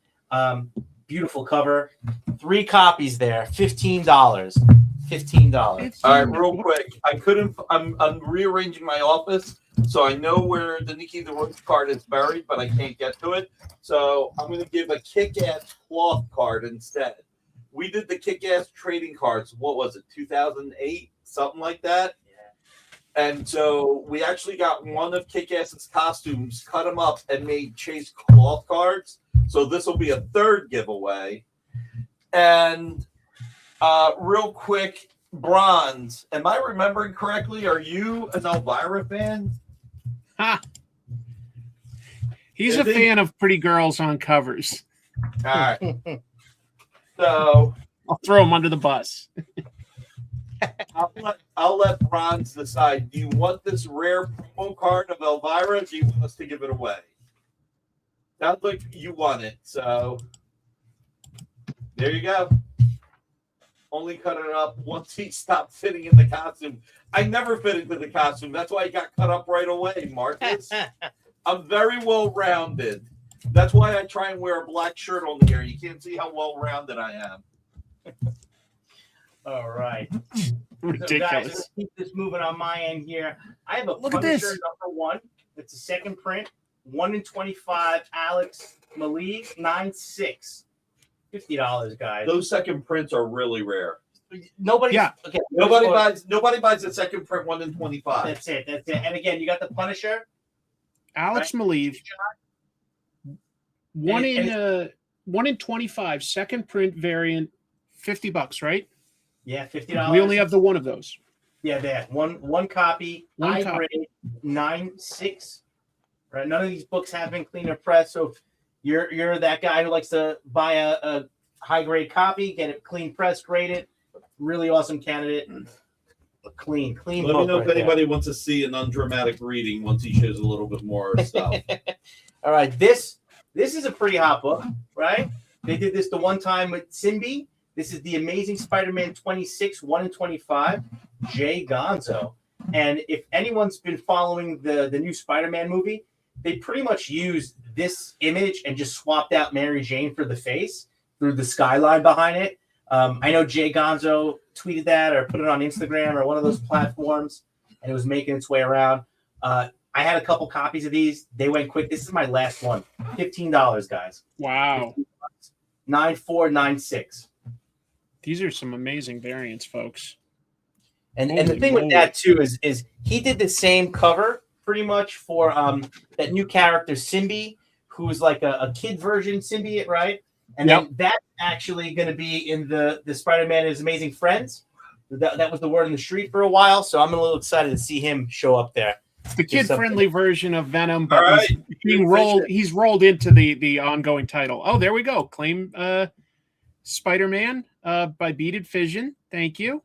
Beautiful cover. 3 copies there. $15. $15. All right, real quick. I'm rearranging my office, so I know where the Nikki the Roach card is buried, but I can't get to it. So I'm going to give a kick-ass cloth card instead. We did the kick-ass trading cards. What was it, 2008? Something like that? Yeah. And so we actually got one of Kick-Ass's costumes, cut them up, and made Chase cloth cards. So this will be a third giveaway. And real quick, Bronze. Am I remembering correctly? Are you an Elvira fan? Ha. He's a fan of pretty girls on covers. All right. So I'll throw him under the bus. I'll let Bronze decide. Do you want this rare promo card of Elvira? Or do you want us to give it away? Sounds like you want it. So there you go. Only cut it up once he stopped fitting in the costume. I never fit into the costume. That's why I got cut up right away, Marcus. I'm very well-rounded. That's why I try and wear a black shirt on the air. You can't see how well-rounded I am. All right. Ridiculous. So guys, let's keep this moving on my end here. I have a Look at Punisher this. number 1. It's a second print. 1 in 25. Alex Malik 9.6. $50, guys. Those second prints are really rare. Nobody. Yeah. Okay. Nobody buys a second print 1 in 25. That's it. That's it. And again, you got the Punisher. Alex Right. Maleev, one And- in 25, second print variant, $50, right? Yeah, $50. We only have the one of those. Yeah, there. One copy. One I copy. grade 9.6. Right. None of these books have been cleaner pressed. So if you're that guy who likes to buy a high grade copy, get it clean pressed, grade it. Really awesome candidate. Clean. Let me book know right if anybody wants to see an undramatic reading once he shows a little bit more stuff. All right, this is a pretty hot book, right? They did this the one time with Simbi. This is the Amazing Spider-Man 26, 1 in 25, Jay Gonzo. And if anyone's been following the new Spider-Man movie, they pretty much used this image and just swapped out Mary Jane for the face through the skyline behind it. I know Jay Gonzo tweeted that or put it on Instagram or one of those platforms, and it was making its way around. I had a couple copies of these. They went quick. This is my last one. $15, guys. Wow. 9.496. These are some amazing variants, folks. And the Holy thing moly. with that too is he did the same cover pretty much for that new character Simbi, who's like a kid version symbiote, right? And Yep. then that's actually going to be in the Spider-Man and His Amazing Friends. That was the word in the street for a while, so I'm a little excited to see him show up there. It's the kid-friendly version of Venom, All but right. he's rolled into the ongoing title. Oh, there we go. Claim Spider-Man by Beaded Fission. Thank you.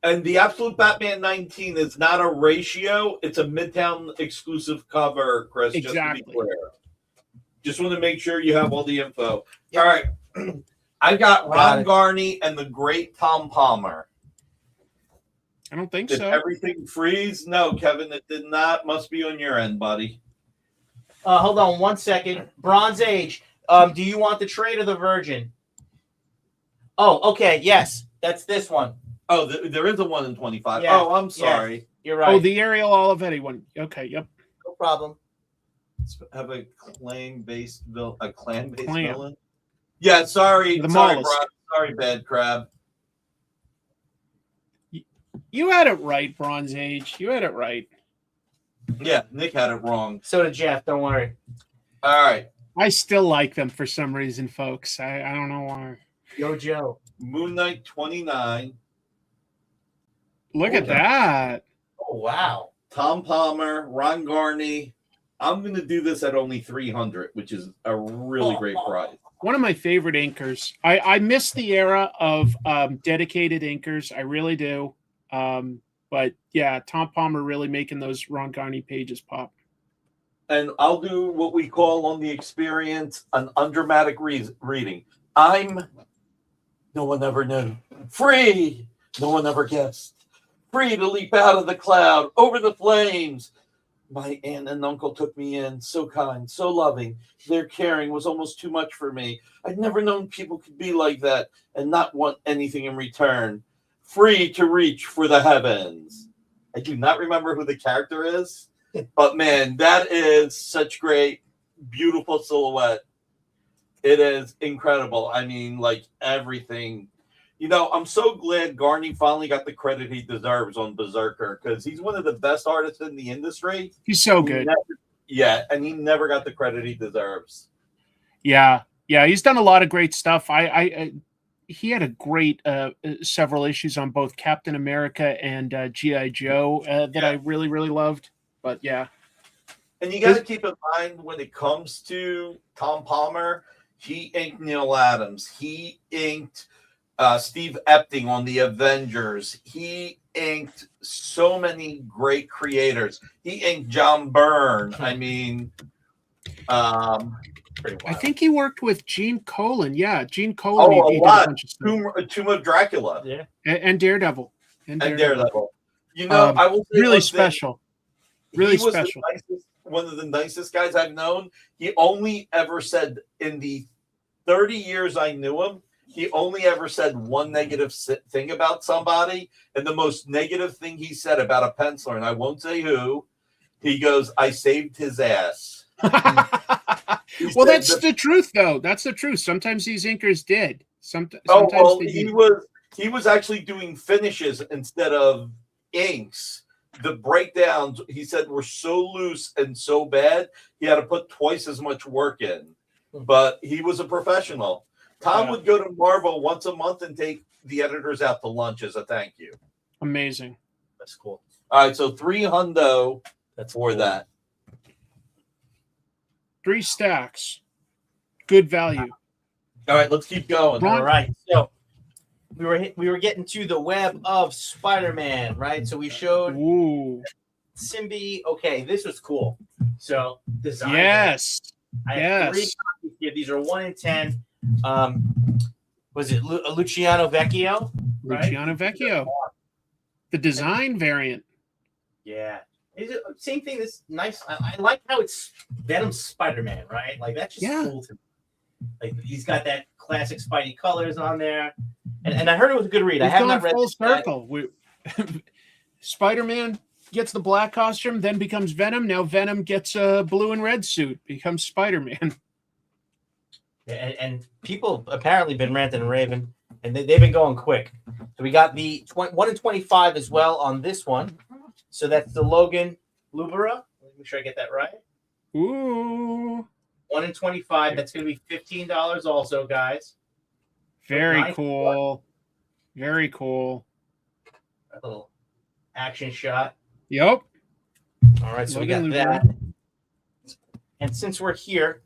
And the Absolute Batman 19 is not a ratio. It's a Midtown exclusive cover, Chris, Exactly. just to be clear. Just want to make sure you have all the info. Yep. All right. I got Ron Garney and the great Tom Palmer. I don't think Did so. everything freeze? No, Kevin, it did not. Must be on your end, buddy. Hold on 1 second. Bronze Age. Do you want the trade or the Virgin? Oh, okay. Yes, that's this one. Oh, there is a 1 in 25. Yeah. Oh, I'm sorry. Yeah, you're right. Oh, the Ariel Olivetti one. Okay, yep. No problem. Let's have a clan-based Clan. villain. Yeah, sorry. The Sorry, mollusk. Brian. Sorry, Bad Crab. You had it right, Bronze Age. You had it right. Yeah, Nick had it wrong. So did Jeff. Don't worry. All right. I still like them for some reason, folks. I don't know why. Yo, Joe. Moon Knight 29. Look at that. Oh, wow. Tom Palmer, Ron Garney. I'm going to do this at only 300, which is a really great price. One of my favorite inkers. I miss the era of dedicated inkers. I really do. But yeah, Tom Palmer really making those Ron Garney pages pop. And I'll do what we call on the experience an undramatic reading. No one ever knew. Free. No one ever guessed. Free to leap out of the cloud, over the flames. My aunt and uncle took me in, so kind, so loving. Their caring was almost too much for me. I'd never known people could be like that and not want anything in return. Free to reach for the heavens. I do not remember who the character is, but man, that is such great, beautiful silhouette. It is incredible. I mean, like everything. You know, I'm so glad Garney finally got the credit he deserves on Berserker because he's one of the best artists in the industry. He's so good. And he never got the credit he deserves. Yeah, he's done a lot of great stuff. He had a great several issues on both Captain America and G.I. Joe that I really, really loved. But yeah. And you got to keep in mind when it comes to Tom Palmer, he inked Neil Adams. He inked Steve Epting on the Avengers. He inked so many great creators. He inked John Byrne. I mean, pretty wild. I think he worked with Gene Colan. Yeah, Gene Colan. Oh, he a did lot. bunch of stuff. Tomb of Dracula. Yeah. And Daredevil. And Daredevil. You know, I will say really special. Really special. One of the nicest guys I've known. He only ever said in the 30 years I knew him, he only ever said one negative thing about somebody. And the most negative thing he said about a penciler, and I won't say who, he goes, I saved his ass. Well, that's the truth, though. That's the truth. Sometimes these inkers did. Sometimes he was actually doing finishes instead of inks. The breakdowns, he said, were so loose and so bad, he had to put twice as much work in. But he was a professional. Tom would go to Marvel once a month and take the editors out to lunch as a thank you. Amazing. That's cool. All right, so $300 for that. 3 stacks. Good value. All right, let's keep going. All right. So we were getting to the web of Spider-Man, right? So we showed Symbi. Okay, this was cool. So design. Yes. I have 3 copies here. These are 1 in 10. Was it Luciano Vecchio? Right? Luciano Vecchio. The design variant. Yeah. Is it same thing? This nice. I like how it's Venom Spider-Man, right? Like that's just cool to me. Like he's got that classic Spidey colors on there, and I heard it was a good read. I have not read full circle. Spider-Man gets the black costume, then becomes Venom. Now Venom gets a blue and red suit, becomes Spider-Man. And people apparently been ranting and raving, and they've been going quick. So we got the 1 in 25 as well on this one. So that's the Logan Lubera. Let me make sure I get that right. Ooh. 1 in 25. That's going to be $15 also, guys. Very cool. Very cool. A little action shot. Yep. All right, so Logan we got Lubera. that. And since we're here,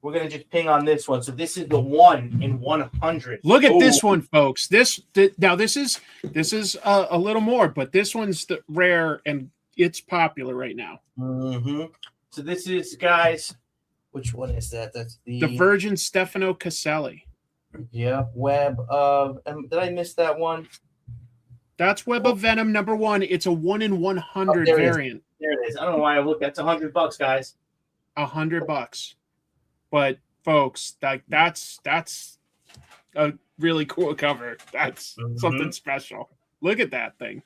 we're gonna just ping on this one. So this is the 1 in 100. Look at this one, folks. This is a little more, but this one's the rare and it's popular right now. Mm-hmm. So this is, guys, which one is that? That's the Virgin Stefano Caselli. Yeah, Web of. Did I miss that one? That's Web of Venom #1. It's a 1 in 100 variant. There it is. I don't know why I looked. That's $100, guys. $100. But folks, that's a really cool cover. That's something special. Look at that thing.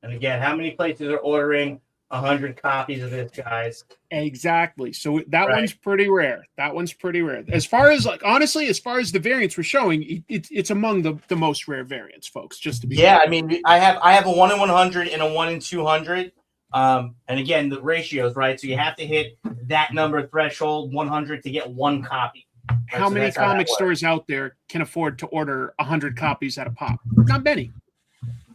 And again, how many places are ordering 100 copies of this, guys? Exactly. So that one's pretty rare. As far as honestly, as far as the variants we're showing, it's among the most rare variants, folks. Just to be clear. I mean, I have a 1 in 100 and a 1 in 200. And again, the ratios, right? So you have to hit that number threshold, 100, to get 1 copy. Right? How many comic stores out there can afford to order 100 copies at a pop? Not many.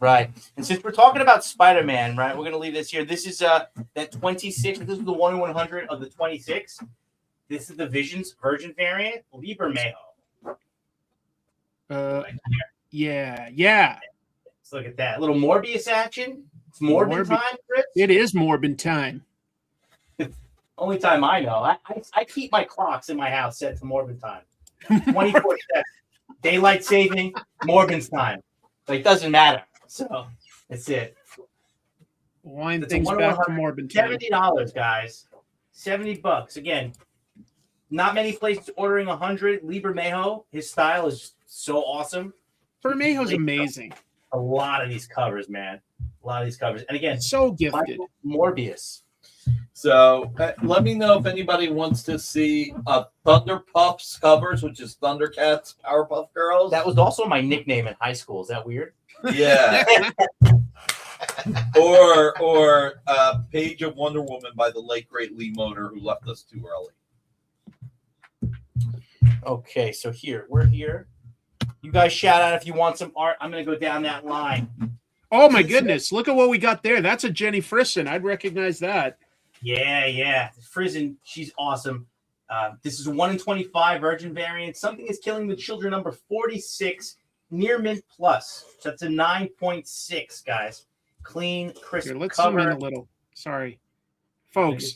Right. And since we're talking about Spider-Man, right, we're going to leave this here. This is that 26. This is the 1 in 100 of the 26. This is the Virgin variant, Liber Mejo. Yeah. Let's look at that. A little Morbius action. It's Morbin time, Chris? It is Morbin time. Only time I know. I keep my clocks in my house set to Morbin time. 24/7. Daylight saving, Morbin's time. Like, doesn't matter. So that's it. Wind things back to Morbin time. $70, guys. $70. Again, not many places ordering 100. Liber Mejo, his style is so awesome. Bermejo's amazing. A lot of these covers, man. And again, so gifted. Morbius. So let me know if anybody wants to see Thunder Puffs covers, which is Thundercats, Powerpuff Girls. That was also my nickname in high school. Is that weird? Yeah. or Page of Wonder Woman by the late great Lee Moder, who left us too early. Okay, so we're here. You guys shout out if you want some art. I'm gonna go down that line. Oh my goodness! Look at what we got there. That's a Jenny Frison. I'd recognize that. Yeah. Frison, she's awesome. This is a 1 in 25 Virgin variant. Something is Killing the Children number 46, near mint plus. So that's a 9.6, guys. Clean, crisp Here, let's cover. zoom in a little. Sorry, folks.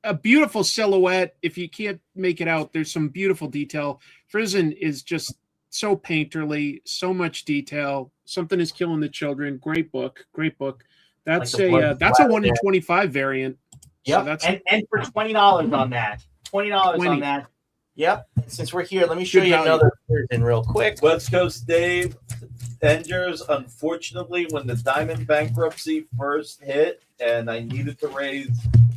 A beautiful silhouette. If you can't make it out, there's some beautiful detail. Frison is just so painterly, so much detail. Something is Killing the Children. Great book. That's a 1 in 25 variant. Yep. So that's and for $20 on that. $20 on that. Yep. Since we're here, let me show you another version real quick. West Coast Dave Enders. Unfortunately, when the Diamond bankruptcy first hit, and I needed to raise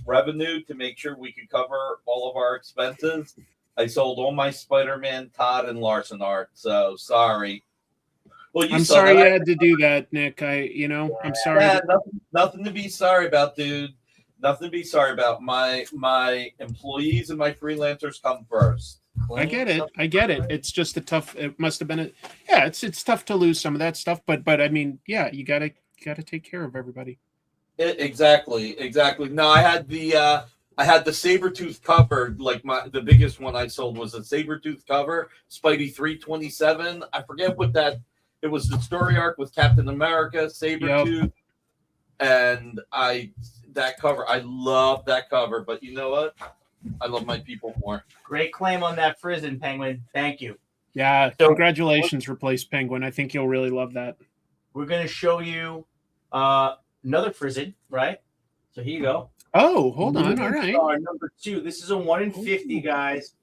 revenue to make sure we could cover all of our expenses, I sold all my Spider-Man, Todd, and Larson art. So sorry. Well, I'm sorry you had to do that, Nick. I'm sorry. Yeah, nothing to be sorry about, dude. Nothing to be sorry about. My employees and my freelancers come first. I get it. It's just it must have been it's tough to lose some of that stuff, but I mean, yeah, you gotta take care of everybody. Exactly. No, I had the Sabretooth cover. Like the biggest one I sold was a Sabretooth cover, Spidey 327. I forget what that. It was the story arc with Captain America, Sabretooth, and that cover. I love that cover, but you know what? I love my people more. Great claim on that Frison, Penguin. Thank you. Yeah, so, congratulations, Replace Penguin. I think you'll really love that. We're going to show you another Frison, right? So here you go. Oh, hold on. All right. Number 2. This is a 1 in 50, guys.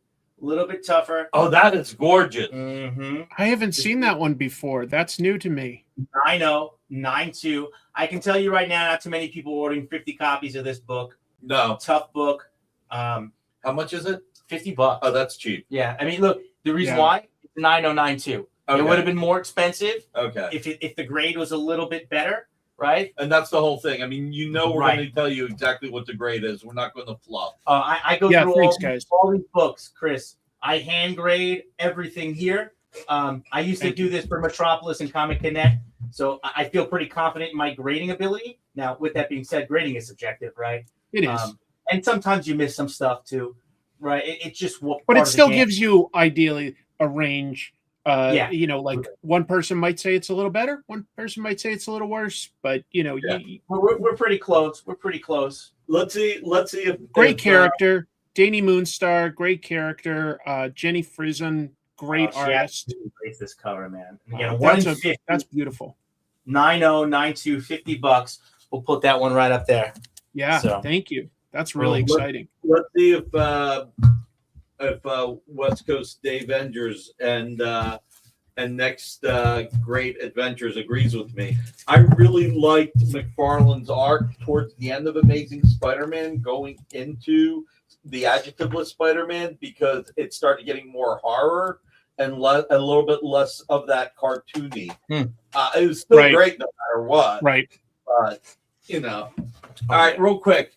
A little bit tougher. Oh, that is gorgeous. Mm-hmm. I haven't seen that one before. That's new to me. 9-0, 9-2. I can tell you right now, not too many people ordering 50 copies of this book. No. Tough book. How much is it? $50. Oh, that's cheap. Yeah. I mean, look, the reason why, it's 9092. Okay. It would have been more expensive if the grade was a little bit better, right? And that's the whole thing. I mean, we're going to tell you exactly what the grade is. We're not going to fluff. I go through all these books, Chris. I hand grade everything here. I used to do this for Metropolis and Comic Connect, so I feel pretty confident in my grading ability. Now, with that being said, grading is subjective, right? It is. And sometimes you miss some stuff too. right? It's just what. But part it of the still game. gives you ideally a range. Yeah. You know, like one person might say it's a little better, one person might say it's a little worse, but you know, Yeah. We're pretty close. We're pretty close. Let's see if great character. Danny Moonstar, great character. Jenny Friesen, great artist. Embrace this cover, man. Again, 1 in 50. That's beautiful. 9092, $50. We'll put that one right up there. Yeah, So. thank you. That's really exciting. Let's see if West Coast Day Avengers and next Great Adventures agrees with me. I really liked McFarlane's art towards the end of Amazing Spider-Man going into the adjectiveless Spider-Man because it started getting more horror and a little bit less of that cartoony. It was still great no matter what. Right. But, you know. All right, real quick.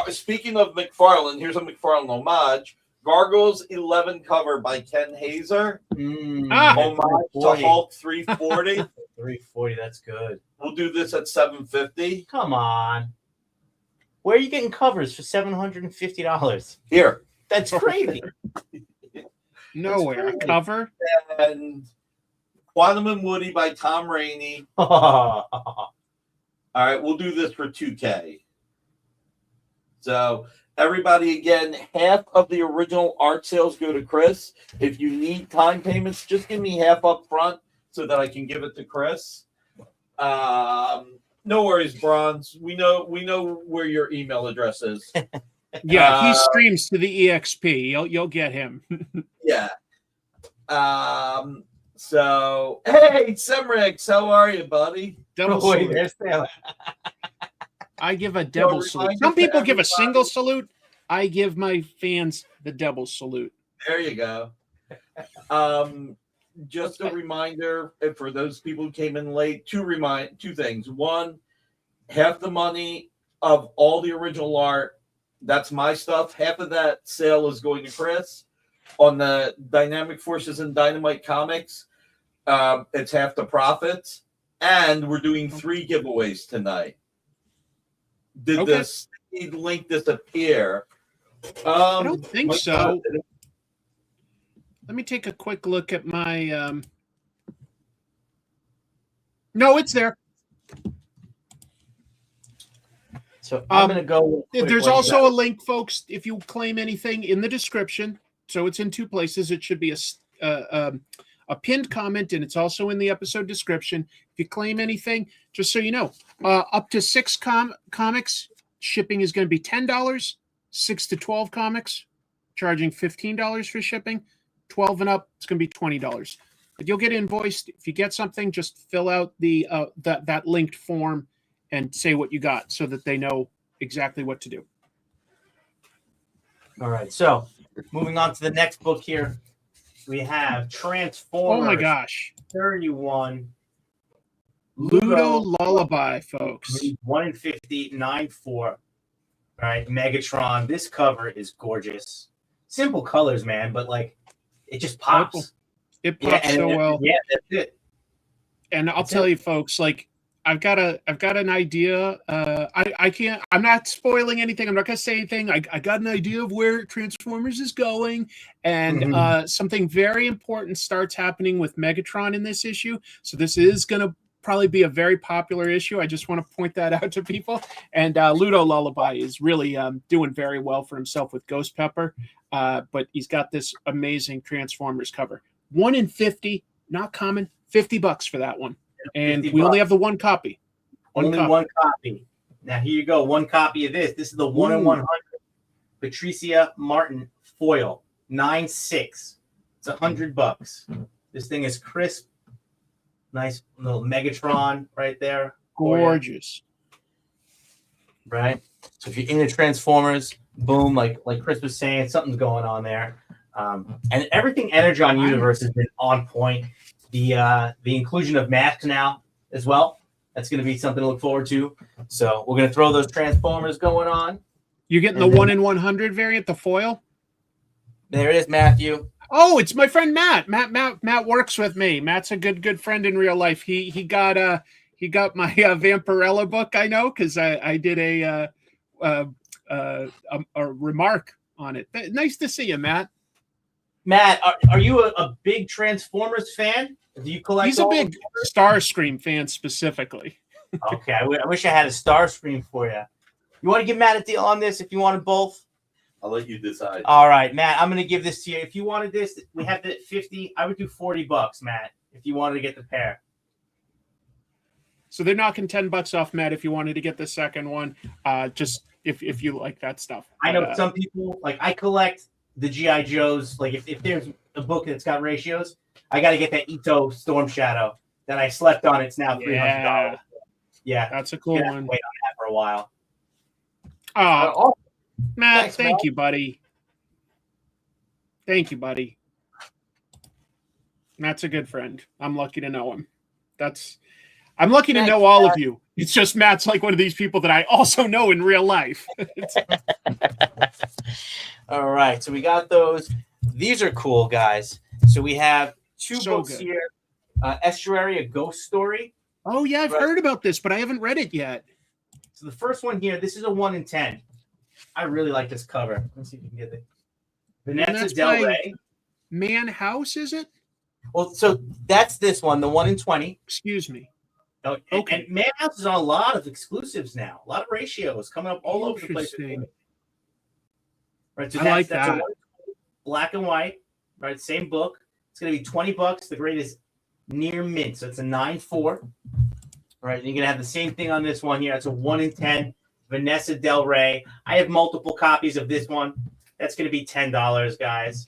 Speaking of McFarlane, here's a McFarlane homage. Gargoyles 11 cover by Ken Hazer. Homage to Hulk 340. 340, that's good. We'll do this at $750. Come on. Where are you getting covers for $750? Here. That's crazy. Nowhere. A cover. And Quantum and Woody by Tom Rainey. All right, we'll do this for $2K. So everybody, again, half of the original art sales go to Chris. If you need time payments, just give me half up front so that I can give it to Chris. No worries, Bronze. We know where your email address is. Yeah, he streams to the EXP. You'll get him. Yeah. So hey, Semrex, how are you, buddy? Double salute. I give a double salute. Some people give a single salute. I give my fans the double salute. There you go. Just a reminder for those people who came in late, two things. One, half the money of all the original art, that's my stuff. Half of that sale is going to Chris. On the Dynamic Forces and Dynamite comics, it's half the profits. And we're doing 3 giveaways tonight. Did this link disappear? I don't think so. Let me take a quick look at my. No, it's there. So I'm going to go. There's also a link, folks, if you claim anything in the description. So it's in 2 places. It should be a pinned comment, and it's also in the episode description. If you claim anything, just so you know, up to 6 comics, shipping is going to be $10. 6 to 12 comics, charging $15 for shipping. 12 and up, it's going to be $20. But you'll get invoiced. If you get something, just fill out the that linked form and say what you got so that they know exactly what to do. All right, so moving on to the next book here, we have Transformers. Oh my gosh. 31. Ludo Lullaby, folks. 1 in 50, 9-4. All right, Megatron. This cover is gorgeous. Simple colors, man, but like it just pops. It pops so well. Yeah, that's it. And I'll tell you, folks, like I've got an idea. I'm not spoiling anything. I'm not going to say anything. I got an idea of where Transformers is going, and something very important starts happening with Megatron in this issue. So this is going to probably be a very popular issue. I just want to point that out to people. And Ludo Lullaby is really doing very well for himself with Ghost Pepper, but he's got this amazing Transformers cover. 1 in 50, not common. $50 for that one. And we only have the 1 copy. Only one copy. Now here you go. 1 copy of this. This is the 1 in 100. Patricia Martin foil. 9.6. It's $100. This thing is crisp. Nice little Megatron right there. Gorgeous. Right? So if you're into Transformers, boom, like Chris was saying, something's going on there. And everything Energon Universe has been on point. The inclusion of masks now as well. That's going to be something to look forward to. So we're going to throw those Transformers going on. You're getting the 1 in 100 variant, the foil? There it is, Matthew. Oh, it's my friend Matt. Matt works with me. Matt's a good friend in real life. He got my Vampirella book. I know because I did a remark on it. Nice to see you, Matt. Matt, are you a big Transformers fan? Do you collect? He's a big Starscream fan specifically. Okay, I wish I had a Starscream for you. You want to give Matt a deal on this if you wanted both? I'll let you decide. All right, Matt, I'm going to give this to you. If you wanted this, we have the 50. I would do $40, Matt, if you wanted to get the pair. So they're knocking $10 off, Matt, if you wanted to get the second one. Just if you like that stuff. I know some people, like I collect the G.I. Joes. Like if there's a book that's got ratios, I got to get that Ito Storm Shadow that I slept on. It's now $300. Yeah, that's a cool one. Wait on that for a while. Oh, Matt, thanks, thank Matt. you, buddy. Thank you, buddy. Matt's a good friend. I'm lucky to know him. I'm lucky to know all of you. It's just Matt's like one of these people that I also know in real life. All right, so we got those. These are cool, guys. So we have two books good. here. Estuary, A Ghost Story. Oh, yeah, I've heard about this, but I haven't read it yet. So the first one here, this is a 1 in 10. I really like this cover. Let's see if you can get it. Vanessa Del Rey. Man House, is it? Well, so that's this one, the 1 in 20. Excuse me. Oh, Okay. And Man House is on a lot of exclusives now. A lot of ratios coming up all over the place. Interesting. Right, so I like that's that. black and white. Right, same book. It's going to be $20. The grade is near mint, so it's a 9.4. Right, and you're gonna have the same thing on this one here. It's a 1 in 10. Vanessa Del Rey. I have multiple copies of this one. That's gonna be $10, guys.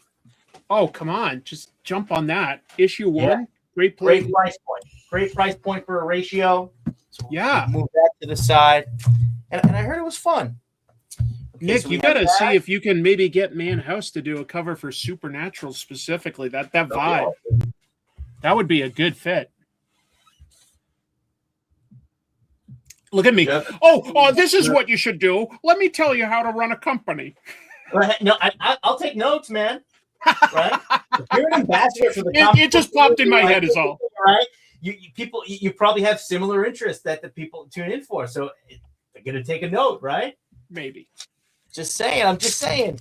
Oh, come on. Just jump on that. Issue 1. Yeah. Great play. Great price point. Great price point for a ratio. So Yeah. Move that to the side. And I heard it was fun. Okay, Nick, so you we got to have see that. if you can maybe get Man House to do a cover for Supernatural specifically. That vibe. That would be a good fit. Look at me. Yeah. Oh, this is what you should do. Let me tell you how to run a company. No, I'll take notes, man. Right? If you're an ambassador for the company, It just popped in my head is all. Right? You probably have similar interests that the people tune in for. So they're gonna take a note, right? Maybe. Just saying. I'm just saying.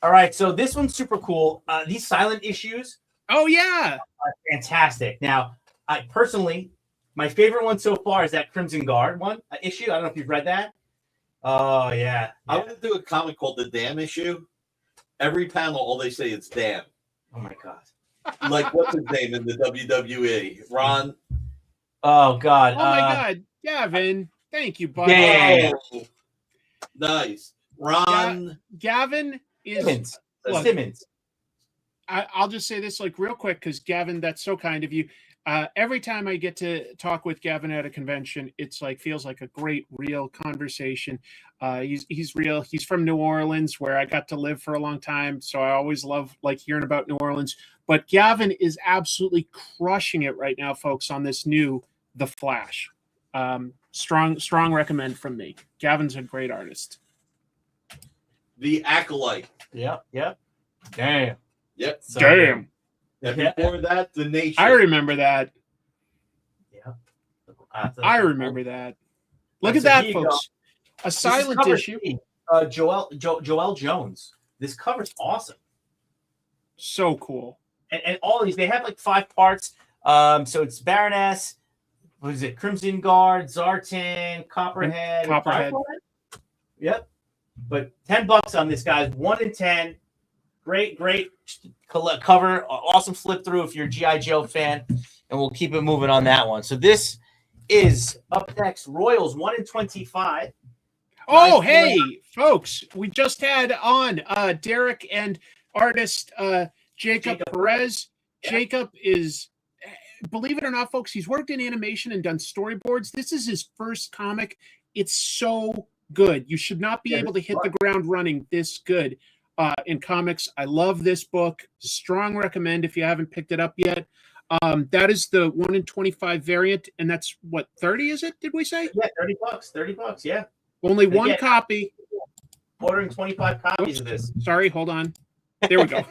All right, so this one's super cool. These silent issues Oh, yeah. are fantastic. Now, I personally, my favorite one so far is that Crimson Guard one issue. I don't know if you've read that. Oh yeah. I want to do a comic called The Damn Issue. Every panel, all they say is damn. Oh my god. Like, what's his name in the WWE? Ron? Oh god. Oh, my God. Gavin. Thank you, buddy. Damn. Oh, nice. Ron. Gavin is. Simmons. Look, Simmons. I'll just say this like real quick because Gavin, that's so kind of you. Every time I get to talk with Gavin at a convention, it's like feels like a great, real conversation. He's real. He's from New Orleans, where I got to live for a long time, so I always love like hearing about New Orleans. But Gavin is absolutely crushing it right now, folks, on this new The Flash. Strong recommend from me. Gavin's a great artist. The Acolyte. Yep. Damn. Yep. So Damn. And Yeah. before that, The Nation. I remember that. Yeah. I remember that. Look Right, at so that, here you folks. A This is silent cover issue. C. Joel Jones. This cover's awesome. So cool. And all these, they have like 5 parts. So it's Baroness, what is it? Crimson Guard, Zartan, Copperhead. Copperhead. Yep. But $10 on this, guys. 1 in 10. Great cover. Awesome flip through if you're a G.I. Joe fan. And we'll keep it moving on that one. So this is up next. Royals 1 in 25. Oh, Nice. hey, folks. We just had on Derek and artist Jacob Perez. Yeah. Jacob is, believe it or not, folks, he's worked in animation and done storyboards. This is his first comic. It's so good. You should not be able to hit the ground running this good in comics. I love this book. Strong recommend if you haven't picked it up yet. That is the 1 in 25 variant, and that's what, 30 is it? Did we say? Yeah, $30. $30, yeah. Only But one yeah. copy. Ordering 25 copies of this. Sorry, hold on. There we go.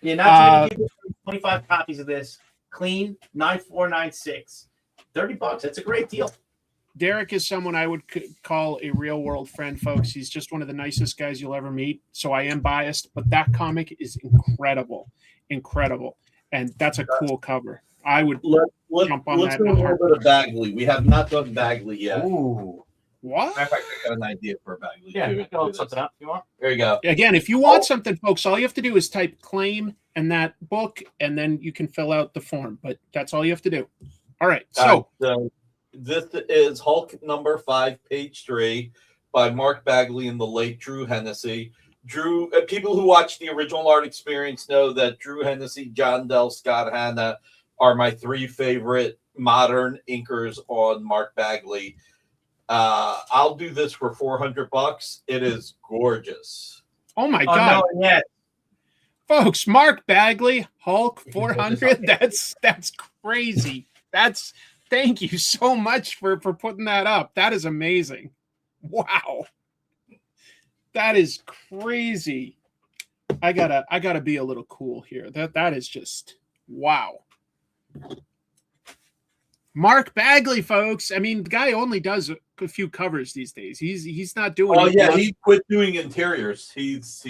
Yeah, not to give you 25 copies of this. Clean, 9496. $30. That's a great deal. Derek is someone I would call a real world friend, folks. He's just one of the nicest guys you'll ever meet. So I am biased, but that comic is incredible, and that's a cool cover. I would jump on let's that. do a little bit of Bagley. We have not done Bagley yet. Ooh. What? Matter of fact, I got an idea for a Bagley. Yeah, too. I'll look something up if you want. There you go. Again, if you want something, folks, all you have to do is type claim and that book, and then you can fill out the form. But that's all you have to do. All right. So this is Hulk number 5, page 3 by Mark Bagley and the late Drew Hennessy. Drew, people who watch the original art experience know that Drew Hennessy, John Dell, Scott Hanna are my 3 favorite modern inkers on Mark Bagley. I'll do this for $400. It is gorgeous. oh my God. No, yeah. Folks, Mark Bagley, Hulk 400. That's crazy. Thank you so much for putting that up. That is amazing. Wow. That is crazy. I gotta be a little cool here. That is just wow. Mark Bagley, folks. I mean, the guy only does a few covers these days. He's not doing. Oh yeah, he quit doing interiors. He's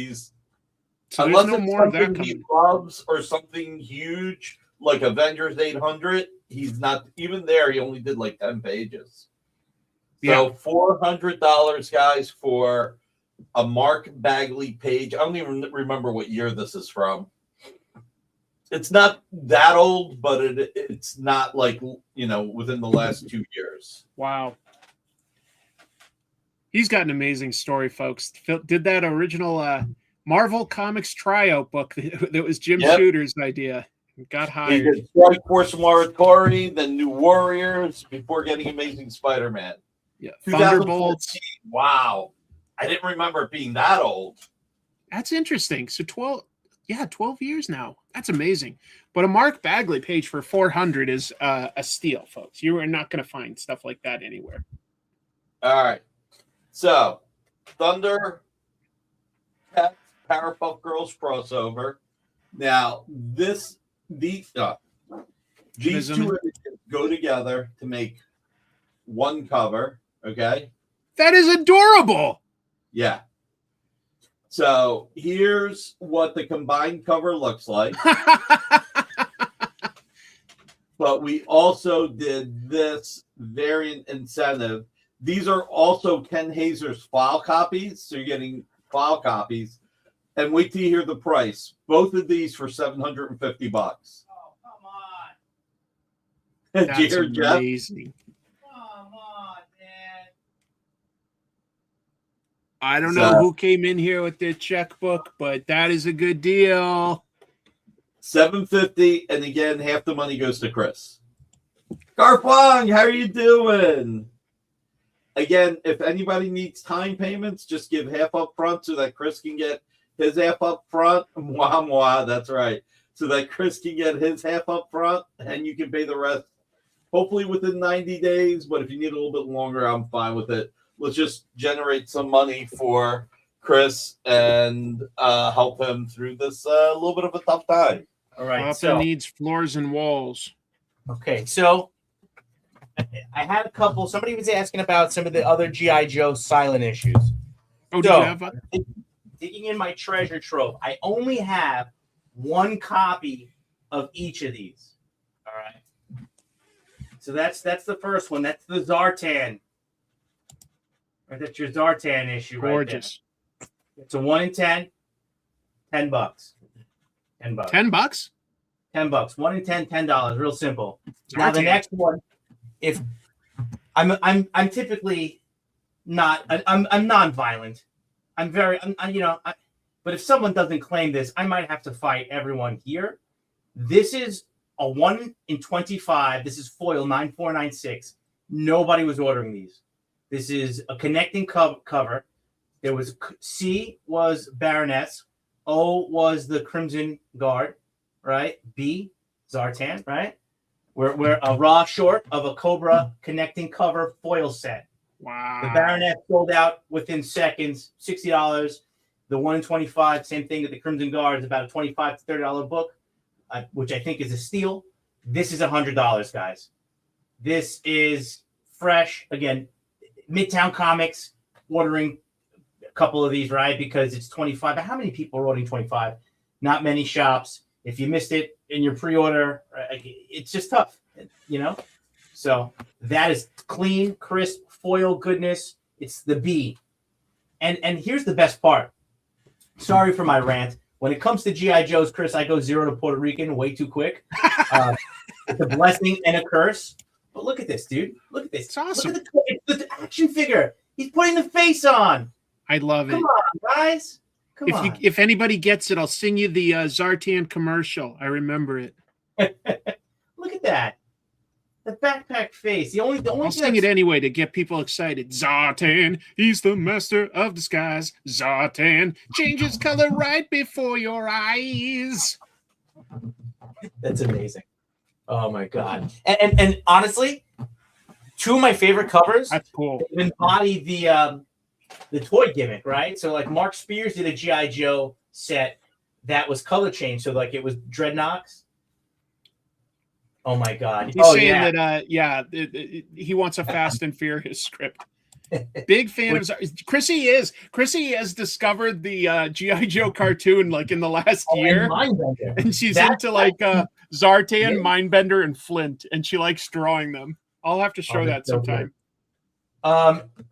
so unless no it's more of that something he coming. loves or something huge like Avengers 800. He's not even there. He only did like 10 pages. So $400, guys, for a Mark Bagley page. I don't even remember what year this is from. It's not that old, but it's not like, within the last 2 years. Wow. He's got an amazing story, folks. Did that original Marvel Comics tryout book that was Jim Shooter's idea. Got He hired. did Strike Force Moratori, then New Warriors, before getting Amazing Spider-Man. Yeah, 2014. Thunderbolts. Wow. I didn't remember it being that old. That's interesting. So 12 years now. That's amazing. But a Mark Bagley page for 400 is a steal, folks. You are not going to find stuff like that anywhere. All right. So, Thunder, Pets, Powerpuff Girls crossover. Now, these two images go together to make one cover. Okay. That is adorable. Yeah. So here's what the combined cover looks like. But we also did this variant incentive. These are also Ken Hazer's file copies. So you're getting file copies. And wait till you hear the price. Both of these for $750. Oh, come on. Did you hear Jeff? Amazing. Come on, man. I don't know who came in here with their checkbook, but that is a good deal. $750, and again, half the money goes to Chris. Garfong, how are you doing? Again, if anybody needs time payments, just give half up front so that Chris can get his half up front. Mwah, mwah, that's right. So that Chris can get his half up front, and you can pay the rest, hopefully within 90 days. But if you need a little bit longer, I'm fine with it. Let's just generate some money for Chris and help him through this little bit of a tough time. All right. Papa So needs floors and walls. okay, so I had a couple. Somebody was asking about some of the other G.I. Joe silent issues. Oh, do So, you have a... digging in my treasure trove, I only have one copy of each of these. All right. So that's the first one. That's the Zartan. Right, that's your Zartan issue. Gorgeous. Right there. It's a 1 in 10. $10. $10. $10? $10. 1 in 10, $10. Real simple. Now the Zartan. next one, if I'm typically not, I'm non-violent. But if someone doesn't claim this, I might have to fight everyone here. This is a 1 in 25. This is foil 9496. Nobody was ordering these. This is a connecting cover. There was C was Baroness. O was the Crimson Guard, right? B, Zartan, right? We're a raw short of a Cobra connecting cover foil set. Wow. The Baroness sold out within seconds, $60. The 1 in 25, same thing that the Crimson Guard is about a $25 to $30 book, which I think is a steal. This is $100, guys. This is fresh. Again, Midtown Comics ordering a couple of these, right? Because it's 25. But how many people are ordering 25? Not many shops. If you missed it in your pre-order, it's just tough, you know? So that is clean, crisp, foil goodness. It's the B. And here's the best part. Sorry for my rant. When it comes to G.I. Joes, Chris, I go 0 to Puerto Rican way too quick. It's a blessing and a curse. But look at this, dude. Look at this. It's awesome. Look at the action figure. He's putting the face on. I love it. Come on, guys. Come on. If anybody gets it, I'll sing you the Zartan commercial. I remember it. Look at that. The backpack face. The only I'll thing sing it anyway to get people excited. Zartan, he's the master of disguise. Zartan changes color right before your eyes. That's amazing. Oh my god. And honestly, two of my favorite covers. That's cool. Embody the toy gimmick, right? So like Mark Spears did a G.I. Joe set that was color changed. So like it was Dreadnoks. Oh my god. He's saying that he wants a Fast and Furious script. Big fan of Chrissy has discovered the G.I. Joe cartoon like in the last year. And she's into like Zartan, Mindbender, and Flint, and she likes drawing them. I'll have to show that sometime.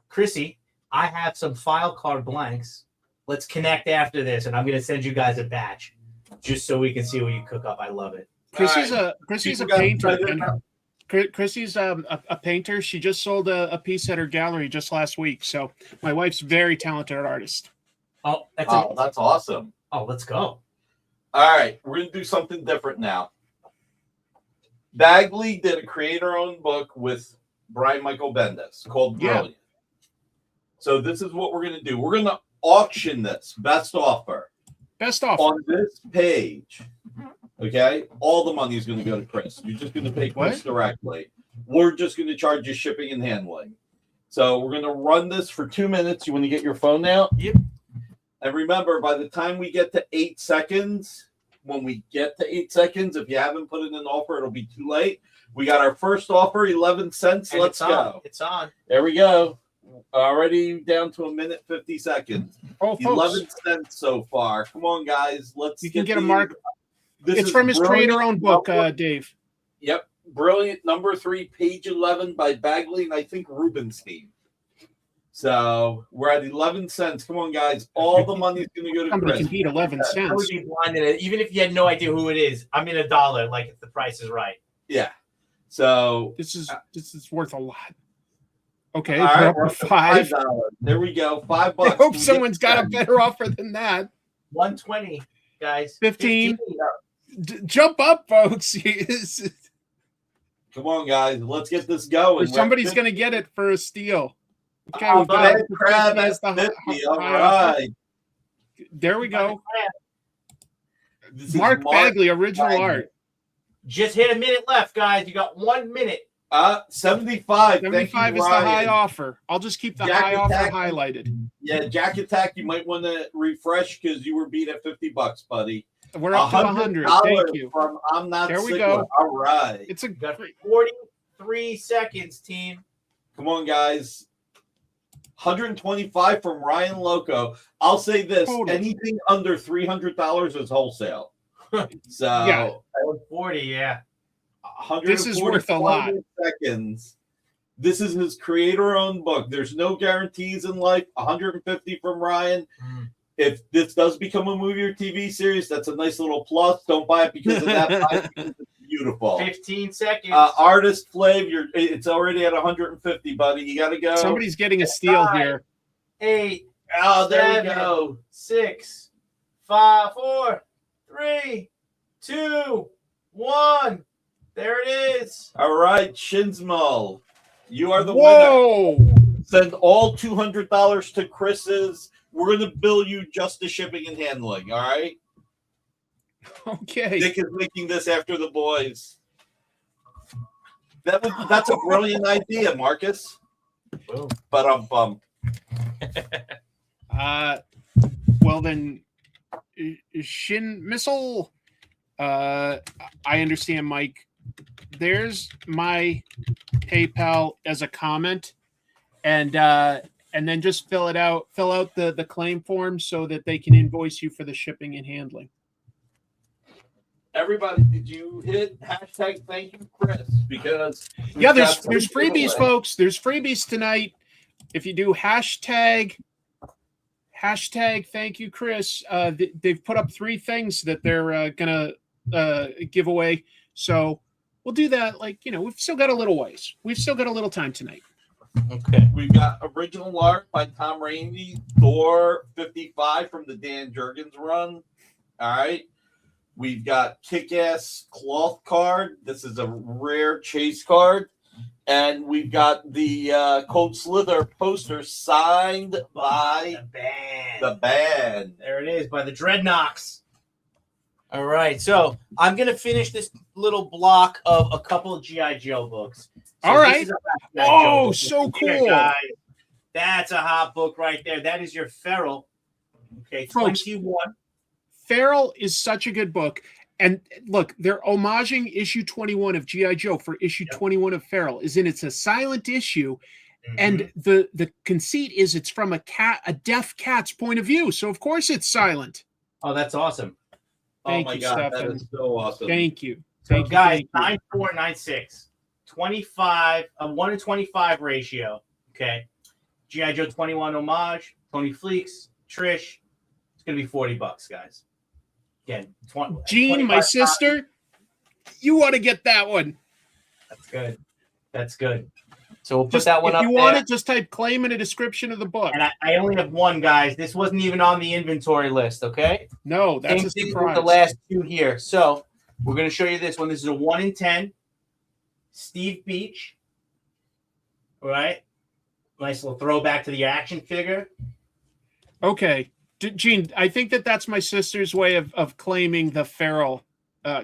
Chrissy, I have some file card blanks. Let's connect after this, and I'm going to send you guys a batch just so we can see what you cook up. I love it. Chrissy's a painter. Chrissy's a painter. She just sold a piece at her gallery just last week. So my wife's very talented artist. Oh, that's awesome. Oh, let's go. All right, we're going to do something different now. Bagley did a creator-owned book with Brian Michael Bendis called Brilliant. So this is what we're going to do. We're going to auction this best offer. On this page. Okay? All the money is going to go to Chris. You're just going to pay Chris directly. We're just going to charge you shipping and handling. So we're going to run this for 2 minutes. You want to get your phone out? Yep. And remember, by the time we get to 8 seconds, when we get to 8 seconds, if you haven't put in an offer, it'll be too late. We got our first offer, 11 cents. And Let's go. It's on. There we go. Already down to 1:50 seconds. Oh, folks. 11 cents so far. Come on, guys. You can get a mark. It's from his creator-owned book, Dave. Yep. Brilliant. Number 3, page 11 by Bagley and I think Rubenstein. So we're at 11 cents. Come on, guys. All the money's going to go to Somebody Chris. can beat 11 cents. I would be blinded. Even if you had no idea who it is, I'm in $1. Like if the price is right. Yeah. So this is worth a lot. Okay, all right, we're up to $5. There we go. $5. I hope someone's got a better offer than that. 120, guys. 15. Jump up, folks. Come on, guys. Let's get this going. Somebody's going to get it for a steal. Okay, we've got Crab at 50. All right. There we go. Mark Bagley, original art. Just hit a minute left, guys. You got 1 minute. 75. 75 is the high offer. I'll just keep the high offer highlighted. Yeah, Jack Attack, you might want to refresh because you were beat at $50, buddy. We're up to 100. Thank you. From I'm Not There we Sigma. go. All right. It's a got 43 seconds, team. Come on, guys. 125 from Ryan Loco. I'll say this: anything under $300 is wholesale. So yeah, 40, yeah. This is worth a lot. Seconds. This is his creator-owned book. There's no guarantees in life. 150 from Ryan. If this does become a movie or TV series, that's a nice little plus. Don't buy it because of that. Buy it because it's beautiful. 15 seconds. Artist Flav, it's already at 150, buddy. You got to go. Somebody's getting a steal 5, here. 8. Oh, there 7, we go. 6, 5, 4, 3, 2, 1. There it is. All right, Shinsmo. You are the winner. Send all $200 to Chris's. We're going to bill you just the shipping and handling, all right? Okay. Nick is making this after the boys. That's a brilliant idea, Marcus. But well then, Shin Missile. I understand, Mike. there's my PayPal as a comment, and then just fill out the claim form so that they can invoice you for the shipping and handling. Everybody, did you hit hashtag thank you, Chris? Because yeah, there's freebies, folks. There's freebies tonight. If you do hashtag thank you, Chris, they've put up 3 things that they're gonna give away. So we'll do that. Like, we've still got a little ways. We've still got a little time tonight. Okay. We've got original art by Tom Rainey, Thor 55 from the Dan Jurgens run. All right. We've got Kick-Ass cloth card. This is a rare chase card. And we've got the Cold Slither poster signed by the band. There it is, by the Dreadnoks. All right, so I'm gonna finish this little block of a couple of GI Joe books. So all right. Oh, so cool! Guys. That's a hot book right there. That is your Feral. Okay, 21. Feral is such a good book. And look, they're homaging issue 21 of G.I. Joe for issue 21 of Feral. It's a silent issue. Mm-hmm. And the conceit is it's from a deaf cat's point of view. So of course it's silent. Oh, that's awesome. Thank you, God, Stephen. That is so awesome. Thank you. So guys, 9496. 25, a 1 to 25 ratio. Okay. G.I. Joe 21 homage, Tony Fleeks, Trish. It's gonna be $40, guys. Again, Jean, my sister, you want to get that one. That's good. That's good. So we'll put that one up there. If you want it, just type claim in a description of the book. And I only have one, guys. This wasn't even on the inventory list, okay? No, that's Same a thing surprise. with the last 2 here. So we're going to show you this one. This is a 1 in 10. Steve Beach. All right. Nice little throwback to the action figure. Okay. Gene, I think that's my sister's way of claiming the Feral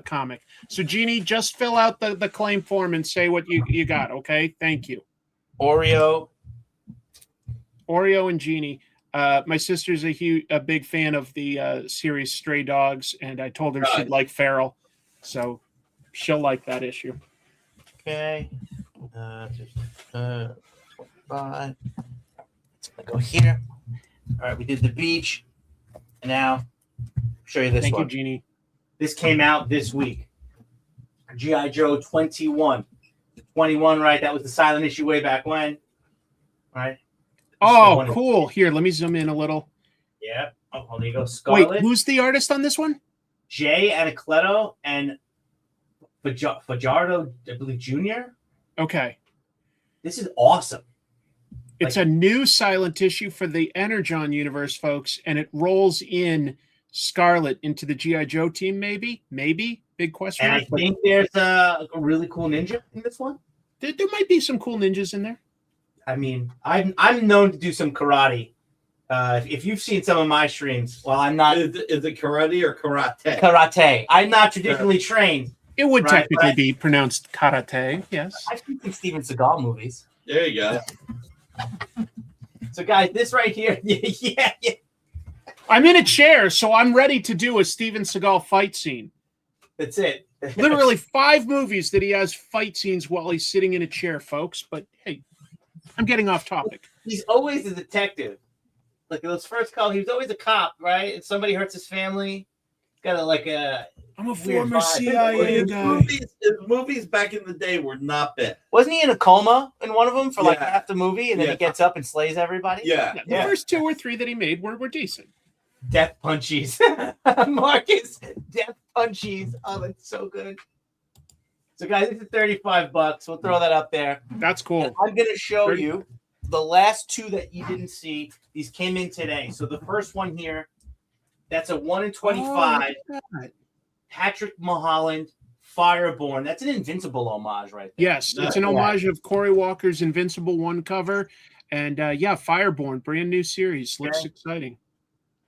comic. So, Jeannie, just fill out the claim form and say what you got, okay? Thank you. Oreo and Jeannie. My sister's a big fan of the series Stray Dogs, and I told her she'd like Feral, so she'll like that issue. Okay. 25. It's going to go here. All right, we did the beach. And now, show you this one. Thank you, Jeannie. This came out this week. G.I. Joe 21. 21, right? That was the silent issue way back when. Right? Oh, cool. Here, let me zoom in a little. Yeah. Oh, there you go. Scarlet. Wait, who's the artist on this one? Jay Anacleto and Fajardo, I believe, Jr. Okay. This is awesome. It's a new silent issue for the Energon universe, folks, and it rolls in Scarlet into the G.I. Joe team, maybe? Big question mark. And I think there's a really cool ninja in this one. There might be some cool ninjas in there. I mean, I'm known to do some karate. If you've seen some of my streams, well, I'm not. Is it karate or karate? Karate. I'm not traditionally trained. It would technically be pronounced karate, yes. I've seen some Steven Seagal movies. There you go. So, guys, this right here, yeah. I'm in a chair, so I'm ready to do a Steven Seagal fight scene. That's it. Literally 5 movies that he has fight scenes while he's sitting in a chair, folks. But, hey, I'm getting off topic. He's always a detective. Like, those first calls, he was always a cop, right? If somebody hurts his family, got I'm a former CIA guy. His movies back in the day were not bad. Wasn't he in a coma in one of them for like half the movie, and then he gets up and slays everybody? Yeah. The first 2 or 3 that he made were decent. Death Punchies. Marcus, Death Punchies. Oh, that's so good. So, guys, this is $35. We'll throw that up there. That's cool. And I'm going to show you the last 2 that you didn't see. These came in today. So the first one here, that's a 1 in 25. Patrick Mulholland, Fireborn. That's an Invincible homage right there. Yes, it's an homage of Cory Walker's Invincible 1 cover. And, Fireborn, brand new series. Looks exciting.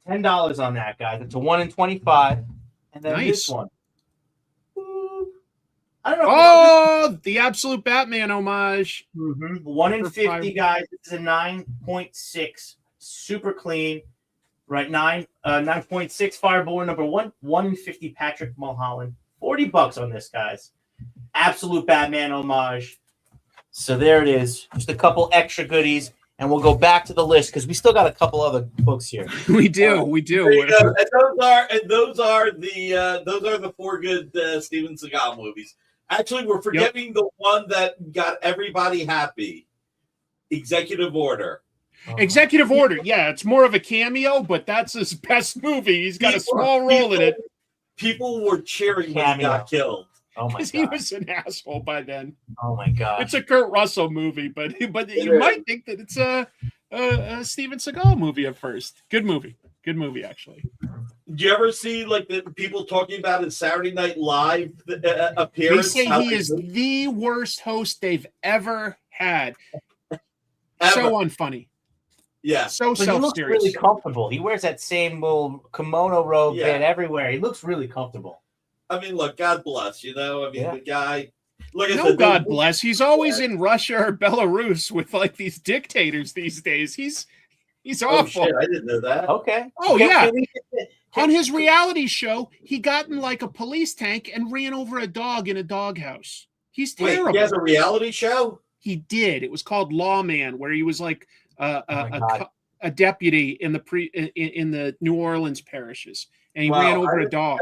$10 on that, guys. It's a 1 in 25. And then this one. I don't know. Oh, the Absolute Batman homage. 1 in 50, guys. This is a 9.6. Super clean. Right, 9.6 Fireborn number 1. 1 in 50 Patrick Mulholland. $40 on this, guys. Absolute Batman homage. So there it is. Just a couple extra goodies, and we'll go back to the list because we still got a couple other books here. We do. There you go. And those are the 4 good Steven Seagal movies. Actually, we're forgetting the one that got everybody happy. Executive Order. Executive Order. Yeah, it's more of a cameo, but that's his best movie. He's got a small role in it. People were cheering when he got killed. Oh my god, he was an asshole by then. Oh my god, it's a Kurt Russell movie, but you might think that it's a Steven Seagal movie at first. Good movie actually. Do you ever see like the people talking about his Saturday Night Live appearance? They say he is the worst host they've ever had. So unfunny. Yeah, so but he looks really comfortable. He wears that same little kimono robe and everywhere. He looks really comfortable. I mean, look, God bless, you know. I mean, the guy. Look, God bless. He's always in Russia or Belarus with like these dictators these days. He's awful. Oh, shit, I didn't know that. Okay. Oh yeah. On his reality show, he got in like a police tank and ran over a dog in a doghouse. He's terrible. Wait, he has a reality show? He did. It was called Lawman, where he was like a deputy in the New Orleans parishes, and he ran over a dog.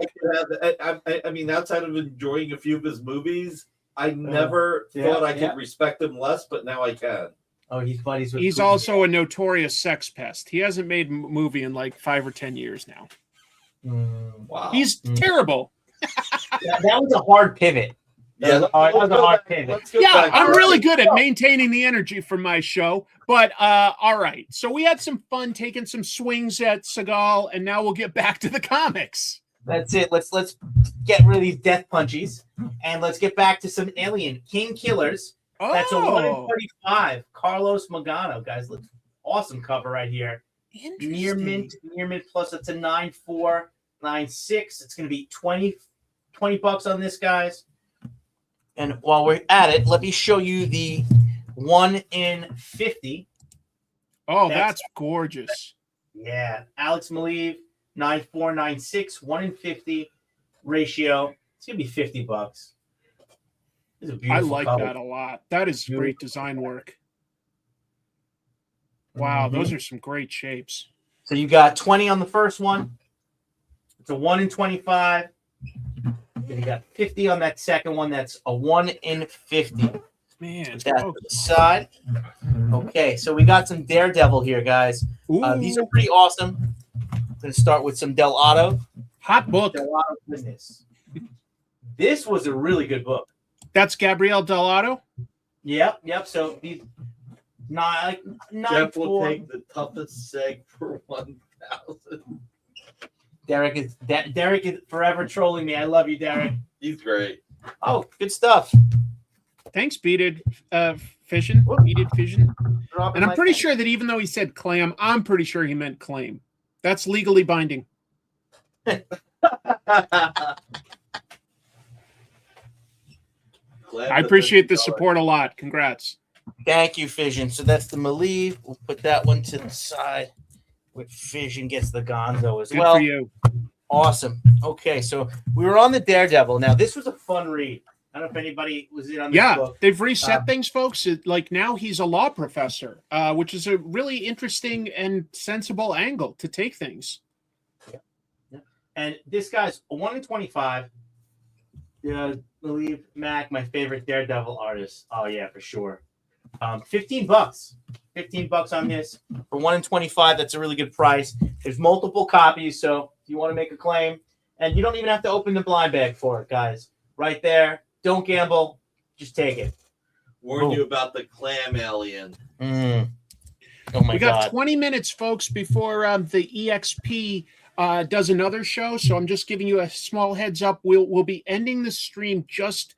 I mean, outside of enjoying a few of his movies, I never thought I could respect him less, but now I can. Oh, he's buddies with. He's also a notorious sex pest. He hasn't made a movie in like 5 or 10 years now. Wow, he's terrible. That was a hard pivot. Yeah, that was a hard pivot. Yeah, I'm really good at maintaining the energy for my show. But all right, so we had some fun taking some swings at Seagal, and now we'll get back to the comics. That's it. Let's get rid of these death punchies, and let's get back to some Alien King Killers. Oh. That's a 1 in 35. Carlos Magano, guys. Look, awesome cover right here. Near mint plus it's a 9496. It's going to be 20 bucks on this, guys. And while we're at it, let me show you the 1 in 50. Oh, that's gorgeous. Yeah. Alex Maleev, 9496, 1 in 50 ratio. It's going to be 50 bucks. This is a beautiful I like that a lot. That is great design work. Wow, those are some great shapes. So you got 20 on the first one. It's a 1 in 25. Then you got 50 on that second one. That's a 1 in 50. Man, that's to the side. Okay, so we got some Daredevil here, guys. These are pretty awesome. I'm going to start with some Delato. Hot book. Delato goodness. This was a really good book. That's Gabrielle Delato? Yep. So these Jeff will take the toughest seg for 1,000. Derek is forever trolling me. I love you, Derek. He's great. Oh, good stuff. Thanks, Beaded Fission. Beaded Fission. And I'm pretty sure that even though he said clam, I'm pretty sure he meant claim. That's legally binding. I appreciate the support a lot. Congrats. Thank you, Fission. So that's the Maleev. We'll put that one to the side. With Fission gets the Gonzo as well. Good for you. Awesome. Okay, so we were on the Daredevil. Now, this was a fun read. I don't know if anybody was in on this book. Yeah, they've reset things, folks. Like now he's a law professor, which is a really interesting and sensible angle to take things. Yeah. And this guy's a 1 in 25. Believe Mac, my favorite Daredevil artist. Oh yeah, for sure. 15 bucks. 15 bucks on this for 1 in 25. That's a really good price. There's multiple copies, so if you want to make a claim, and you don't even have to open the blind bag for it, guys. Right there. Don't gamble. Just take it. Warn you about the clam alien. Oh my we got God. 20 minutes, folks, before the EXP does another show. So I'm just giving you a small heads up. We'll be ending the stream just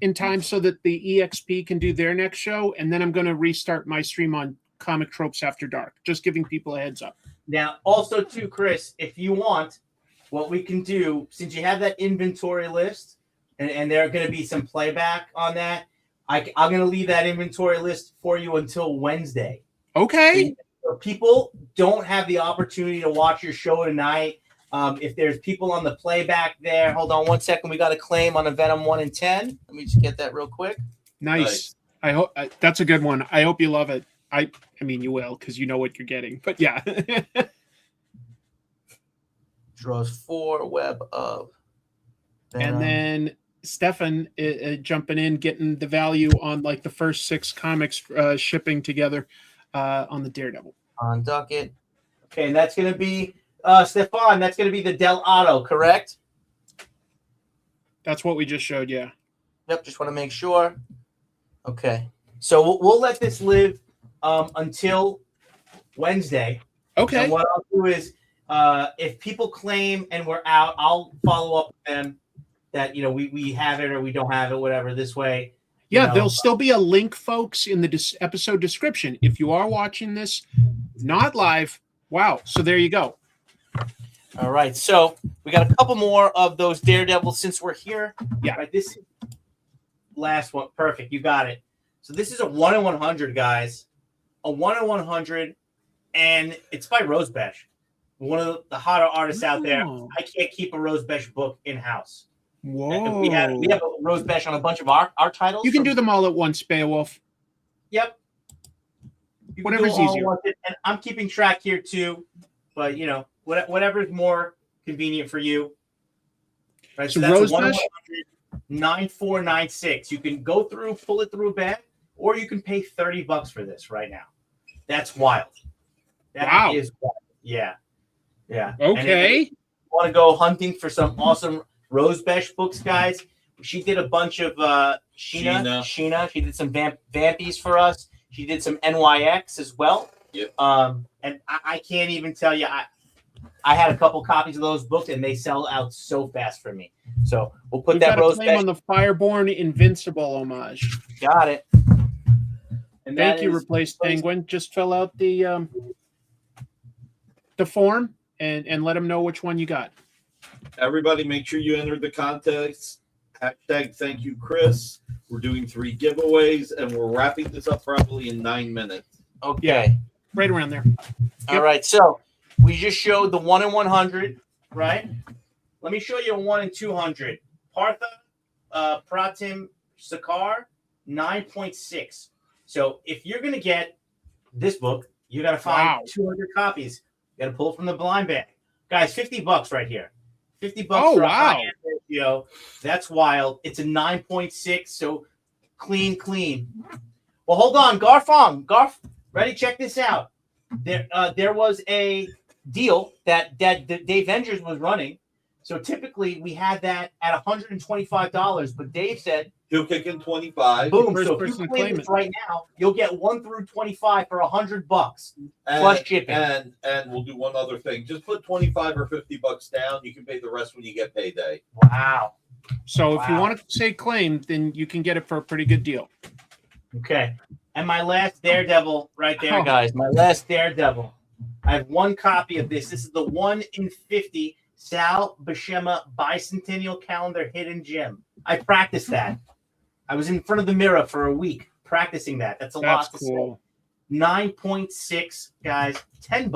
in time so that the EXP can do their next show, and then I'm going to restart my stream on Comic Tropes After Dark. Just giving people a heads up. Now, also too, Chris, if you want, what we can do, since you have that inventory list, and there are going to be some playback on that, I'm going to leave that inventory list for you until Wednesday. Okay. So people don't have the opportunity to watch your show tonight. If there's people on the playback there, hold on 1 second. We got a claim on a Venom 1 in 10. Let me just get that real quick. Nice. I hope that's a good one. I hope you love it. I mean, you will because you know what you're getting. But yeah. Draws 4, web of Venom. And then Stefan jumping in, getting the value on like the first 6 comics shipping together on the Daredevil. On Ducket. Okay, and that's going to be, Stefan, that's going to be the Del Auto, correct? That's what we just showed, yeah. Yep, just want to make sure. Okay. So we'll let this live until Wednesday. Okay. And what I'll do is, if people claim and we're out, I'll follow up with them that, we have it or we don't have it, whatever, this way. Yeah, there'll still be a link, folks, in the episode description. If you are watching this not live, wow. So there you go. All right. So we got a couple more of those Daredevils since we're here. Yeah. Right, this is last one. Perfect. You got it. So this is a 1 in 100, guys. A 1 in 100, and it's by Rosebesh, one of the hotter artists out there. I can't keep a Rosebesh book in-house. Whoa. We have a Rosebesh on a bunch of our titles. You can do them all at once, Beowulf. Yep. Whatever's easier. And I'm keeping track here too, but whatever's more convenient for you. Right. So that's a 1 9496. You can go through, pull it through a bag, or you can pay $30 for this right now. That's wild. That is wild. Yeah. Yeah. Okay. If you want to go hunting for some awesome Rosebesh books, guys, she did a bunch of Sheena. She did some Vampies for us. She did some NYX as well. Yep. And I can't even tell you, I had a couple copies of those books, and they sell out so fast for me. So we'll put that Rosebesh on the Fireborn Invincible homage. Got it. And thank you, Replaced Penguin. Just fill out the form and let them know which one you got. Everybody, make sure you enter the contest. Hashtag thank you, Chris. We're doing 3 giveaways, and we're wrapping this up probably in 9 minutes. Okay. Yeah, right around there. All right. So we just showed the 1 in 100, right? Let me show you a 1 in 200. Partha Pratim Sakar, 9.6. So if you're going to get this book, you got to find 200 copies. You got to pull it from the blind bag. Guys, $50 right here. $50 for a high-end ratio. That's wild. It's a 9.6, so clean. Well, hold on. Garf, ready? Check this out. There was a deal that Dave Vengers was running. So typically we had that at $125, but Dave said he'll kick in 25. Boom! So if you claim this right now, you'll get 1 through 25 for $100 plus shipping. And we'll do one other thing. Just put 25 or $50 down. You can pay the rest when you get payday. Wow! So if you want to say claim, then you can get it for a pretty good deal. Okay. And my last Daredevil right there, guys. My last Daredevil. I have 1 copy of this. This is the 1 in 50 Sal Buscema Bicentennial Calendar Hidden Gem. I practiced that. I was in front of the mirror for a week practicing that. That's a lot to say. 9.6, guys. $10.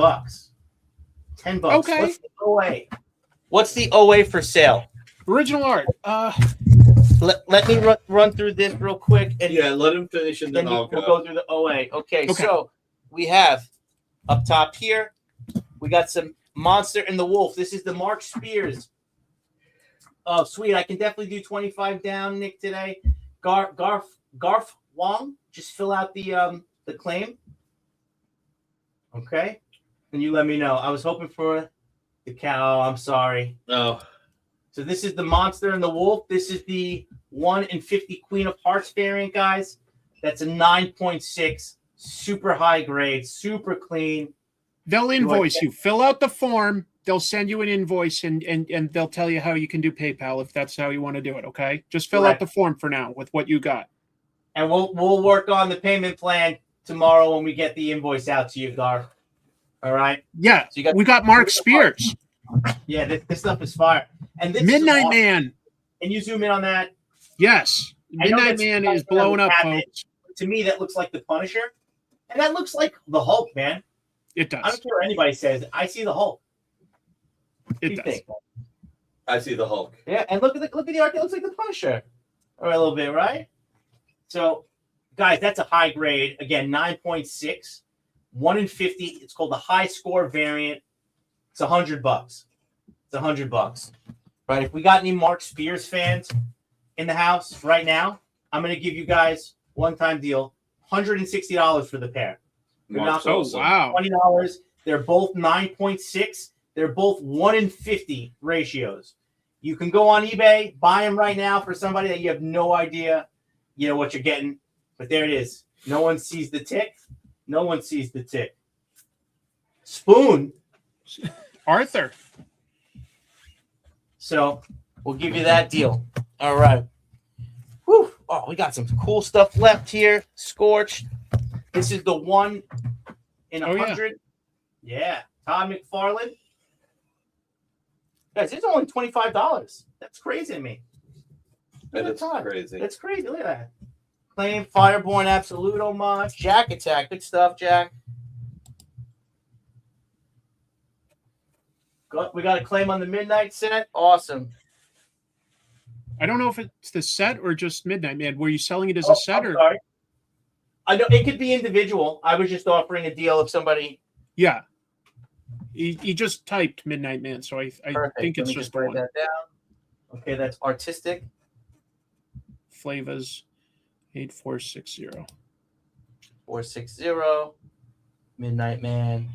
$10. Okay. What's the OA? What's the OA for sale? Original art. Let me run through this real quick. And yeah, let him finish, and then we'll go through the OA. Okay, so we have up top here, we got some Monster and the Wolf. This is the Mark Spears. Oh, sweet. I can definitely do 25 down, Nick, today. Garf Wong, just fill out the claim. Okay. And you let me know. I was hoping for the cow. I'm sorry. No. So this is the Monster and the Wolf. This is the 1 in 50 Queen of Hearts variant, guys. That's a 9.6. Super high grade, super clean. They'll invoice you. Fill out the form. They'll send you an invoice, and they'll tell you how you can do PayPal if that's how you want to do it. Okay, just fill out the form for now with what you got, and we'll work on the payment plan tomorrow when we get the invoice out to you, Gar. All right. Yeah, so we got Mark Spears. Yeah, this stuff is fire. And this Midnight Man. Can you zoom in on that? Yes, Midnight Man is blowing up, folks. To me, that looks like the Punisher, and that looks like the Hulk, man. It does. I don't care what anybody says. I see the Hulk. What do you does. think? I see the Hulk. Yeah, and look at the art. It looks like the Punisher. All right, a little bit, right? So, guys, that's a high grade. Again, 9.6, 1 in 50. It's called the high score variant. It's $100. It's $100. Right? If we got any Mark Spears fans in the house right now, I'm going to give you guys one-time deal, $160 for the pair. Oh, wow. $20. They're both 9.6. They're both 1 in 50 ratios. You can go on eBay, buy them right now for somebody that you have no idea, what you're getting. But there it is. No one sees the tick. No one sees the tick. Spoon. Arthur. So we'll give you that deal. All right. Whew. Oh, we got some cool stuff left here. Scorched. This is the 1 in 100. Yeah. Todd McFarlane. Guys, it's only $25. That's crazy to me. That's crazy. That's crazy. Look at that. Claim, Fireborn, Absolute Homage, Jack Attack. Good stuff, Jack. We got a claim on the Midnight set. Awesome. I don't know if it's the set or just Midnight Man. Were you selling it as a set or? Sorry. I know it could be individual. I was just offering a deal if somebody. Yeah. He just typed Midnight Man, so I think it's just write one. that down. Okay, that's artistic. Flavas 8460. 460. Midnight Man.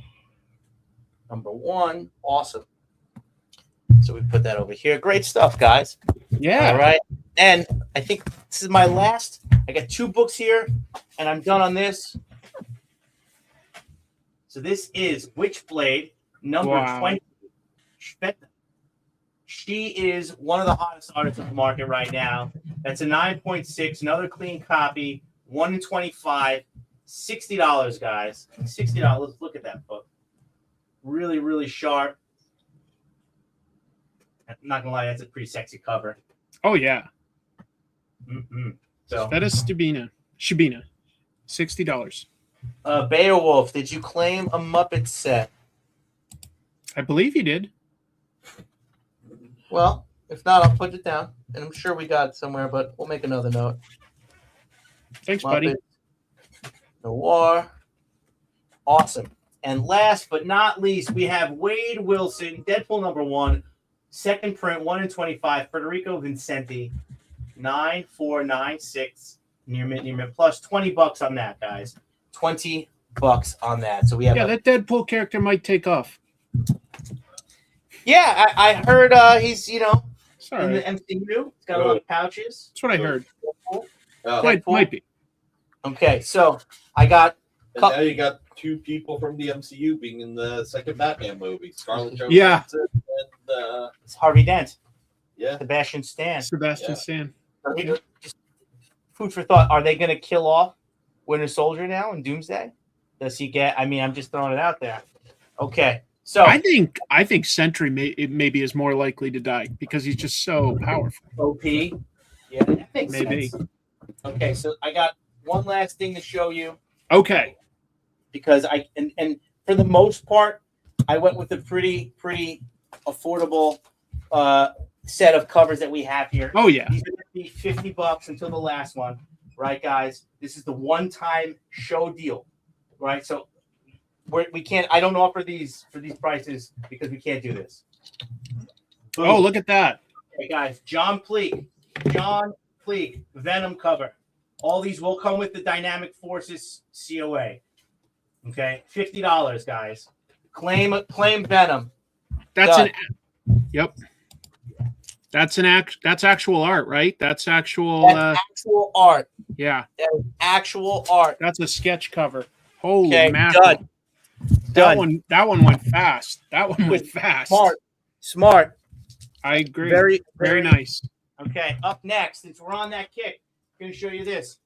Number 1. Awesome. So we put that over here. Great stuff, guys. Yeah. All right. And I think this is my last. I got 2 books here, and I'm done on this. So this is Witchblade, number 20. She is one of the hottest artists on the market right now. That's a 9.6, another clean copy, 1 in 25, $60, guys. $60. Let's look at that book. Really, really sharp. I'm not gonna lie, that's a pretty sexy cover. Oh yeah. So that is Shabina, $60. Beowulf, did you claim a Muppet set? I believe you did. Well, if not, I'll put it down. And I'm sure we got it somewhere, but we'll make another note. Thanks, Muppet, buddy. Noir. Awesome. And last but not least, we have Wade Wilson, Deadpool number 1, second print, 1 in 25, Federico Vincenti, 9496, near mint, plus $20 on that, guys. $20 on that. So we have that Deadpool character might take off. Yeah, I heard he's in the Sorry. MCU. He's got a lot of pouches. That's what I heard. Deadpool. Might be. Okay, so I got. And now you got 2 people from the MCU being in the second Batman movie. Scarlett Johansson and it's Harvey Dent. Yeah. Sebastian Stan. Stan. Just food for thought. Are they going to kill off Winter Soldier now in Doomsday? Does he get? I mean, I'm just throwing it out there. Okay, so I think Sentry maybe is more likely to die because he's just so powerful. OP. Yeah, that makes Maybe. sense. Okay, so I got one last thing to show you. Okay. Because and for the most part, I went with a pretty affordable set of covers that we have here. Oh yeah. These are going to be $50 until the last one, right, guys? This is the one-time show deal, right? So we can't. I don't offer these for these prices because we can't do this. Boom. Oh, look at that. Hey guys, John Pleak, Venom cover. All these will come with the Dynamic Forces COA. Okay, $50, guys. Claim Venom. That's Done. Yep. That's actual art, right? That's actual. Actual art. Yeah. That is actual art. That's a sketch cover. Holy mackerel. Done. That one went fast. That one went fast. Smart. I agree. Very nice. Okay, up next, since we're on that kick, I'm going to show you this.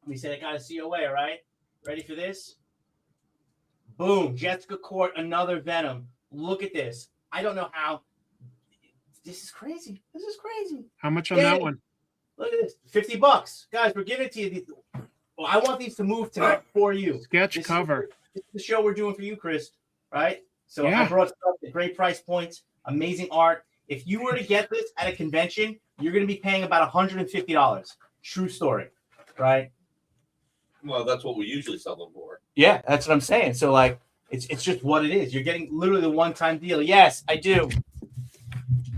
We said I got a COA, right? Ready for this? Boom. Jessica Court, another Venom. Look at this. I don't know how. This is crazy. How much on that one? Look at this. $50. Guys, we're giving it to you. Well, I want these to move tonight for you. Sketch cover. This is the show we're doing for you, Chris. Right? So Yeah. I brought stuff at great price points. Amazing art. If you were to get this at a convention, you're going to be paying about $150. True story, right? Well, that's what we usually sell them for. Yeah, that's what I'm saying. So, like, it's just what it is. You're getting literally the one-time deal. Yes, I do.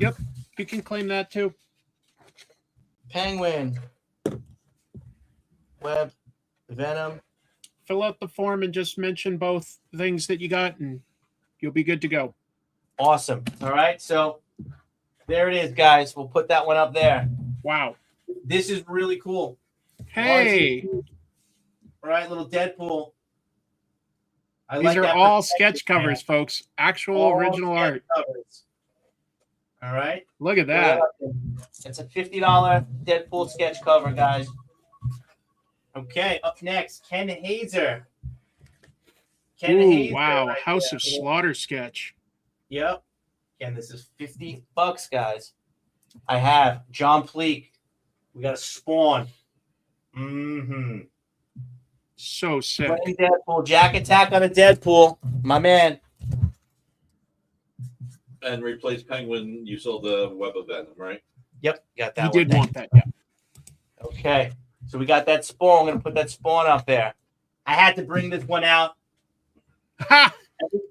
Yep, you can claim that too. Penguin, Web, Venom. Fill out the form and just mention both things that you got, and you'll be good to go. Awesome. All right, so there it is, guys. We'll put that one up there. Wow. This is really cool. Hey, All right, little Deadpool. these are all sketch covers, folks. Actual All original sketch art. covers. All right. Look at that. It's a $50 Deadpool sketch cover, guys. Okay, up next, Ken Hazer. Ken Ooh, Hazer wow. right House there. of Slaughter sketch. Yep. Again, this is $50, guys. I have John Pleak. We got a Spawn. Mm-hmm. So sick. Playing Deadpool. Jack Attack on a Deadpool. My man. And replace Penguin, you saw the Web of Venom, right? Yep, got that He one. did want that, yeah. Okay, so we got that Spawn. I'm going to put that Spawn up there. I had to bring this one out. Ha!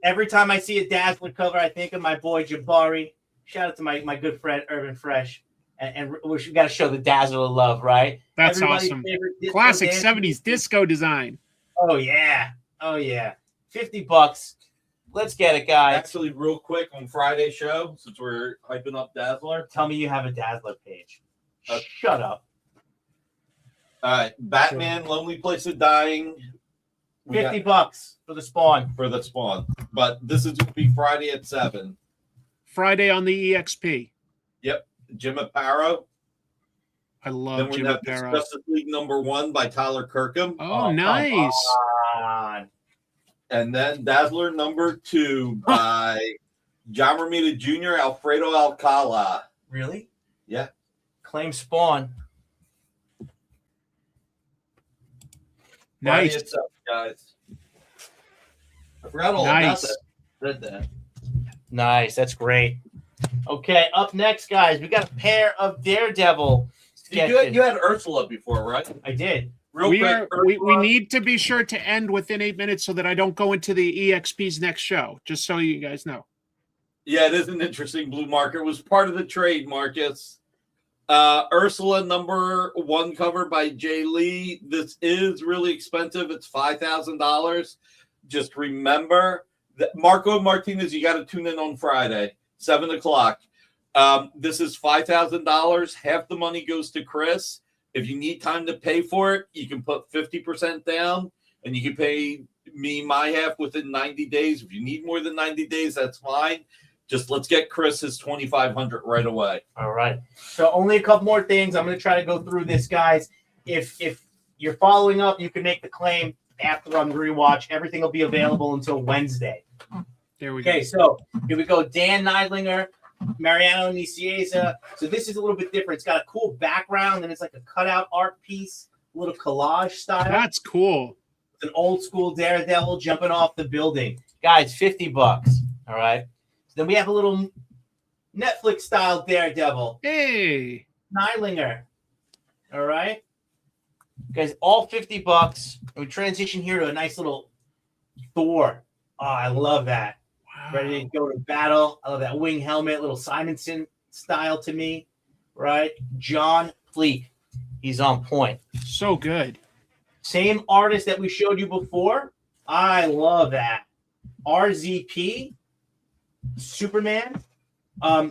Every time I see a Dazzler cover, I think of my boy Jabari. Shout out to my good friend Urban Fresh. And we got to show the Dazzler love, right? That's Everybody's awesome. favorite disco Classic dance. 70s disco design. Oh, yeah. Oh, yeah. $50. Let's get it, guys. Actually, real quick on Friday's show, since we're hyping up Dazzler. Tell me you have a Dazzler page. Shut up. All right, Batman, Lonely Place of Dying. We got $50 for the Spawn. for the Spawn, but this is going to be Friday at 7. Friday on the EXP. Yep, Jim Aparo. I Then love we're Jim going to Aparo. have Justice League #1 by Tyler Kirkham. Oh, nice. Come on. And then Dazzler #2 by John Romita Jr., Alfredo Alcala. Really? Yeah. Claim Spawn. Friday Nice. at 7, guys. I forgot all Nice. about that. Read that. Nice. That's great. Okay, up next, guys, we got a pair of Daredevil sketches. You had Ursula before, right? I did. Real We quick, we Ursula- need to be sure to end within 8 minutes so that I don't go into the EXP's next show, just so you guys know. Yeah, it is an interesting blue marker. It was part of the trade, Marcus. Ursula #1 cover by Jay Lee. This is really expensive. It's $5,000. Just remember that Marco Martinez, you got to tune in on Friday, 7 o'clock. This is $5,000. Half the money goes to Chris. If you need time to pay for it, you can put 50% down and you can pay me my half within 90 days. If you need more than 90 days, that's fine. Just let's get Chris his $2,500 right away. All right. So only a couple more things. I'm going to try to go through this, guys. If you're following up, you can make the claim after on the rewatch. Everything will be available until Wednesday. There we go. Okay, so here we go. Dan Neidlinger, Mariano Nicieza. So this is a little bit different. It's got a cool background, and it's like a cutout art piece, a little collage style. That's cool. It's an old school Daredevil jumping off the building. Guys, $50. All right. Then we have a little Netflix style Daredevil. Hey. Neidlinger. All right. Guys, all $50. And we transition here to a nice little Thor. Oh, I love that. Wow. Ready to go to battle. I love that wing helmet, little Simonson style to me. Right? John Fleek. He's on point. So good. Same artist that we showed you before. I love that. RZP. Superman.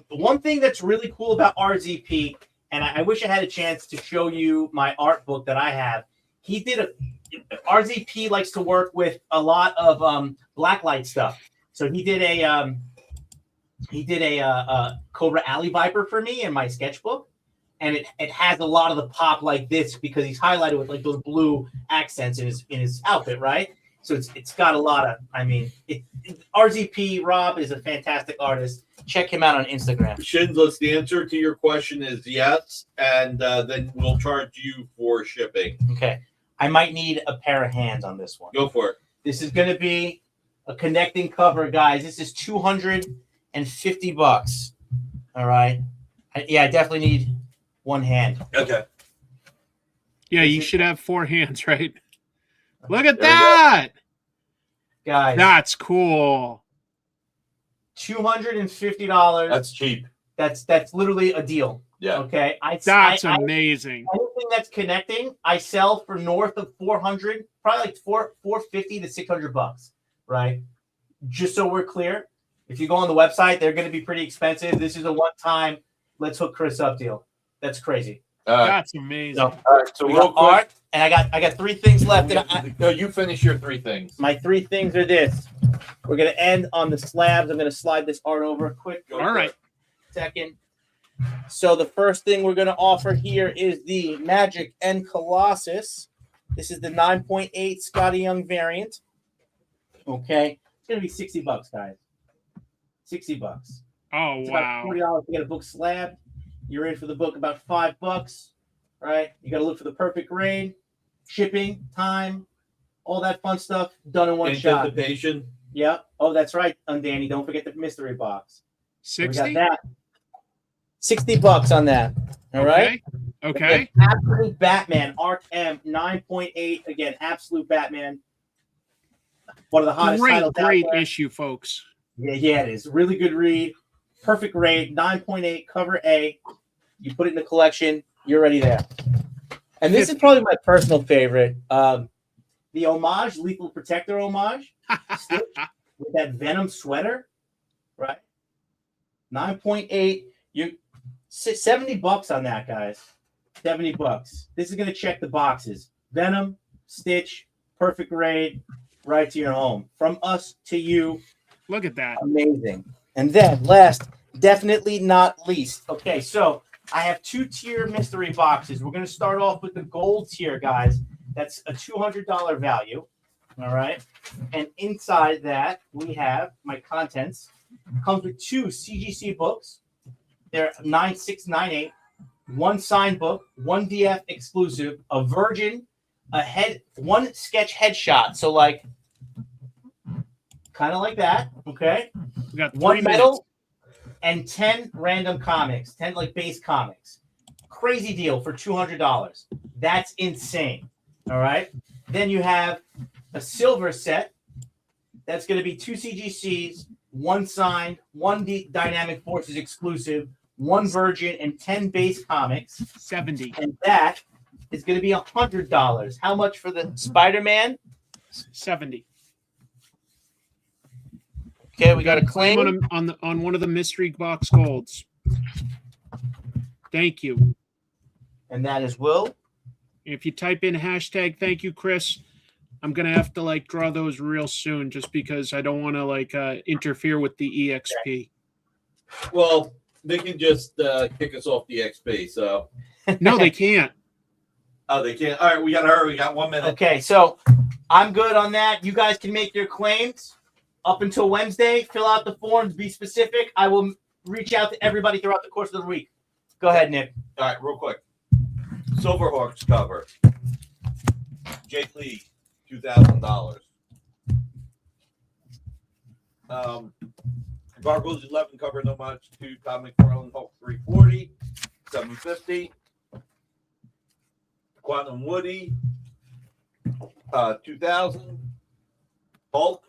One thing that's really cool about RZP, and I wish I had a chance to show you my art book that I have. RZP likes to work with a lot of blacklight stuff. So he did a Cobra Alley Viper for me in my sketchbook, and it has a lot of the pop like this because he's highlighted with like those blue accents in his outfit, right? So it's got a lot of, RZP Rob is a fantastic artist. Check him out on Instagram. Shins, the answer to your question is yes, and then we'll charge you for shipping. Okay. I might need a pair of hands on this one. Go for it. This is going to be a connecting cover, guys. This is $250. $250. All right. I definitely need one hand. Okay. Yeah, you should have 4 hands, right? Look at There we go. that. Guys, That's cool. $250. That's cheap. That's literally a deal. Yeah. Okay. That's amazing. Anything that's connecting, I sell for north of 400, probably like 450 to $600, right? Just so we're clear, if you go on the website, they're going to be pretty expensive. This is a one-time, let's hook Chris up deal. That's crazy. That's amazing. So, All right. So we real got quick. art, and I got 3 things left. No, you finish your 3 things. My 3 things are this. We're going to end on the slabs. I'm going to slide this art over quick. All right. Second. So the first thing we're going to offer here is the Magic and Colossus. This is the 9.8 Scotty Young variant. Okay. It's going to be $60, guys. $60. Oh, It's wow. about $40 to get a book slabbed. You're in for the book about $5, right? You got to look for the perfect grade, shipping, time, all that fun stuff done in one shot. Anticipation. Yeah. Oh, that's right, Danny. Don't forget the mystery box. So we 60? got that. $60 on that. All right. Okay. Again, Absolute Batman, Arc M 9.8. Again, Absolute Batman. One of the hottest titles Great out there. issue, folks. Yeah, it is. Really good read. Perfect grade. 9.8 cover A. You put it in the collection. You're already there. And this is probably my personal favorite. The homage, Lethal Protector homage. Stitch with that Venom sweater. Right? 9.8. You $70 on that, guys. $70. This is going to check the boxes. Venom, Stitch, perfect grade, right to your home. From us to you. Look at that. Amazing. And then last, definitely not least. Okay, so I have 2-tier mystery boxes. We're going to start off with the gold tier, guys. That's a $200 value. All right. And inside that, we have my contents. Comes with 2 CGC books. They're 9698. 1 signed book, 1 DF exclusive, a Virgin, one sketch headshot. So like, kind of like that. Okay. We got 1 3 metal minutes. and 10 random comics, 10 like base comics. Crazy deal for $200. That's insane. All right. Then you have a silver set. That's going to be 2 CGCs, 1 signed, 1 Dynamic Forces exclusive, 1 Virgin, and 10 base comics. 70. And that is going to be $100. How much for the Spider-Man? 70. Okay, we got a claim. On one of the mystery box golds. Thank you. And that is Will. If you type in hashtag thank you, Chris, I'm gonna have to like draw those real soon just because I don't want to like interfere with the EXP. Well, they can just kick us off the XP. So No, they can't. oh, they can't. All right, we gotta hurry. We got 1 minute. Okay, so I'm good on that. You guys can make your claims up until Wednesday. Fill out the forms. Be specific. I will reach out to everybody throughout the course of the week. Go ahead, Nick. All right, real quick. Silverhawks cover. Jake Lee, $2,000. Gargoyles 11 cover no much. 2 Todd McFarlane Hulk 340, $750. Quantum Woody, 2,000. Hulk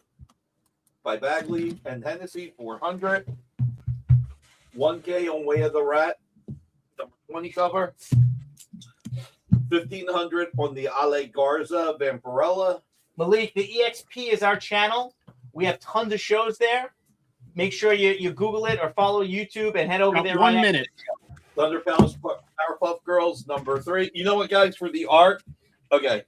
by Bagley and Hennessy, 400. 1K on Way of the Rat, number 20 cover. 1,500 on the Ale Garza Vampirella. Malik, the EXP is our channel. We have tons of shows there. Make sure you Google it or follow YouTube and head over Got there. 1 right minute. Thunder Palace Powerpuff Girls, number 3. You know what, guys, for the art? Okay.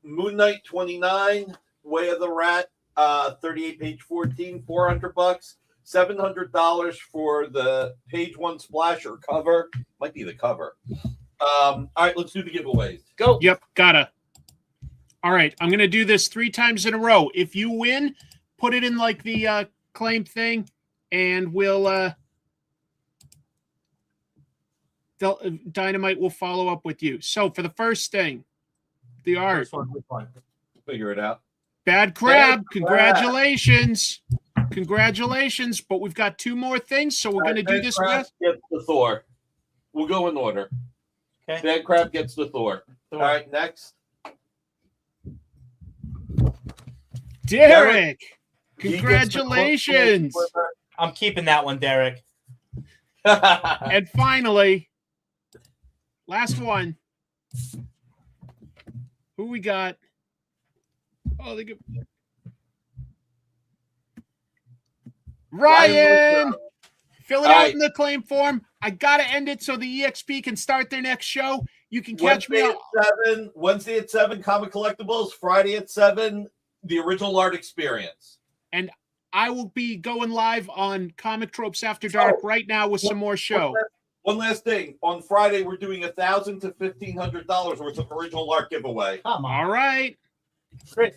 Moon Knight 29, Way of the Rat, 38, page 14, $400. $700 for the page 1 splash or cover. Might be the cover. All right, let's do the giveaways. Go. Yep, gotta. All right, I'm gonna do this 3 times in a row. If you win, put it in like the claim thing, and we'll Dynamite will follow up with you. So for the first thing, the art. Which one? Figure it out. Bad Crab, Bad Crab. congratulations. Congratulations, but we've got 2 more things, so we're going to do this Crab with. gets the Thor. We'll go in order. Okay. Bad Crab gets the Thor. All right, next. Derek, He gets the congratulations. I'm keeping that one, Derek. And finally, last one. Who we got? Oh, they get Ryan. Fill it out in the claim form. I gotta end it so the EXP can start their next show. You can catch me on Wednesday at 7, Comic Collectibles. Friday at 7, the original art experience. And I will be going live on Comic Tropes After Dark right now with some more show. One last thing. On Friday, we're doing $1,000 to $1,500 worth of original art giveaway. Come on. All right. Chris,